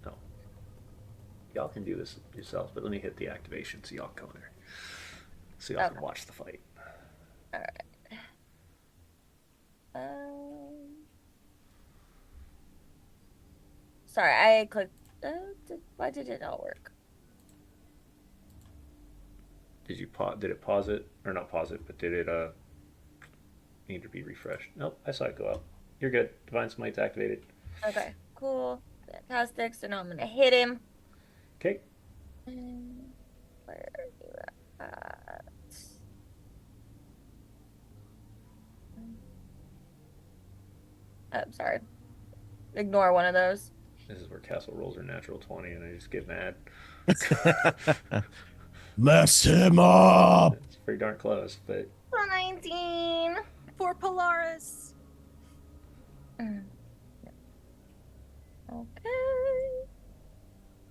No. Y'all can do this yourselves, but let me hit the activation so y'all can there. So y'all can watch the fight. All right. Sorry, I clicked. Why did it not work? Did it pause it, or not pause it, but did it need to be refreshed? Nope, I saw it go up. You're good. Divine Smite's activated. Okay, cool. Fantastic. So now I'm gonna hit him. Okay. Where are you at? I'm sorry. Ignore one of those. This is where Castle rolls her natural 20, and I just get mad. Mess him up! It's pretty darn close, but 19. For Polaris. Okay.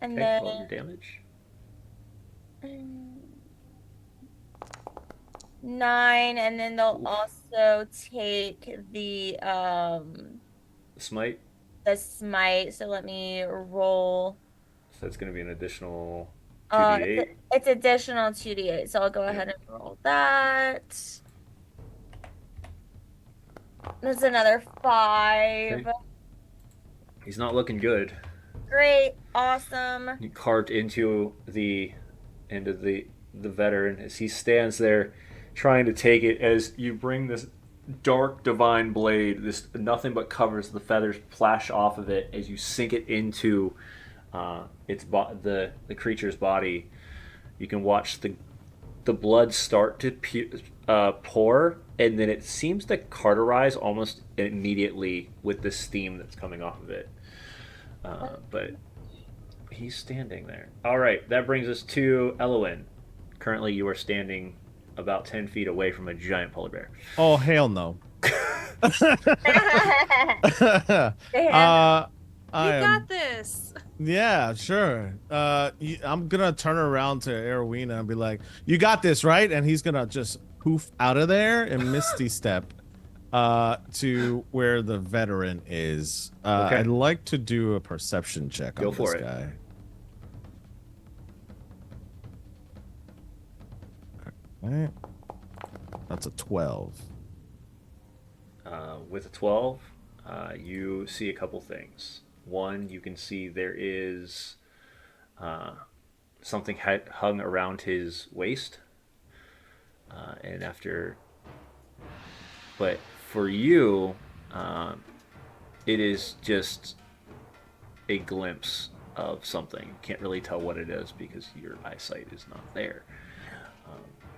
And okay, roll then your damage. 9, and then they'll also take the Smite. the smite. So let me roll. So that's going to be an additional Uh, 2d8. it's additional 2d8. So I'll go ahead and roll that. That's another 5. Okay. He's not looking good. Great, awesome. You carved into the veteran as he stands there trying to take it, as you bring this dark divine blade, this nothing but covers the feathers, flash off of it as you sink it into the creature's body. You can watch the blood start to pour, and then it seems to cauterize almost immediately with the steam that's coming off of it. But he's standing there. All right, that brings us to Elowin. Currently, you are standing about 10 feet away from a giant polar bear. Oh, hell no. We got this. Yeah, sure. I'm gonna turn around to Erowina and be like, "You got this, right?" And he's gonna just poof out of there and misty step to where the veteran is. Okay. I'd like to do a perception check Go on for this it. guy. Alright. That's a 12. With a 12, you see a couple things. One, you can see there is something hung around his waist. But for you, it is just a glimpse of something. You can't really tell what it is because your eyesight is not there.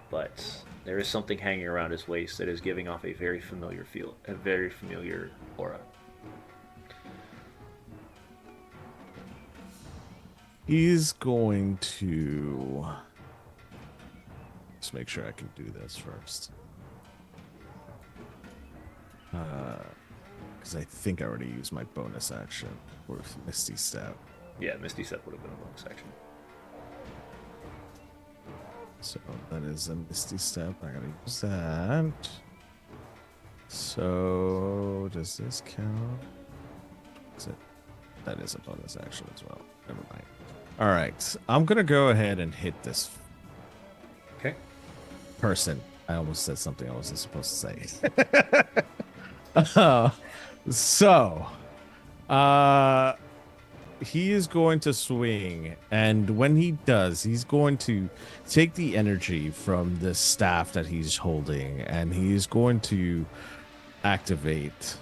But there is something hanging around his waist that is giving off a very familiar aura. He's going to... Let's make sure I can do this first. Because I think I already used my bonus action with Misty Step. Yeah, Misty Step would have been a bonus action. So that is a Misty Step. I gotta use that. So does this count? Is it? That is a bonus action as well. Never mind. All right, I'm gonna go ahead and hit this Okay. person. I almost said something I wasn't supposed to say. He is going to swing, and when he does, he's going to take the energy from the staff that he's holding, and he's going to activate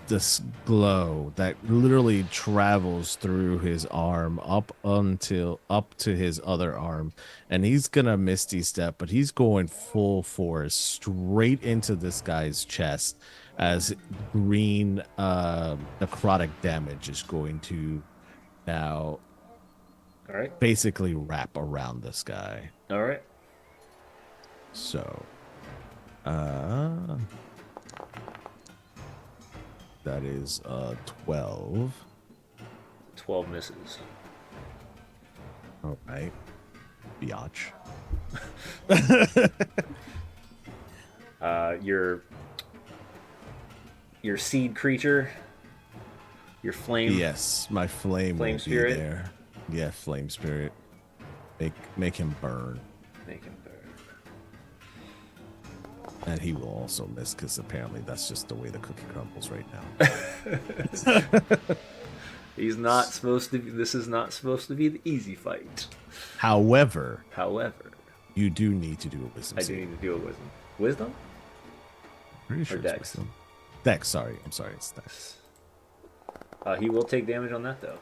this glow that literally travels through his arm up to his other arm, and he's gonna Misty Step, but he's going full force straight into this guy's chest as green necrotic damage is going to now All right. basically wrap around this guy. All right. So that is 12. 12 misses. All right. Biatch. Your seed creature, your flame. Yes, my flame will spirit? be there. Yeah, flame spirit. Make him burn. Make him burn. And he will also miss because apparently that's just the way the cookie crumbles right now. He's not supposed to. This is not supposed to be the easy fight. However, you do need to do a wisdom I save. do need to do a wisdom. Wisdom? Pretty sure or it's dex? wisdom. Dex, sorry. I'm sorry, it's Dex. He will take damage on that though.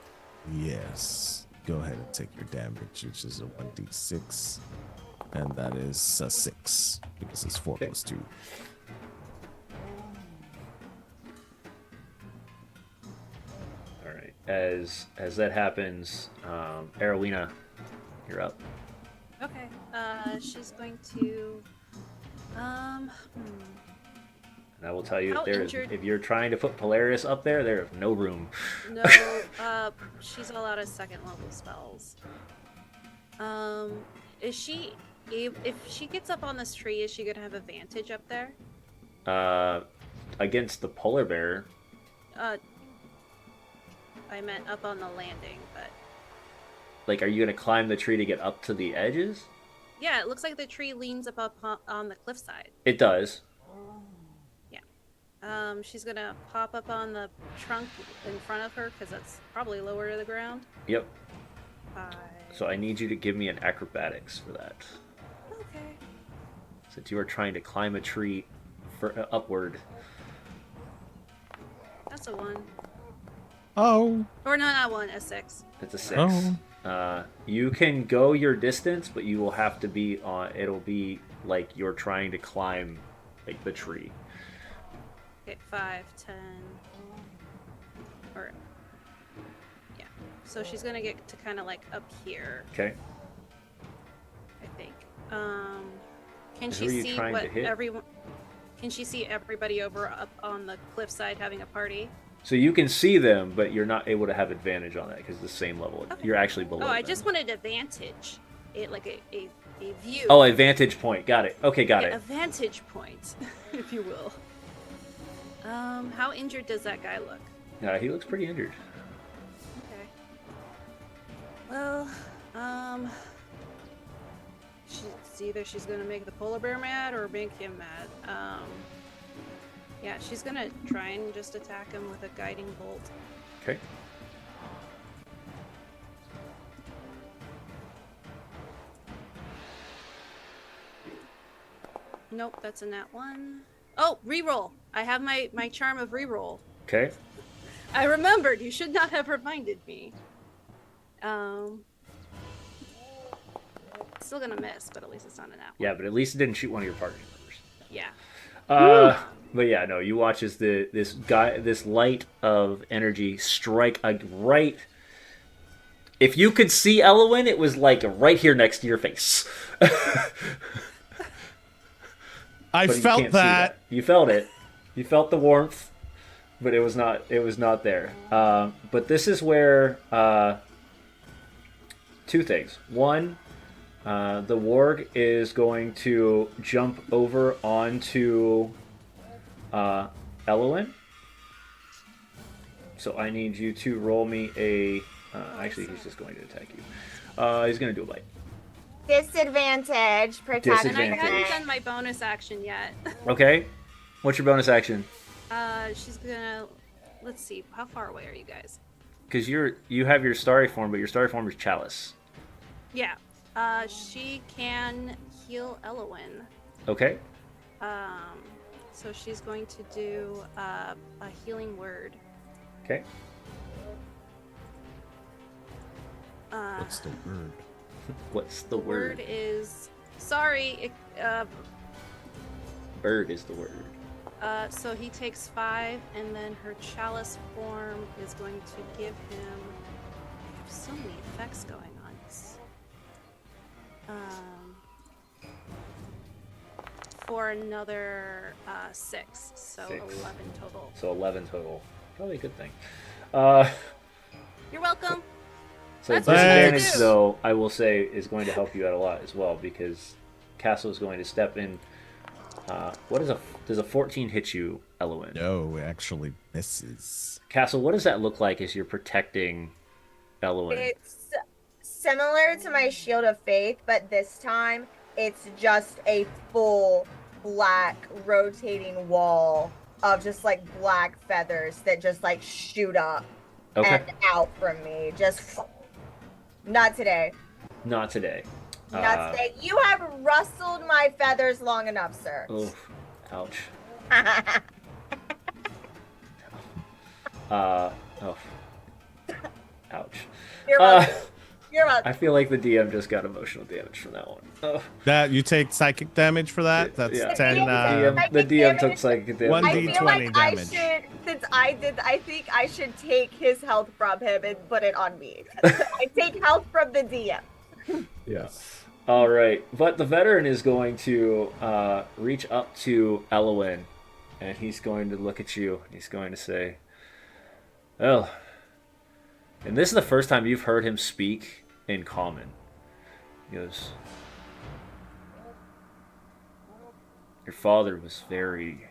Yes. Go ahead and take your damage, which is a 1d6. And that is a 6 because it's 4 Okay. plus 2. All right. As that happens, Arowina, you're up. Okay. She's going to. And I will tell you, How if injured- you're trying to put Polaris up there, there is no room. No. She's all out of second level spells. Is she? If she gets up on this tree, is she gonna have advantage up there? against the polar bear. I meant up on the landing, but Like, are you gonna climb the tree to get up to the edges? yeah, it looks like the tree leans up on the cliffside. It does. She's gonna pop up on the trunk in front of her because that's probably lower to the ground. Yep. 5. So I need you to give me an acrobatics for that. Okay. Since you are trying to climb a tree for upward. That's a 1. Oh. Or no, not 1, a 6. It's a 6. Oh. You can go your distance, but you will have to be on. It'll be like you're trying to climb, like, the tree. Okay, 5, 10. Or yeah. So she's gonna get to kind of like up here, Okay. I think. Can Who she are you see trying what to hit? everyone? Can she see everybody over up on the cliffside having a party? So you can see them, but you're not able to have advantage on that because it's the same level. Okay. You're actually below. Oh, I them. just wanted a vantage, like a view. Oh, a vantage point. Got it. Okay, got Yeah, a it. vantage point, if you will. How injured does that guy look? He looks pretty injured. Okay. Well, it's either she's gonna make the polar bear mad or make him mad. Yeah, she's gonna try and just attack him with a guiding bolt. Okay. Nope, that's a nat 1. Oh, reroll. I have my charm of reroll. Okay. I remembered. You should not have reminded me. Still gonna miss, but at least it's not an nat 1. Yeah, but at least it didn't shoot one of your party members. Yeah. But yeah, no. You watch as this light of energy strike right. If you could see Elowin, it was like right here next to your face. I But you felt can't see that. You felt it. You felt the warmth, but it was not there. But this is where two things. One, the warg is going to jump over onto Elowin. So I need you to roll me a. Actually, he's just going to attack you. He's going to do a bite. Disadvantage. Protect. And I Disadvantage. haven't done my bonus action yet. Okay. What's your bonus action? She's gonna. Let's see. How far away are you guys? Because you have your starry form, but your starry form is Chalice. Yeah. She can heal Elowin. Okay. So she's going to do a healing word. Okay. What's the word? What's the word? Word is sorry. Bird is the word. So he takes 5, and then her chalice form is going to give him. I have so many effects going on. For another 6, so 6. 11 total. So 11 total. Probably a good thing. You're welcome. So That's what I disadvantage, do. though, I will say, is going to help you out a lot as well because Castle is going to step in. Does a 14 hit you, Elowin? No, it actually misses. Castle, what does that look like as you're protecting Elowin? It's similar to my Shield of Faith, but this time it's just a full black rotating wall of just like black feathers that just like shoot up Okay. and out from me. Just not today. Not today. Not today. You have rustled my feathers long enough, sir. Oh, ouch. Oh. Ouch. You're welcome. You're welcome. I feel like the DM just got emotional damage from that one. Oh. That you take psychic damage for that? That's Yeah. 10. The DM took psychic damage. One I D20 feel like I damage. should, since I think I should take his health from him and put it on me. I take health from the DM. Yeah. All right, but the veteran is going to reach up to Elowin, and he's going to look at you. He's going to say, "Oh," and this is the first time you've heard him speak in common. He goes, "Your father was very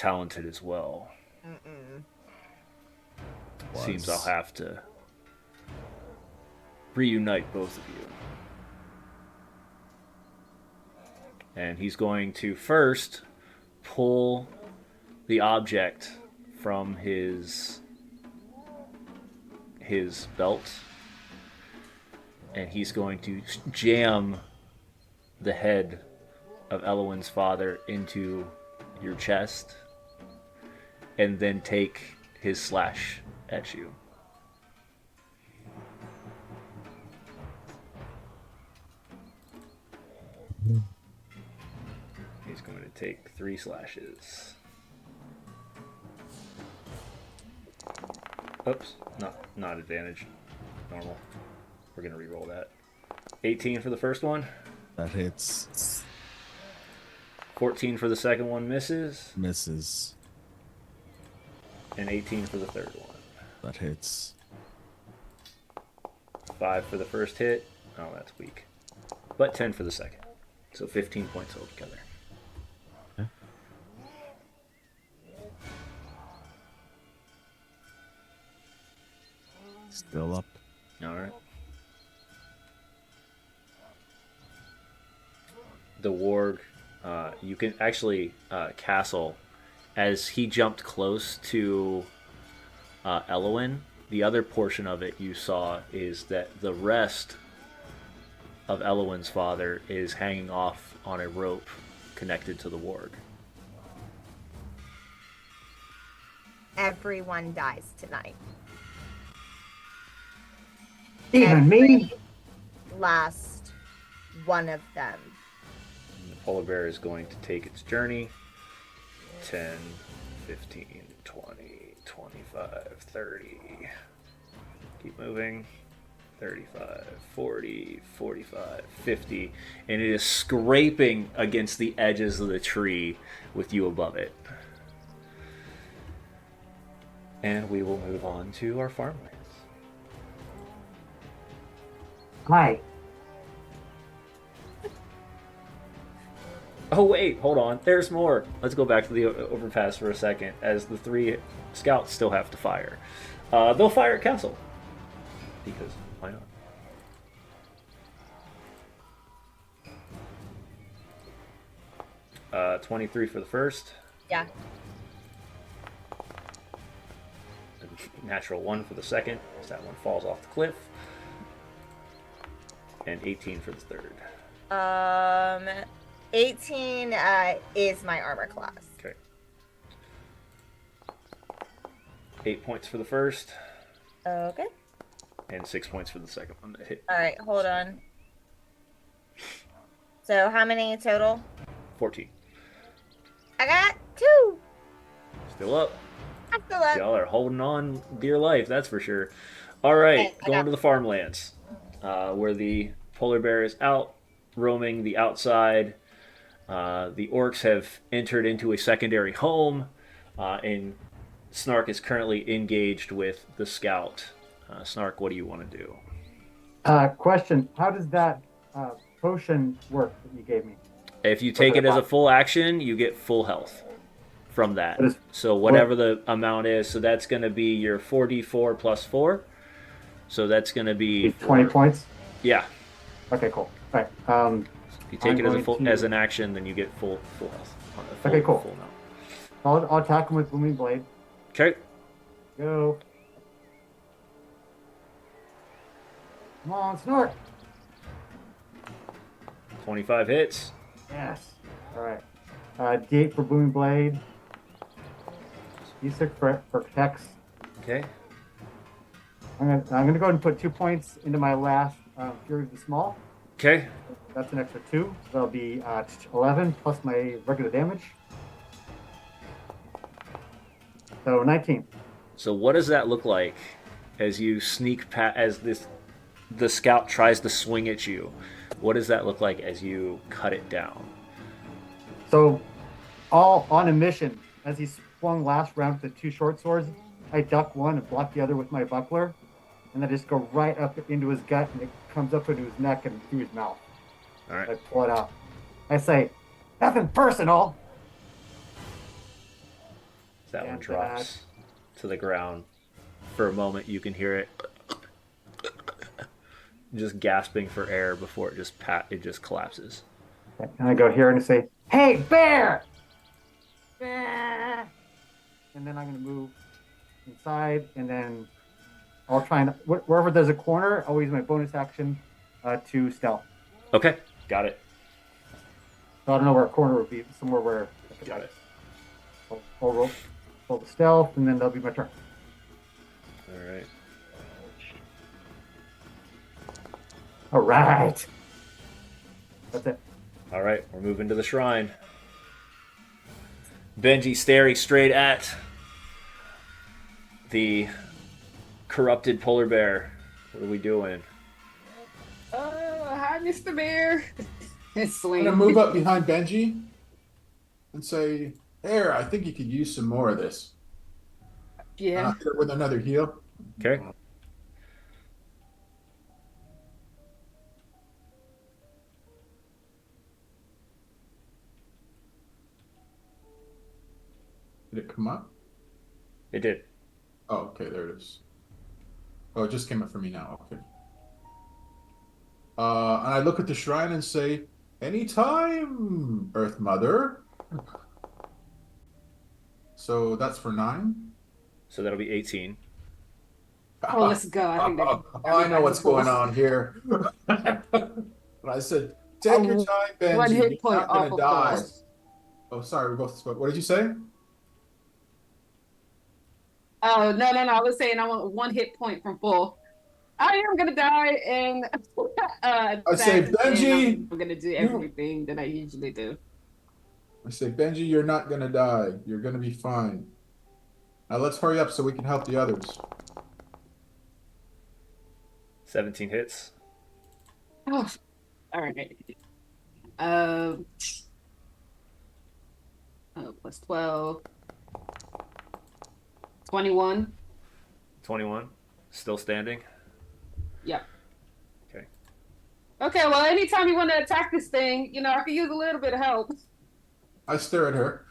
talented as well. Mm-mm. Seems I'll have to reunite both of you. And he's going to first pull the object from his belt, and he's going to jam the head of Elowin's father into your chest, and then take his slash at you. He's going to take 3 slashes. Oops, not advantage. Normal. We're going to re-roll that. 18 for the first one. That hits. 14 for the second one misses. Misses. And 18 for the third one. That hits. 5 for the first hit. Oh, that's weak. But 10 for the second. So 15 points altogether. Okay. Still up. All right. The warg, you can actually, Castle, as he jumped close to Elowin, the other portion of it you saw is that the rest of Elowin's father is hanging off on a rope connected to the warg. Everyone dies tonight. Even me? Last one of them. And the polar bear is going to take its journey. 10, 15, 20, 25, 30. Keep moving. 35, 40, 45, 50. And it is scraping against the edges of the tree with you above it. And we will move on to our farmlands. Hi. Oh wait, hold on. There's more. Let's go back to the overpass for a second, as the 3 scouts still have to fire. They'll fire at Castle. Because why not? 23 for the first. Yeah. Natural 1 for the second, as that one falls off the cliff. And 18 for the third. 18 is my armor class. Okay. 8 points for the first. Okay. And 6 points for the second one that hit. All right, hold on. So how many total? 14. I got 2. Still up. I'm still up. Y'all are holding on dear life, that's for sure. All right, Okay, going to the farmlands, where the polar bear is out roaming the outside. The orcs have entered into a secondary home, and Snark is currently engaged with the scout. Snark, what do you want to do? Question. How does that potion work that you gave me? If you take it as a full action, you get full health from that. What is- So whatever the amount is, so that's going to be your 4d4 plus 4. So that's going to be 20 points? Yeah. Okay, cool. All right. If you take I'm it as a going full to- as an action, then you get full health. Okay, cool. Full amount. I'll attack him with Booming Blade. Okay. Go. Come on, Snort. 25 hits. Yes. All right. D8 for Booming Blade. D6 for protects. Okay. I'm gonna go ahead and put 2 points into my last Fury of the Small. Okay. That's an extra 2. So that'll be 11 plus my regular damage. So 19. So what does that look like as you sneak as the scout tries to swing at you? What does that look like as you cut it down? So, all on a mission, as he swung last round with the 2 short swords, I duck one and block the other with my buckler, and then just go right up into his gut, and it comes up into his neck and through his mouth. All right. I pull it out. I say, nothing personal. That one And drops to the ground. For a moment, you can hear it just gasping for air before it just collapses. And I go here and say, "Hey, bear!" Bear! And then I'm gonna move inside, and then I'll try and wherever there's a corner, I'll use my bonus action to stealth. Okay, got it. So I don't know where a corner would be. Somewhere where I could Got it. I'll roll the stealth, and then that'll be my turn. All right. All right. That's it. All right, we're moving to the shrine. Benji staring straight at the corrupted polar bear. What are we doing? Hi, Mr. Bear. It's I'm swing. gonna move up behind Benji and say, "There, I think you could use some more of this." Yeah. Hit it with another heal. Okay. Did it come up? It did. Oh, okay, there it is. Oh, it just came up for me now. Okay. And I look at the shrine and say, "Anytime, Earth Mother." So that's for 9. So that'll be 18. Oh, let's go. I think that. I know what's going on here. But I said, "Take your time, Benji. One hit You're point not gonna off of die." force. Oh, sorry, we both spoke. What did you say? Oh, no. I was saying I want 1 hit point from full. I am gonna die and I say, attack, and Benji, I'm gonna do you- everything that I usually do. I say, "Benji, you're not gonna die. You're gonna be fine. Now let's hurry up so we can help the others." 17 hits. Oh, all right. Plus 12. 21. 21. Still standing. Yep. Okay. Okay, well, anytime you want to attack this thing, I could use a little bit of help. I stare at her.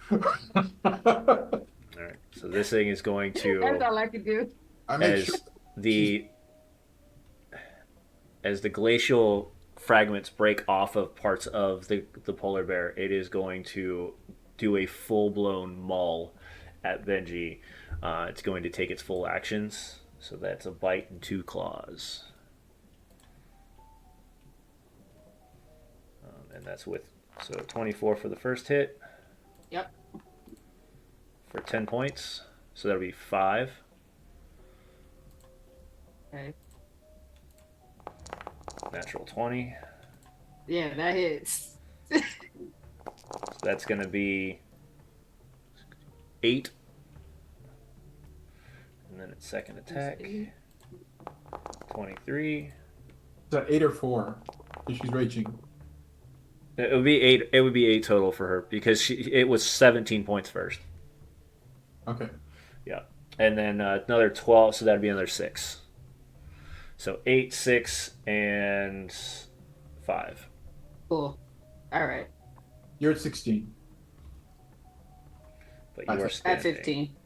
All right. So this thing is going That's to, all I could do. I make sure. the as the glacial fragments break off of parts of the polar bear, it is going to do a full-blown maul at Benji. It's going to take its full actions. So that's a bite and 2 claws. And that's with, so 24 for the first hit. Yep. For 10 points. So that'll be 5. Okay. Natural 20. Yeah, that hits. So that's going to be 8. And then its second attack. 23. Is that 8 or 4? Because she's raging. It would be 8. It would be 8 total for her because it was 17 points first. Okay. Yeah. And then another 12, so that'd be another 6. So 8, 6, and 5. Cool. All right. You're at 16. But you are At standing. 15.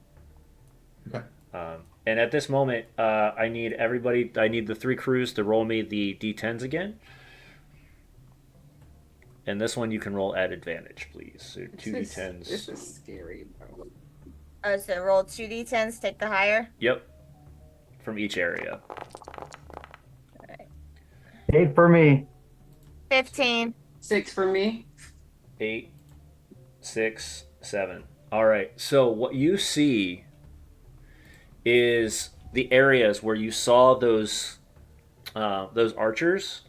Okay. And at this moment, I need the 3 crews to roll me the d10s again. And this one you can roll at advantage, please. So 2 d10s. This is scary, bro. Oh, so roll 2d10s, take the higher. Yep. From each area. 8 for me. 15. 6 for me. 8, 6, 7. All right. So what you see is the areas where you saw those archers.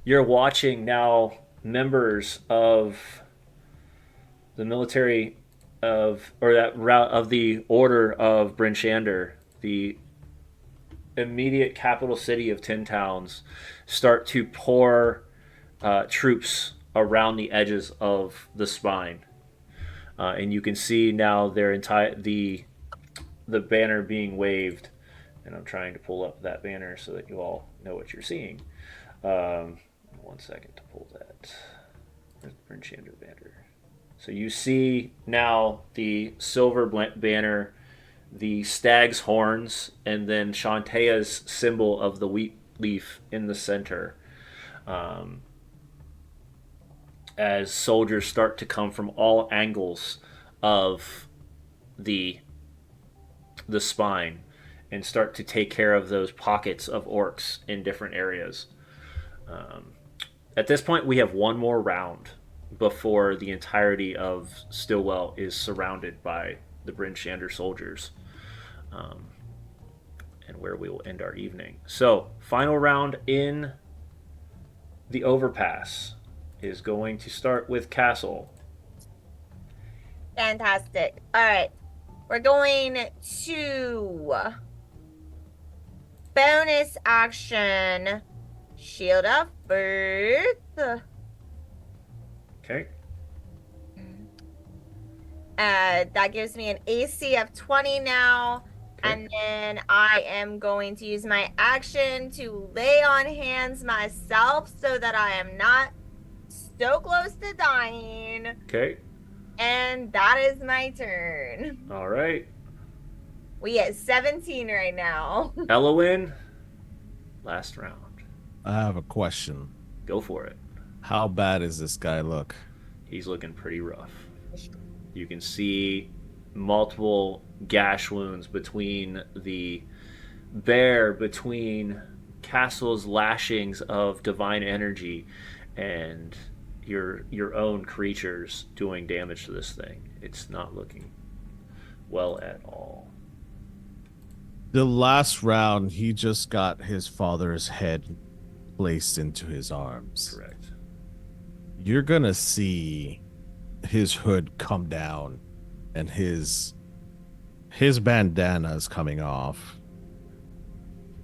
You're watching now members of the military of the Order of Bryn Shander, the immediate capital city of Tin Towns, start to pour troops around the edges of the spine, and you can see now the banner being waved. And I'm trying to pull up that banner so that you all know what you're seeing. 1 second to pull that. Where's the Bryn Shander banner? So you see now the silver banner, the stag's horns, and then Shantaea's symbol of the wheat leaf in the center. Um, as soldiers start to come from all angles of the spine and start to take care of those pockets of orcs in different areas. Um, at this point, we have one more round before the entirety of Stillwell is surrounded by the Bryn Shander soldiers, um, and where we will end our evening. So, final round in the overpass is going to start with Castle. Fantastic. All right. We're going to bonus action Shield of Faith. Okay. That gives me an AC of 20 now. Okay. And then I am going to use my action to lay on hands myself so that I am not so close to dying. Okay. And that is my turn. All right. We at 17 right now. Elowin, last round. I have a question. Go for it. How bad does this guy look? He's looking pretty rough. You can see multiple gash wounds between the bear, between Castle's lashings of divine energy, and your own creatures doing damage to this thing. It's not looking well at all. The last round, he just got his father's head placed into his arms. Correct. You're gonna see his hood come down and his bandana is coming off.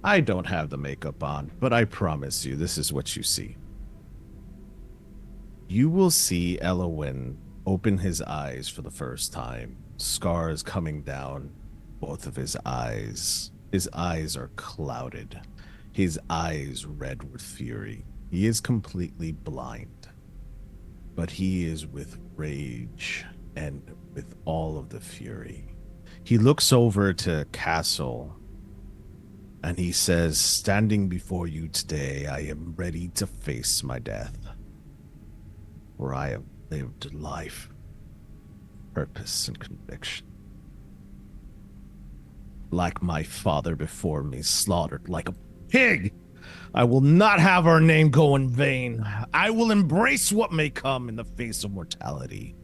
I don't have the makeup on, but I promise you, this is what you see. You will see Elowin open his eyes for the first time. Scars coming down both of his eyes. His eyes are clouded. His eyes red with fury. He is completely blind. But he is with rage and with all of the fury. He looks over to Castle and he says, "Standing before you today, I am ready to face my death. For I have lived life, purpose, and conviction. Like my father before me, slaughtered like a pig. I will not have our name go in vain. I will embrace what may come in the face of mortality.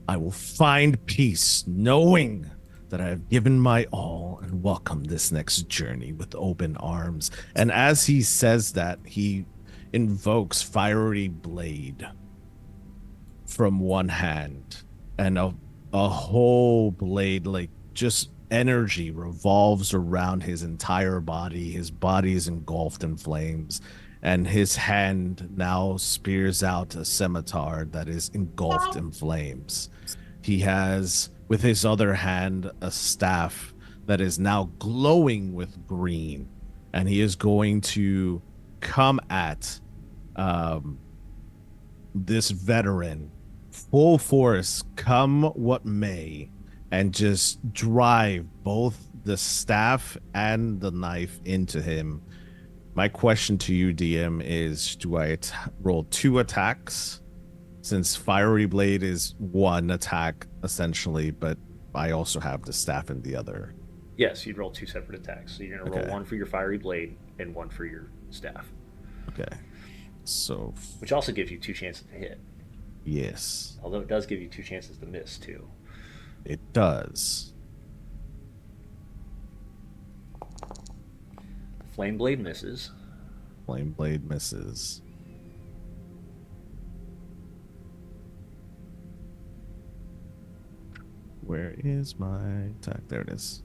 I will find peace, knowing that I have given my all and welcome this next journey with open arms." And as he says that, he invokes Fiery Blade from one hand, and a whole blade, like just energy, revolves around his entire body. His body is engulfed in flames, and his hand now spears out a scimitar that is engulfed in flames. He has, with his other hand, a staff that is now glowing with green, and he is going to come at this veteran full force, come what may, and just drive both the staff and the knife into him. My question to you, DM, is do I roll 2 attacks? Since Fiery Blade is 1 attack, essentially, but I also have the staff in the other. Yes, you'd roll 2 separate attacks. So you're going to roll 1 for your Fiery Blade and 1 for your staff. Okay. So... which also gives you 2 chances to hit. Yes. Although it does give you 2 chances to miss, too. It does. Flame Blade misses. Flame Blade misses. Where is my attack? There it is.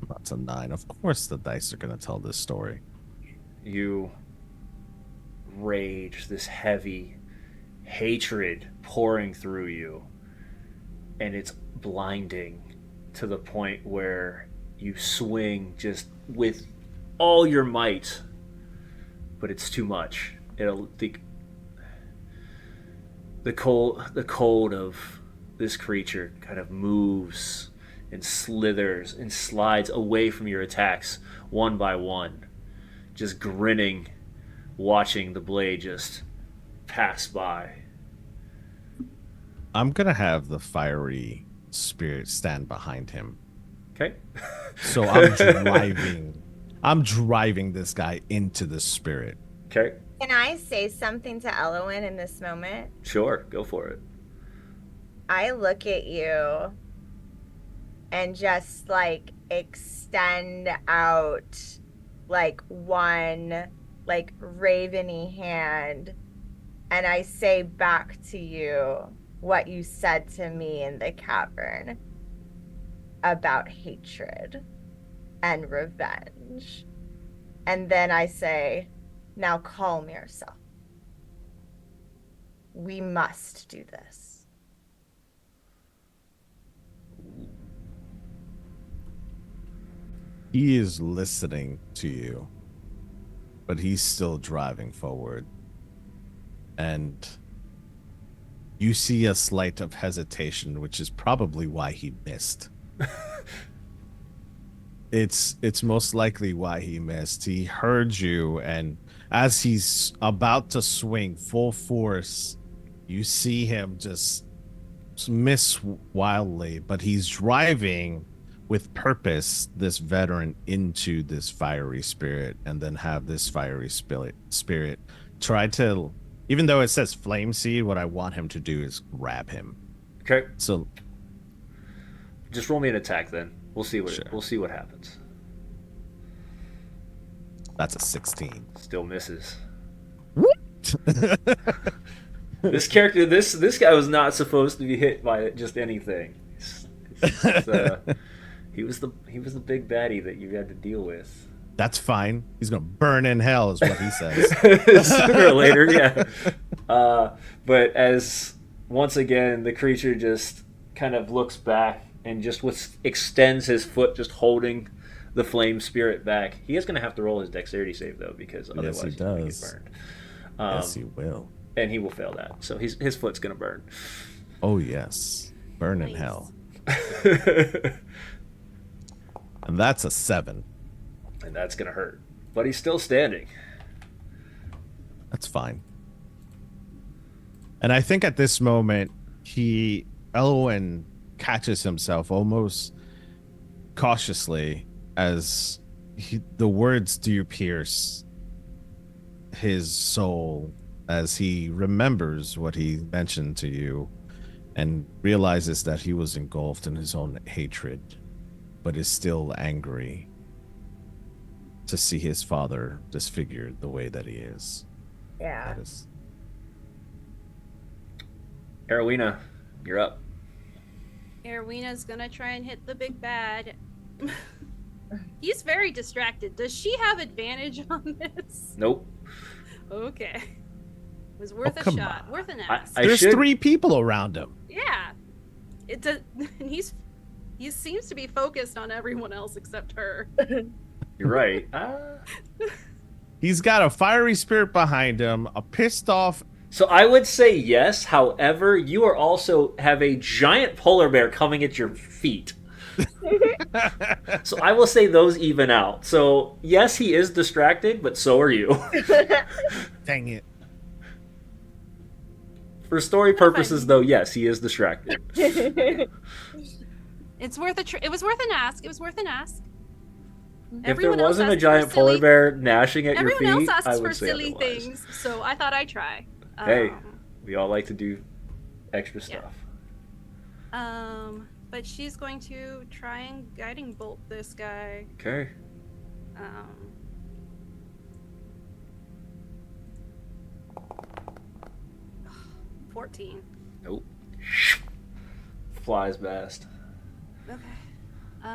That's a 9. Of course the dice are going to tell this story. You rage, this heavy hatred pouring through you, and it's blinding to the point where you swing just with all your might, but it's too much. The cold of this creature kind of moves and slithers and slides away from your attacks one by one, just grinning, watching the blade just pass by. I'm gonna have the fiery spirit stand behind him. Okay. So I'm driving this guy into the spirit. Okay. Can I say something to Elowen in this moment? Sure, go for it. I look at you and just like extend out like one like raveny hand, and I say back to you what you said to me in the cavern about hatred and revenge. And then I say, now calm yourself. We must do this. He is listening to you, but he's still driving forward. And you see a slight of hesitation, which is probably why he missed. It's most likely why he missed. He heard you, and as he's about to swing full force, you see him just miss wildly, but he's driving with purpose this veteran into this fiery spirit, and then have this fiery spirit try to, even though it says flame seed, what I want him to do is grab him. Okay. So just roll me an attack then. We'll see Sure. what happens. that's a 16. Still misses. What? This character, this guy was not supposed to be hit by just anything. He was the big baddie that you had to deal with. That's fine. He's gonna burn in hell, is what he says. Sooner or later, yeah. But as once again the creature just kind of looks back and just extends his foot, just holding the flame spirit back. He is going to have to roll his dexterity save though, because otherwise he he's going to get does. burned. Yes, he will. And he will fail that. So his foot's going to burn. Oh yes, burn in Nice. hell. And that's a 7. And that's going to hurt. But he's still standing. That's fine. And I think at this moment, Elwyn catches himself almost cautiously as the words do pierce his soul as he remembers what he mentioned to you and realizes that he was engulfed in his own hatred, but is still angry to see his father disfigured the way that he is. Yeah. That is Arowina, you're up. Erwina's gonna try and hit the big bad. He's very distracted. Does she have advantage on this? Nope. Okay. Was worth a come shot. on. Worth an ask. There's 3 people around him. Yeah. It does, and he seems to be focused on everyone else except her. You're right. He's got a fiery spirit behind him, a pissed off. So I would say yes. However, you are also have a giant polar bear coming at your feet. So I will say those even out. So yes, he is distracted, but so are you. Dang it. For story purposes, though, yes, he is distracted. It's worth it was worth an ask. It was worth an ask. If there wasn't a giant polar bear gnashing at your Everyone feet, else I asks would for say silly otherwise. things, so I thought I'd try. Hey, we all like to do extra stuff. But she's going to try and guiding bolt this guy. Okay. 14. Nope. Flies past. Okay. Why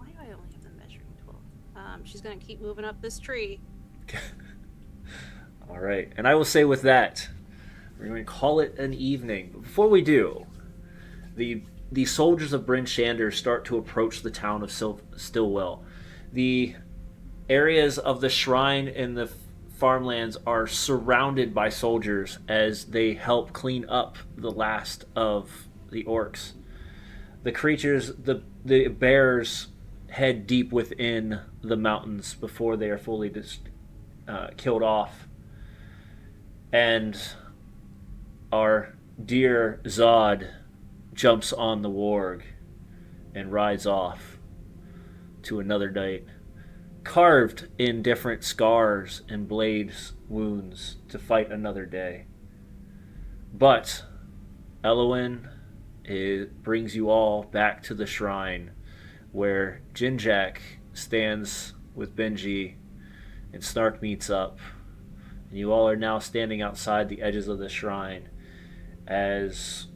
do I only have the measuring tool? She's gonna keep moving up this tree. All right, and I will say with that, we're going to call it an evening. But before we do, the soldiers of Bryn Shander start to approach the town of Stillwell. The areas of the shrine and the farmlands are surrounded by soldiers as they help clean up the last of the orcs. The creatures, the bears, head deep within the mountains before they are fully killed off. And our dear Zod jumps on the warg and rides off to another night, carved in different scars and blades wounds to fight another day. But Elowin brings you all back to the shrine where Jinjak stands with Benji and Snark meets up. And you all are now standing outside the edges of the shrine as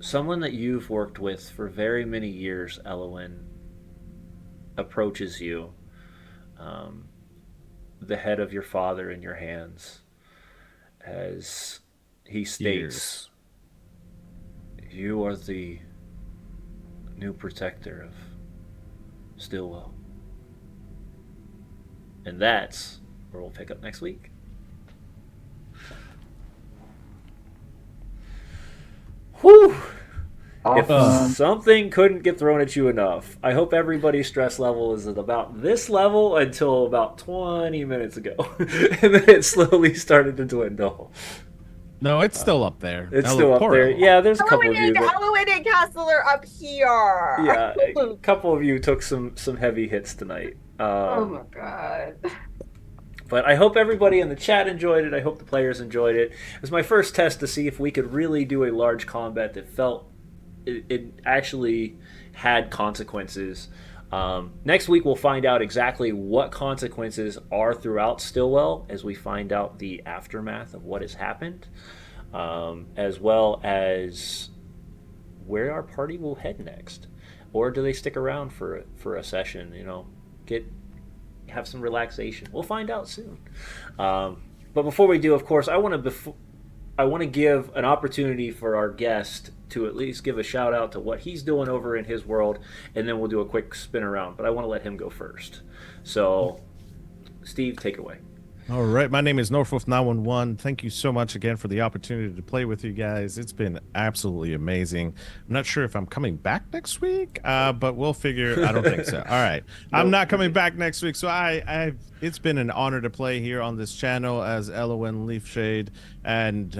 someone that you've worked with for very many years, Elowin, approaches you, the head of your father in your hands, as he states, "You are the new protector of Stillwell." And that's where we'll pick up next week. Whew! If something couldn't get thrown at you enough, I hope everybody's stress level is at about this level until about 20 minutes ago. And then it slowly started to dwindle. No, it's still up there. It's still up there. Yeah, there's a couple of you. Elowin and Castle are up here. Yeah, a couple of you took some heavy hits tonight. Oh my god. But I hope everybody in the chat enjoyed it. I hope the players enjoyed it. It was my first test to see if we could really do a large combat that felt it actually had consequences. Next week we'll find out exactly what consequences are throughout Stillwell as we find out the aftermath of what has happened, as well as where our party will head next. Or do they stick around for a session, have some relaxation? We'll find out soon. But before we do, of course, I want to give an opportunity for our guest to at least give a shout out to what he's doing over in his world, and then we'll do a quick spin around. But I want to let him go first. So, Steve, take it away. All right, my name is Northwolf911. Thank you so much again for the opportunity to play with you guys. It's been absolutely amazing. I'm not sure if I'm coming back next week, but we'll figure. I don't think so. All right, I'm not coming back next week, so it's been an honor to play here on this channel as Elowin Leafshade, and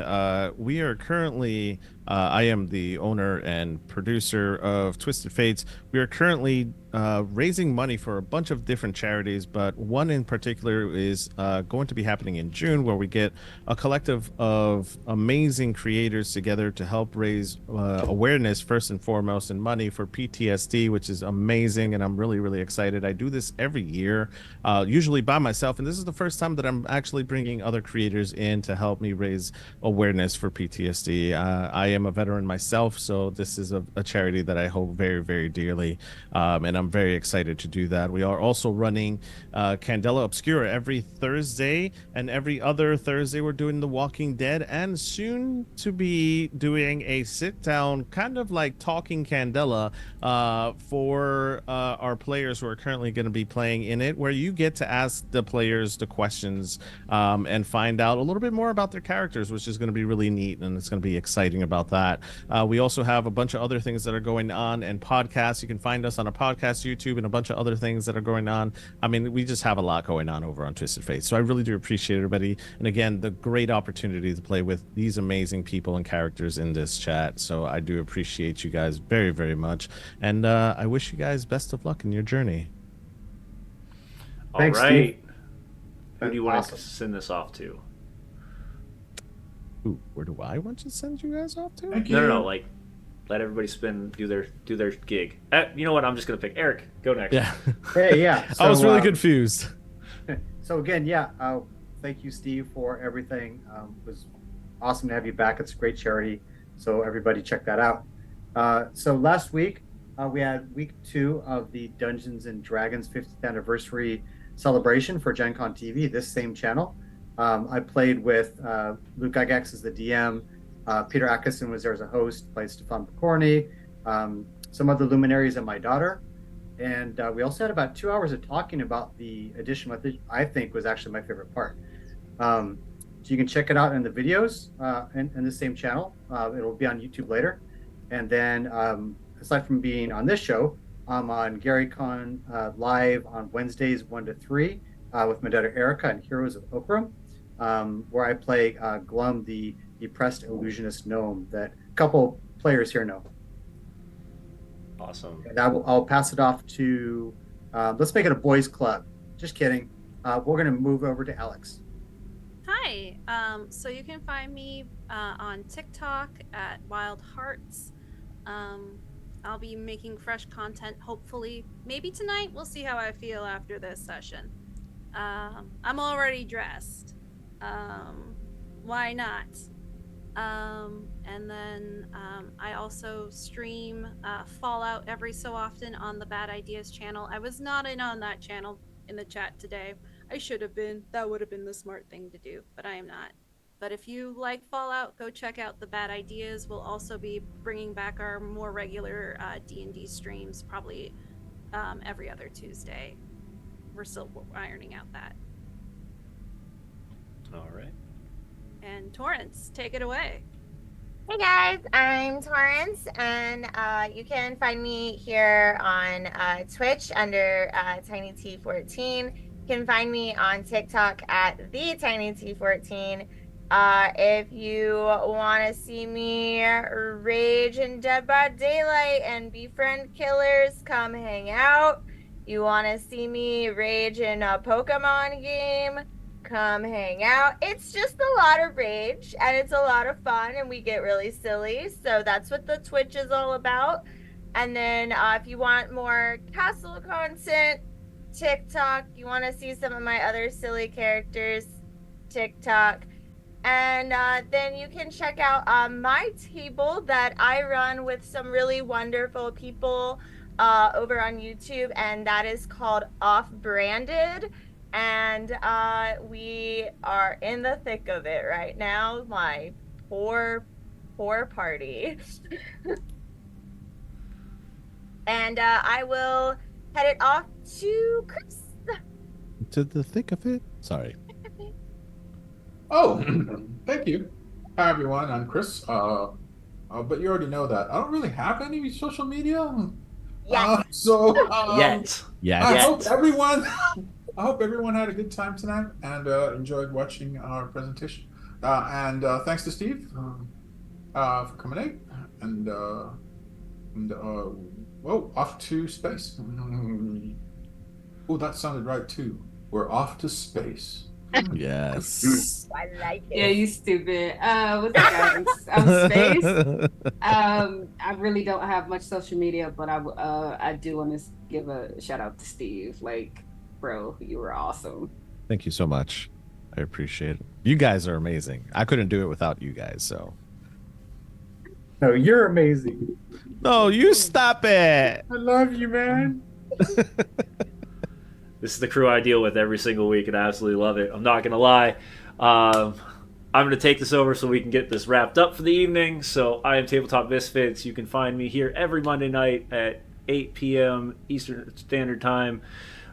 we are currently. I am the owner and producer of Twisted Fates. We are currently raising money for a bunch of different charities, but one in particular is going to be happening in June, where we get a collective of amazing creators together to help raise awareness first and foremost and money for PTSD, which is amazing, and I'm really, really excited. I do this every year, usually by myself, and this is the first time that I'm actually bringing other creators in to help me raise awareness for PTSD. I am a veteran myself, so this is a charity that I hold very, very dearly, and I'm very excited to do that. We are also running Candela Obscura every Thursday, and every other Thursday we're doing The Walking Dead, and soon to be doing a sit-down, kind of like Talking Candela, for our players who are currently going to be playing in it, where you get to ask the players the questions and find out a little bit more about their characters, which is going to be really neat, and it's going to be exciting about that. We also have a bunch of other things that are going on, and podcasts. You can find us on a podcast, YouTube, and a bunch of other things that are going on. I mean, we just have a lot going on over on Twisted Fates, so I really do appreciate everybody, and again, the great opportunity to play with these amazing people and characters in this chat. So I do appreciate you guys very, very much, and I wish you guys best of luck in your journey. Thanks, all right, Steve. Who do you want to send this off to? Ooh, where do I want to send you guys off to? No, like, let everybody do their gig. You know what? I'm just gonna pick Eric. Go next. Yeah. Hey, yeah. So, I was really confused. So again, thank you, Steve, for everything. It was awesome to have you back. It's a great charity, so everybody check that out. So last week we had week 2 of the Dungeons and Dragons 50th anniversary celebration for Gen Con TV. This same channel. I played with Luke Gygax as the DM. Peter Atkinson was there as a host, played Stefan Picorni, some other luminaries, and my daughter. And we also had about 2 hours of talking about the edition, which I think was actually my favorite part. So you can check it out in the videos in the same channel. It'll be on YouTube later. And then aside from being on this show, I'm on GaryCon live on Wednesdays 1 to 3 with my daughter Erica and Heroes of Okram, where I play Glum, the depressed illusionist gnome that a couple players here know. Awesome. And I'll pass it off to, let's make it a boys club. Just kidding. We're going to move over to Alex. Hi. So you can find me on TikTok at Wild Hearts. I'll be making fresh content, hopefully. Maybe tonight. We'll see how I feel after this session. I'm already dressed. Why not? And then I also stream Fallout every so often on the Bad Ideas channel. I was not in on that channel in the chat today. I should have been. That would have been the smart thing to do, but I am not. But if you like Fallout, go check out the Bad Ideas. We'll also be bringing back our more regular D&D streams, probably every other Tuesday. We're still ironing out that. All right. And Torrance, take it away. Hey guys, I'm Torrance, and you can find me here on Twitch under TinyT14. You can find me on TikTok at TheTinyT14. If you want to see me rage in Dead by Daylight and befriend killers, come hang out. You want to see me rage in a Pokemon game, come hang out. It's just a lot of rage and it's a lot of fun and we get really silly. So that's what the Twitch is all about. And then if you want more castle content, TikTok. You want to see some of my other silly characters, TikTok. And then you can check out my table that I run with some really wonderful people over on YouTube, and that is called Off Branded. And we are in the thick of it right now. My poor party. And I will head it off to Chris. To the thick of it. Sorry. Oh, thank you. Hi everyone, I'm Chris. But you already know that I don't really have any social media. Yes. Yet. I hope everyone had a good time tonight and enjoyed watching our presentation. And thanks to Steve for coming in and off to space. Oh, that sounded right too. We're off to space. Yes. I like it. Yeah, you stupid. What's up, guys? I'm Space. I really don't have much social media, but I do want to give a shout out to Steve. Like, bro, you were awesome. Thank you so much. I appreciate it. You guys are amazing. I couldn't do it without you guys, so. No, you're amazing. No, you stop it. I love you, man. This is the crew I deal with every single week, and I absolutely love it. I'm not going to lie. I'm going to take this over so we can get this wrapped up for the evening. So I am Tabletop Misfits. You can find me here every Monday night at 8 p.m. Eastern Standard Time,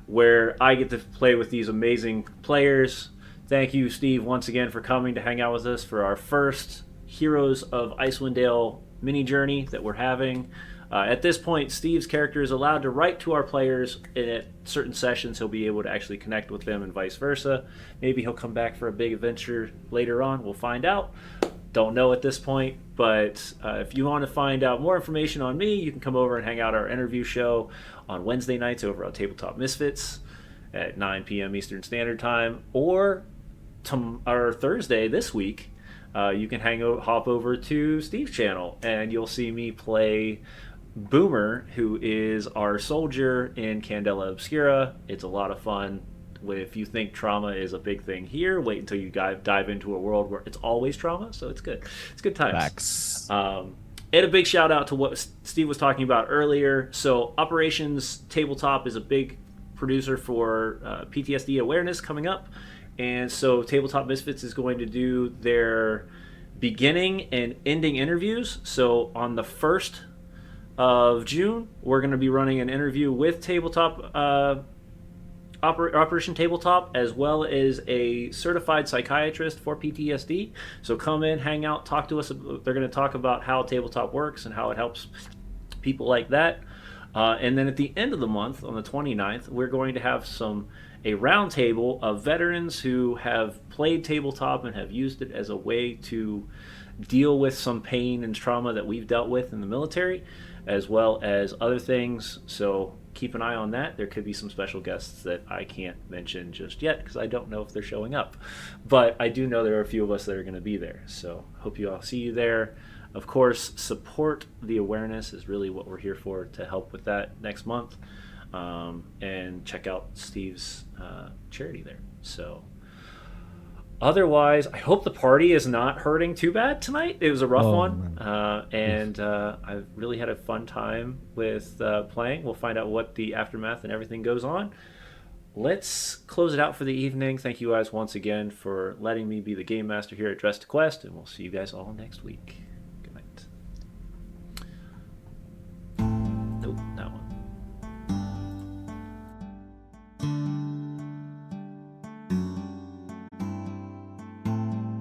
where I get to play with these amazing players. Thank you, Steve, once again for coming to hang out with us for our first Heroes of Icewind Dale mini journey that we're having. At this point, Steve's character is allowed to write to our players, and at certain sessions he'll be able to actually connect with them and vice versa. Maybe he'll come back for a big adventure later on. We'll find out. Don't know at this point, but if you want to find out more information on me, you can come over and hang out our interview show on Wednesday nights over on Tabletop Misfits at 9 p.m. Eastern Standard Time, or Thursday this week. You can hop over to Steve's channel, and you'll see me play Boomer, who is our soldier in Candela Obscura. It's a lot of fun. If you think trauma is a big thing here, wait until you dive into a world where it's always trauma, so it's good. It's good times. Facts. And a big shout out to what Steve was talking about earlier. So Operations Tabletop is a big producer for PTSD awareness coming up. And so Tabletop Misfits is going to do their beginning and ending interviews. So on the 1st of June, we're going to be running an interview with Tabletop Operation Tabletop, as well as a certified psychiatrist for PTSD. So come in, hang out, talk to us. They're going to talk about how tabletop works and how it helps people like that. And then at the end of the month, on the 29th, we're going to have a round table of veterans who have played tabletop and have used it as a way to deal with some pain and trauma that we've dealt with in the military, as well as other things. So keep an eye on that. There could be some special guests that I can't mention just yet because I don't know if they're showing up. But I do know there are a few of us that are going to be there. So hope you all see you there. Of course, support the awareness is really what we're here for, to help with that next month. And check out Steve's charity there. So otherwise, I hope the party is not hurting too bad tonight. It was a rough one. And I really had a fun time with playing. We'll find out what the aftermath and everything goes on. Let's close it out for the evening. Thank you guys once again for letting me be the game master here at Dress to Quest, and we'll see you guys all next week.